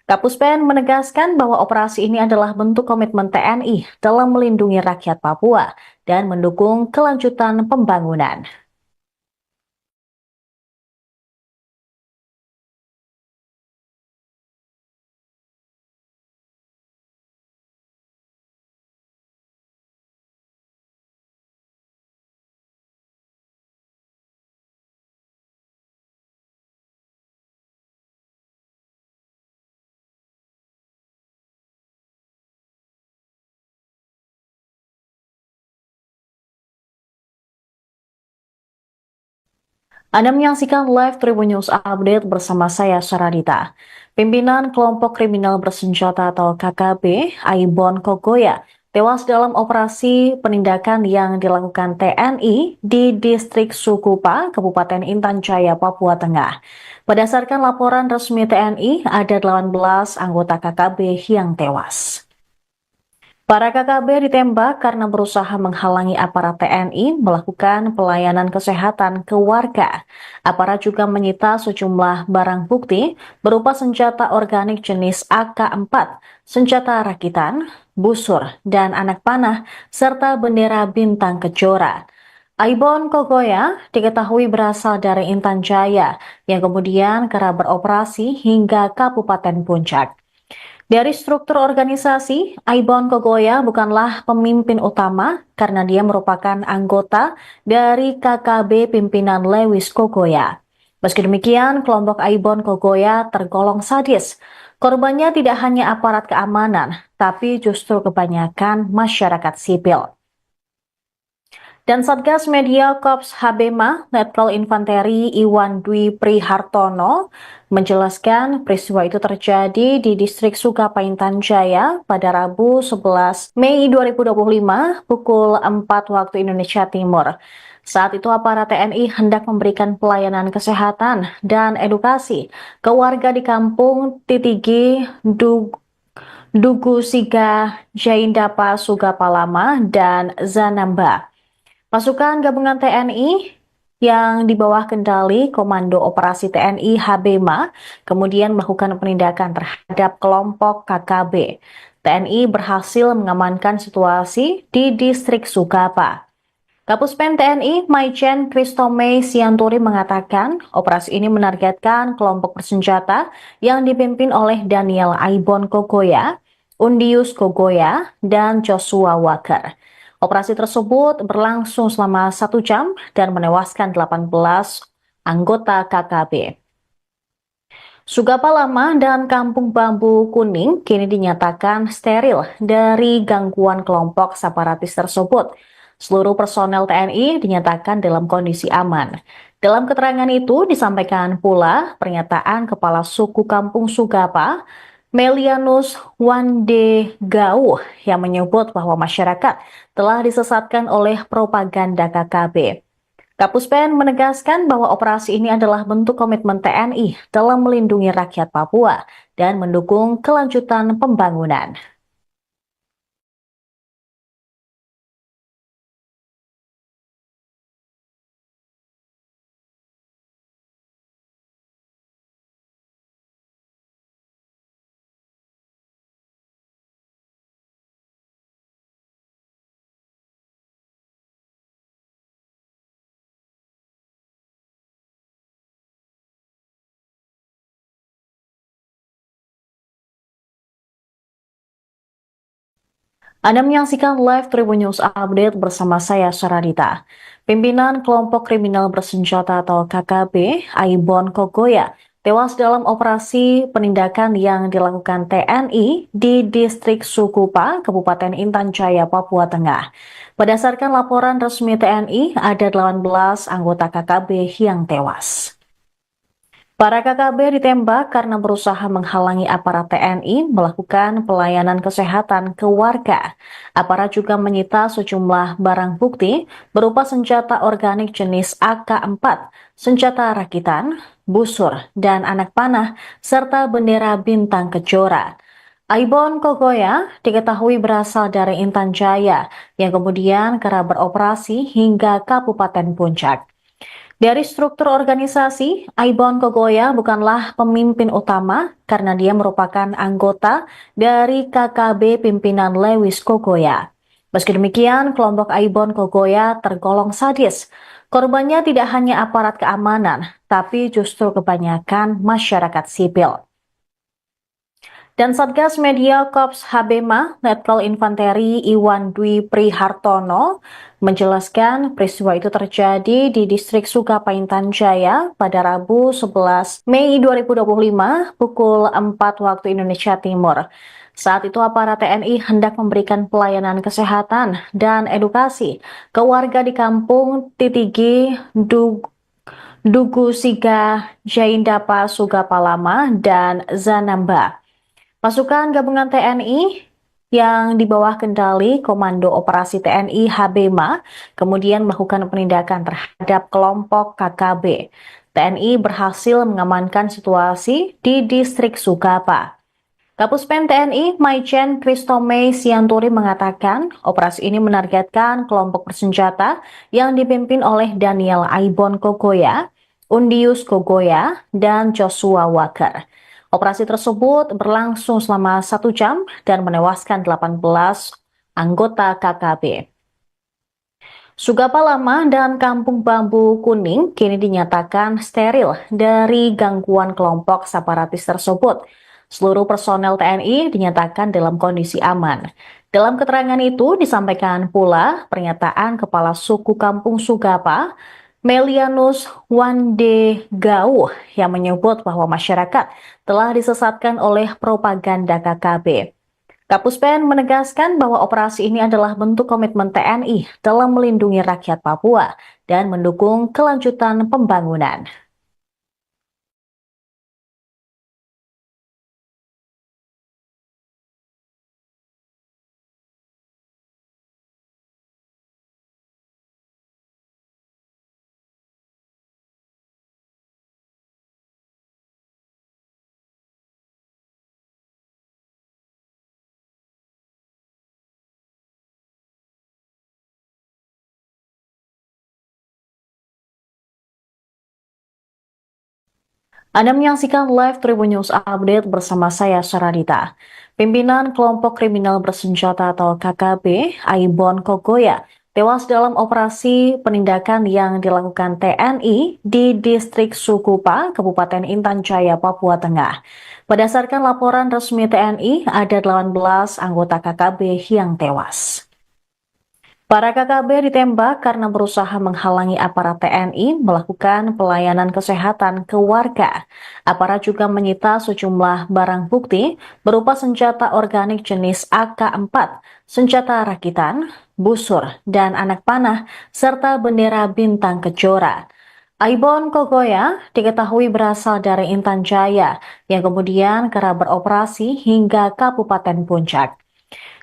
Kapuspen menegaskan bahwa operasi ini adalah bentuk komitmen TNI dalam melindungi rakyat Papua dan mendukung kelanjutan pembangunan. Anda menyaksikan live Tribun News Update bersama saya, Saradita. Pimpinan kelompok kriminal bersenjata atau KKB, Aibon Kogoya, tewas dalam operasi penindakan yang dilakukan TNI di distrik Sukupa, Kabupaten Intan Jaya, Papua Tengah. Berdasarkan laporan resmi TNI, ada 18 anggota KKB yang tewas. Para KKB ditembak karena berusaha menghalangi aparat TNI melakukan pelayanan kesehatan ke warga. Aparat juga menyita sejumlah barang bukti berupa senjata organik jenis AK-4, senjata rakitan, busur, dan anak panah, serta bendera bintang kejora. Aibon Kogoya diketahui berasal dari Intan Jaya yang kemudian kerap beroperasi hingga Kabupaten Puncak. Dari struktur organisasi, Aibon Kogoya bukanlah pemimpin utama karena dia merupakan anggota dari KKB pimpinan Lewis Kogoya. Meski demikian, kelompok Aibon Kogoya tergolong sadis. Korbannya tidak hanya aparat keamanan, tapi justru kebanyakan masyarakat sipil. Dan Satgas Media Korps Habema, Letkol Infanteri Iwan Dwi Prihartono, menjelaskan peristiwa itu terjadi di distrik Sukapaintan Jaya pada Rabu 11 Mei 2025 pukul 4 waktu Indonesia Timur. Saat itu aparat TNI hendak memberikan pelayanan kesehatan dan edukasi ke warga di kampung Titigi, Dugu Siga, Jaindapa Sugapalama, dan Zanamba. Pasukan gabungan TNI yang di bawah kendali Komando Operasi TNI Habema kemudian melakukan penindakan terhadap kelompok KKB. TNI berhasil mengamankan situasi di distrik Sugapa. Kapuspen TNI Maijen Kristome Sianturi mengatakan operasi ini menargetkan kelompok bersenjata yang dipimpin oleh Daniel Aibon Kogoya, Undius Kogoya, dan Joshua Walker. Operasi tersebut berlangsung selama 1 jam dan menewaskan 18 anggota KKB. Sugapa Lama dan Kampung Bambu Kuning kini dinyatakan steril dari gangguan kelompok separatis tersebut. Seluruh personel TNI dinyatakan dalam kondisi aman. Dalam keterangan itu disampaikan pula pernyataan Kepala Suku Kampung Sugapa, Melianus Wande Gau, yang menyebut bahwa masyarakat telah disesatkan oleh propaganda KKB. Kapuspen menegaskan bahwa operasi ini adalah bentuk komitmen TNI dalam melindungi rakyat Papua dan mendukung kelanjutan pembangunan. Anda menyaksikan live Tribun News Update bersama saya, Saradita. Pimpinan kelompok kriminal bersenjata atau KKB, Aibon Kogoya, tewas dalam operasi penindakan yang dilakukan TNI di distrik Sukupa, Kabupaten Intan Jaya, Papua Tengah. Berdasarkan laporan resmi TNI, ada 18 anggota KKB yang tewas. Para KKB ditembak karena berusaha menghalangi aparat TNI melakukan pelayanan kesehatan ke warga. Aparat juga menyita sejumlah barang bukti berupa senjata organik jenis AK-4, senjata rakitan, busur, dan anak panah, serta bendera bintang kejora. Aibon Kogoya diketahui berasal dari Intan Jaya yang kemudian kerap beroperasi hingga Kabupaten Puncak. Dari struktur organisasi, Aibon Kogoya bukanlah pemimpin utama karena dia merupakan anggota dari KKB pimpinan Lewis Kogoya. Meski demikian, kelompok Aibon Kogoya tergolong sadis. Korbannya tidak hanya aparat keamanan, tapi justru kebanyakan masyarakat sipil. Dan Satgas Media Korps Habema, Letkol Infanteri Iwan Dwi Prihartono, menjelaskan peristiwa itu terjadi di distrik Sukapaintan Jaya pada Rabu 11 Mei 2025 pukul 4 waktu Indonesia Timur. Saat itu aparat TNI hendak memberikan pelayanan kesehatan dan edukasi ke warga di kampung Titigi, Dugu Siga, Jaindapa Sugapalama, dan Zanamba. Pasukan gabungan TNI yang di bawah kendali Komando Operasi TNI Habema kemudian melakukan penindakan terhadap kelompok KKB. TNI berhasil mengamankan situasi di distrik Sugapa. Kapuspen TNI Maijen Kristome Sianturi mengatakan operasi ini menargetkan kelompok bersenjata yang dipimpin oleh Daniel Aibon Kogoya, Undius Kogoya, dan Joshua Walker. Operasi tersebut berlangsung selama 1 jam dan menewaskan 18 anggota KKB. Sugapa Lama dan Kampung Bambu Kuning kini dinyatakan steril dari gangguan kelompok separatis tersebut. Seluruh personel TNI dinyatakan dalam kondisi aman. Dalam keterangan itu disampaikan pula pernyataan Kepala Suku Kampung Sugapa, Melianus Wande Gau, yang menyebut bahwa masyarakat telah disesatkan oleh propaganda KKB. Kapuspen menegaskan bahwa operasi ini adalah bentuk komitmen TNI dalam melindungi rakyat Papua dan mendukung kelanjutan pembangunan. Anda menyaksikan live Tribun News Update bersama saya, Saradita. Pimpinan kelompok kriminal bersenjata atau KKB, Aibon Kogoya, tewas dalam operasi penindakan yang dilakukan TNI di distrik Sukupa, Kabupaten Intan Jaya, Papua Tengah. Berdasarkan laporan resmi TNI, ada 18 anggota KKB yang tewas. Para KKB ditembak karena berusaha menghalangi aparat TNI melakukan pelayanan kesehatan ke warga. Aparat juga menyita sejumlah barang bukti berupa senjata organik jenis AK-4, senjata rakitan, busur, dan anak panah, serta bendera bintang kejora. Aibon Kogoya diketahui berasal dari Intan Jaya yang kemudian kerap beroperasi hingga Kabupaten Puncak.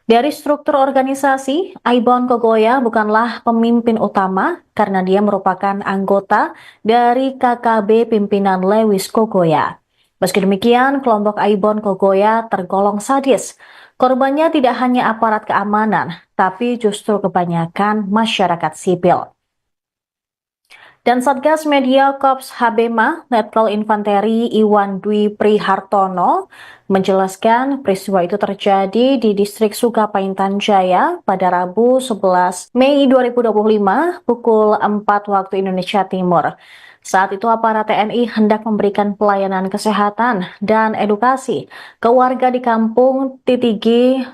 Dari struktur organisasi, Aibon Kogoya bukanlah pemimpin utama karena dia merupakan anggota dari KKB pimpinan Lewis Kogoya. Meski demikian, kelompok Aibon Kogoya tergolong sadis. Korbannya tidak hanya aparat keamanan, tapi justru kebanyakan masyarakat sipil. Dan Satgas Media Korps Habema, Letkol Infanteri Iwan Dwi Prihartono, menjelaskan peristiwa itu terjadi di distrik Sukapa Intan Jaya pada Rabu 11 Mei 2025 pukul 4 waktu Indonesia Timur. Saat itu aparat TNI hendak memberikan pelayanan kesehatan dan edukasi ke warga di kampung Titigi,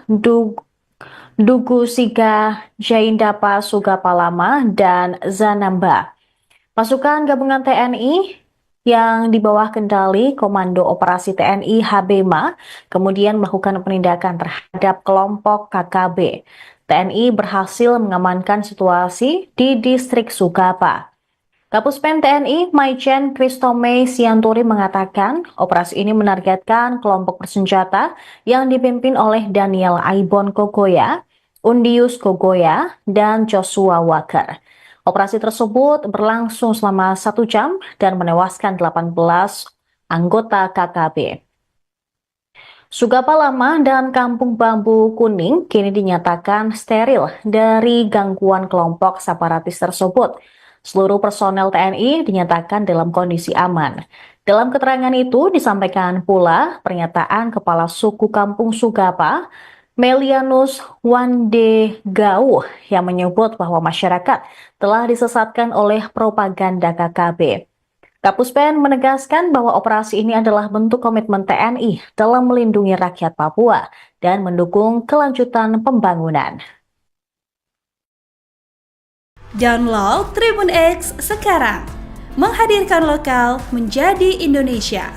Dugu Siga, Jaindapa, Sugapa Lama, dan Zanamba. Pasukan gabungan TNI yang di bawah kendali Komando Operasi TNI Habema kemudian melakukan penindakan terhadap kelompok KKB. TNI berhasil mengamankan situasi di distrik Sukapa. Kapuspen TNI Maijen Kristome Sianturi mengatakan operasi ini menargetkan kelompok bersenjata yang dipimpin oleh Daniel Aibon Kogoya, Undius Kogoya, dan Joshua Walker. Operasi tersebut berlangsung selama 1 jam dan menewaskan 18 anggota KKB. Sugapa Lama dan Kampung Bambu Kuning kini dinyatakan steril dari gangguan kelompok separatis tersebut. Seluruh personel TNI dinyatakan dalam kondisi aman. Dalam keterangan itu disampaikan pula pernyataan Kepala Suku Kampung Sugapa, Melianus Wandegau, yang menyebut bahwa masyarakat telah disesatkan oleh propaganda KKB. Kapuspen menegaskan bahwa operasi ini adalah bentuk komitmen TNI dalam melindungi rakyat Papua dan mendukung kelanjutan pembangunan. Download Tribun X sekarang, menghadirkan lokal menjadi Indonesia.